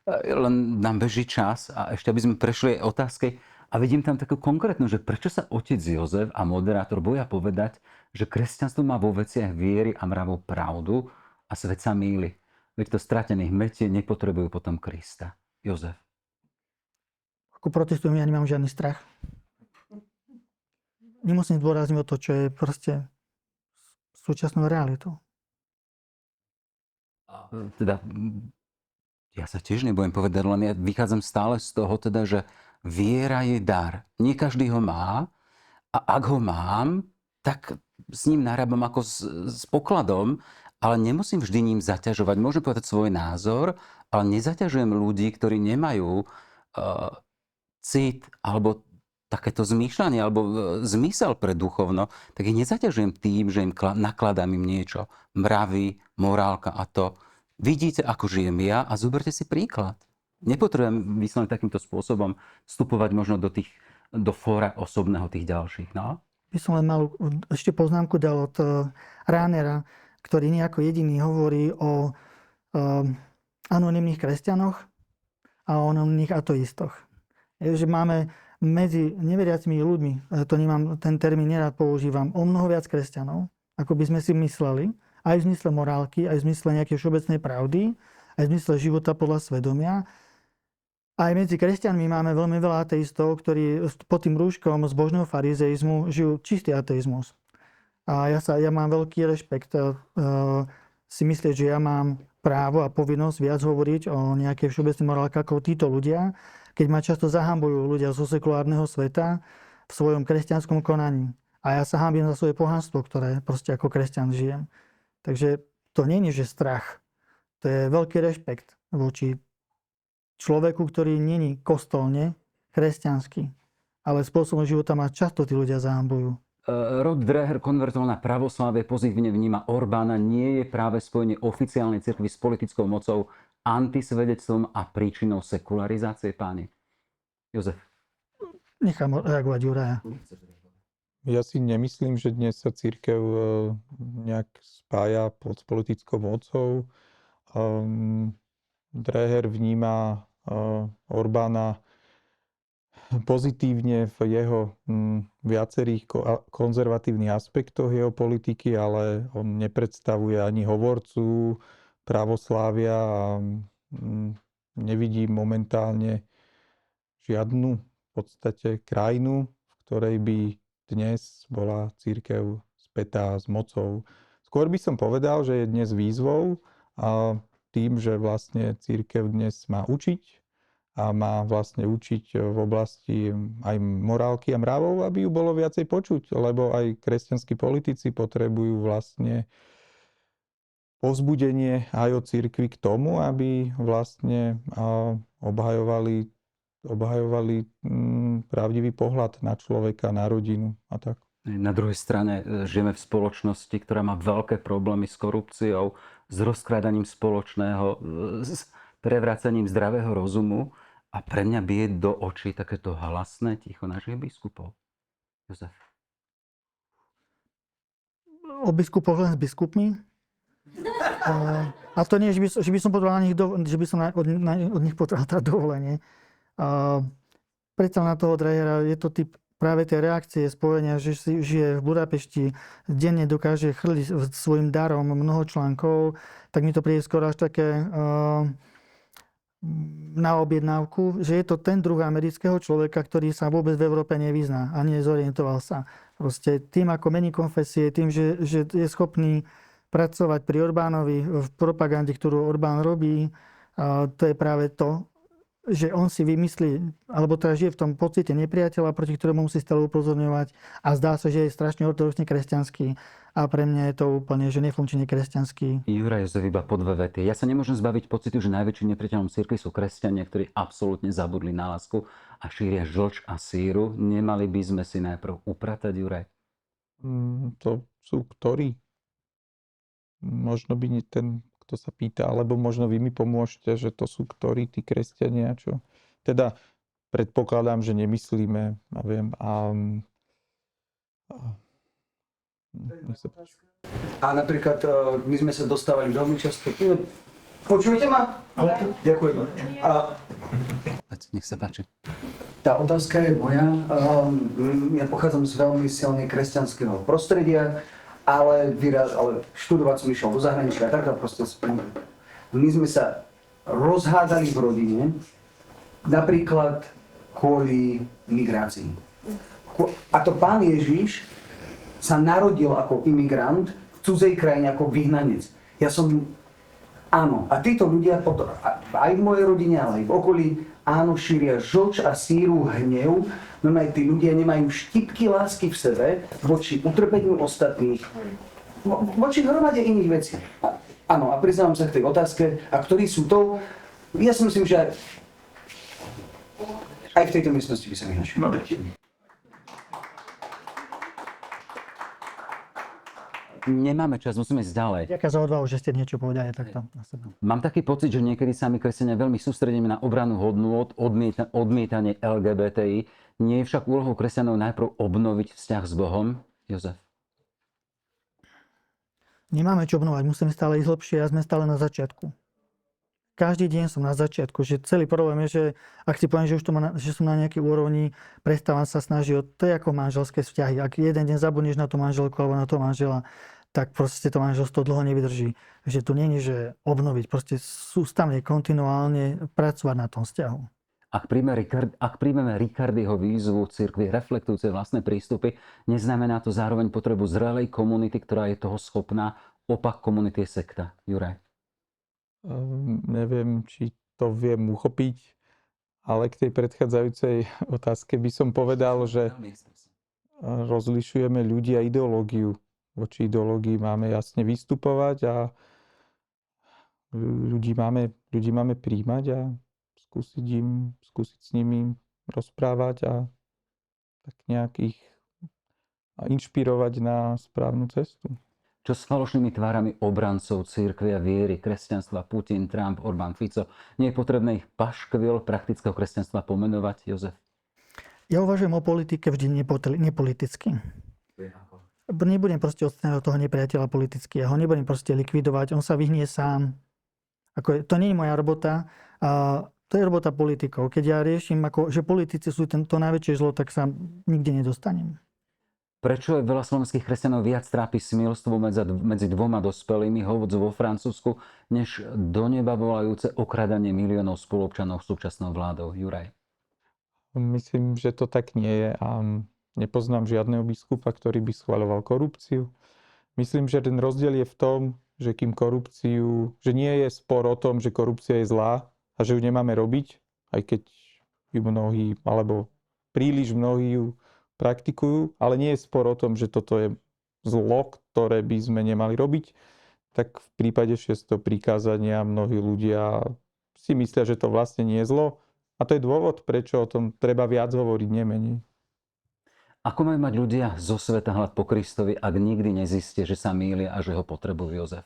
Speaker 1: Len nám beží čas a ešte aby sme prešli aj otázky a vidím tam takú konkrétnu, že prečo sa otec Jozef a moderátor boja povedať, že kresťanstvo má vo veciach viery a mravov pravdu a svet sa mýli. Veď to stratených metie nepotrebujú potom Krista. Jozef.
Speaker 3: Ako protestujem, ja nemám žiadny strach. Nemusím zdôrazniť to, čo je proste súčasnou realitou.
Speaker 1: Teda ja sa tiež nebudem povedať, len ja vychádzam stále z toho, teda, že viera je dar. Nie každý ho má a ak ho mám, tak s ním narábam ako s pokladom, ale nemusím vždy ním zaťažovať. Môžem povedať svoj názor, ale nezaťažujem ľudí, ktorí nemajú cit alebo takéto zmýšľanie alebo zmysel pre duchovno, tak ich nezaťažujem tým, že im nakladám im niečo. Mravy, morálka a to. Vidíte, ako žijem ja a zoberte si príklad. Nepotrebujem vyslovene takýmto spôsobom vstupovať možno do fóra osobného tých ďalších. No?
Speaker 3: By som len mal ešte poznámku dal od Rahnera, ktorý nejako jediný hovorí o anonymných kresťanoch a o anonymných ateistoch. Že máme medzi neveriacimi ľuďmi, to nemám, ten termín nerad používam, o mnoho viac kresťanov, ako by sme si mysleli, aj v zmysle morálky, aj v zmysle nejakej všeobecnej pravdy, aj v zmysle života podľa svedomia. Aj medzi kresťanmi máme veľmi veľa ateistov, ktorí pod tým rúškom zbožného farizeizmu žijú čistý ateizmus. A ja mám veľký rešpekt si myslieť, že ja mám právo a povinnosť viac hovoriť o nejakej všeobecnej morálke ako títo ľudia, keď ma často zahambujú ľudia zo sekulárneho sveta v svojom kresťanskom konaní. A ja sa hanbím za svoje pohanstvo, ktoré proste ako kresťan žijem. Takže to nie je, že strach. To je veľký rešpekt voči človeku, ktorý není kostolne kresťanský. Ale spôsobom života ma často tí ľudia zahambujú.
Speaker 1: Rod Dreher konvertoval na pravoslávie, pozitívne vníma Orbána. Nie je práve spojenie oficiálnej cirkvi s politickou mocou antisvedectvom a príčinou sekularizácie, páni? Jozef.
Speaker 3: Nechám reagovať Juraja.
Speaker 2: Ja si nemyslím, že dnes sa cirkev nejak spája pod politickou mocou. Dreher vníma Orbána pozitívne v jeho viacerých konzervatívnych aspektoch jeho politiky, ale on nepredstavuje ani hovorcu pravoslávia a nevidí momentálne žiadnu v podstate krajinu, v ktorej by dnes bola cirkev spätá s mocou. Skôr by som povedal, že je dnes výzvou a tým, že vlastne cirkev dnes má učiť a má vlastne učiť v oblasti aj morálky a mravov, aby ju bolo viacej počuť, lebo aj kresťanskí politici potrebujú vlastne povzbudenie aj od cirkvi k tomu, aby vlastne obhajovali pravdivý pohľad na človeka, na rodinu a tak.
Speaker 1: Na druhej strane žijeme v spoločnosti, ktorá má veľké problémy s korupciou, s rozkrádaním spoločného, s prevracaním zdravého rozumu a pre mňa bije do očí takéto halasné ticho našich biskupov. Jozef.
Speaker 3: O biskupoch len s biskupmi. A to nie, že by som potreboval že by som od nich potreboval dovolenie. Predsa na toho Drehera je to typ práve tej reakcie spojenia, že si žije v Budapešti, denne dokáže chrliť svojim darom mnoho článkov, tak mi to príde skoro až také na objednávku, že je to ten druh amerického človeka, ktorý sa vôbec v Európe nevyzná a nezorientoval sa. Proste tým, ako mení konfesie, tým, že je schopný pracovať pri Orbánovi v propagande, ktorú Orbán robí, to je práve to, že on si vymyslí, alebo teda žije v tom pocite nepriateľa, proti ktorému musí stále upozorňovať a zdá sa, že je strašne ortodoxne kresťanský. A pre mňa je to úplne, že nefunkčne kresťanský.
Speaker 1: Juraj Jozef, iba po dve vety. Ja sa nemôžem zbaviť pocitu, že najväčším nepriateľom cirkvi sú kresťania, ktorí absolútne zabudli na lásku a šíria žlč a síru. Nemali by sme si najprv upratať, Juraj?
Speaker 2: To sú ktorí? Možno by ten, kto sa pýta, alebo možno vy mi pomôžete, že to sú ktorí tí kresťania, čo? Teda predpokladám, že nemyslíme, neviem, Nech sa páči.
Speaker 4: A napríklad my sme sa dostávali veľmi často. Počujete ma? Ďakujem.
Speaker 1: Nech sa páči.
Speaker 4: Tá otázka je moja. Ja pochádzam z veľmi silne kresťanského prostredia, ale študovať som išiel do zahraničia a tak a proste my sme sa rozhádali v rodine, napríklad kvôli migrácii. A to Pán Ježiš sa narodil ako imigrant v cudzej krajine, ako vyhnanec. Áno, a títo ľudia potom, aj v mojej rodine, ale aj v okolí, áno, šíria žlč a síru, hnev, no aj tí ľudia nemajú štipky lásky v sebe voči utrpeniu ostatných, voči hromade iných vecí. Áno, a priznávam sa k tej otázke, a ktorí sú to, ja si myslím, že aj v tejto miestnosti by sa mi našiel.
Speaker 1: Nemáme čas, musíme ísť ďalej.
Speaker 3: Ďakujem za odvahu, že ste niečo povedali takto na seba.
Speaker 1: Mám taký pocit, že niekedy sa my kresťania veľmi sústredíme na obranu hodnôt, odmietanie LGBTI. Nie je však úlohou kresťanov najprv obnoviť vzťah s Bohom? Jozef.
Speaker 3: Nemáme čo obnovať, musíme stále ísť hlbšie a sme stále na začiatku. Každý deň som na začiatku, že celý problém je, že ak si poviem, že už že som na nejakej úrovni, prestávam sa snažiť, to je ako manželské vzťahy. Ak jeden deň zabudneš na tú manželku alebo na toho manžela, tak proste to manželstvo dlho nevydrží. Že tu nie je, že obnoviť, proste sústavne, kontinuálne pracovať na tom vzťahu.
Speaker 1: Ak príjmeme Ricardyho výzvu cirkvi reflektujúcej vlastné prístupy, neznamená to zároveň potrebu zrelej komunity, ktorá je toho schopná. Opak komunity je sekta. Juraj.
Speaker 2: Neviem, či to viem uchopiť, ale k tej predchádzajúcej otázke by som povedal, že rozlišujeme ľudí a ideológiu. Voči ideológii máme jasne vystupovať a ľudí máme príjmať a skúsiť s nimi rozprávať a tak nejak ich inšpirovať na správnu cestu.
Speaker 1: Čo s falošnými tvárami obrancov cirkvi a viery, kresťanstva, Putin, Trump, Orbán, Fico? Nie je potrebné ich paškvil praktického kresťanstva pomenovať, Jozef?
Speaker 3: Ja uvažujem o politike vždy nepoliticky. Nebudem proste odstráňovať toho nepriateľa politicky. Ja ho nebudem proste likvidovať. On sa vyhnie sám. To nie je moja robota. To je robota politikov. Keď ja riešim, že politici sú to najväčšie zlo, tak sa nikde nedostanem.
Speaker 1: Prečo je veľa slovenských kresťanov viac trápi smilstvo medzi dvoma dospelými, hovoc vo Francúzsku, než do neba volajúce okradanie miliónov spoluobčanov súčasnou vládou? Juraj.
Speaker 2: Myslím, že to tak nie je a nepoznám žiadneho biskupa, ktorý by schvaľoval korupciu. Myslím, že ten rozdiel je v tom, že že nie je spor o tom, že korupcia je zlá a že ju nemáme robiť, aj keď ju mnohí, alebo príliš mnohí ju praktikujú, ale nie je spor o tom, že toto je zlo, ktoré by sme nemali robiť, tak v prípade 6. prikázania mnohí ľudia si myslia, že to vlastne nie je zlo. A to je dôvod, prečo o tom treba viac hovoriť, nemenej.
Speaker 1: Ako majú mať ľudia zo sveta hľad po Kristovi, ak nikdy nezistia, že sa mýlia a že ho potrebujú, Jozef?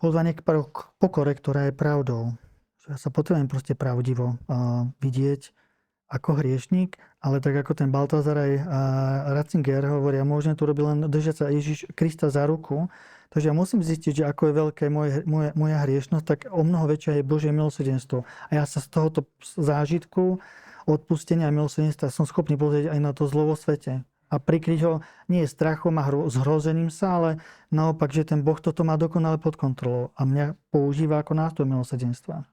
Speaker 3: Pozvanie k pokore, ktorá je pravdou. Ja sa potrebujem proste pravdivo vidieť ako hriešník, ale tak ako ten Baltazar aj Ratzinger hovoria, môžem to robiť len držať sa Ježiš Krista za ruku. Takže ja musím zistiť, že ako je veľké moja hriešnosť, tak o mnoho väčšia je Božie milosrdenstvo. A ja sa z tohoto zážitku, odpustenia a milosrdenstva som schopný pozrieť aj na to zlo vo svete. A prikryť ho nie strachom a zhrozením sa, ale naopak, že ten Boh toto má dokonale pod kontrolou a mňa používa ako nástroj milosrdenstva.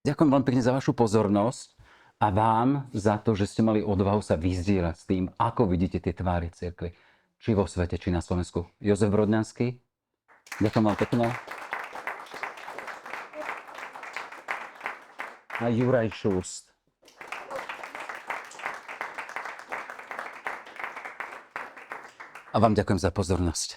Speaker 1: Ďakujem vám pekne za vašu pozornosť a vám za to, že ste mali odvahu sa vyzdieľať s tým, ako vidíte tie tvári cirkvi. Či vo svete, či na Slovensku. Jozef Brodňanský. Ďakujem vám pekne. A Juraj Šust. A vám ďakujem za pozornosť.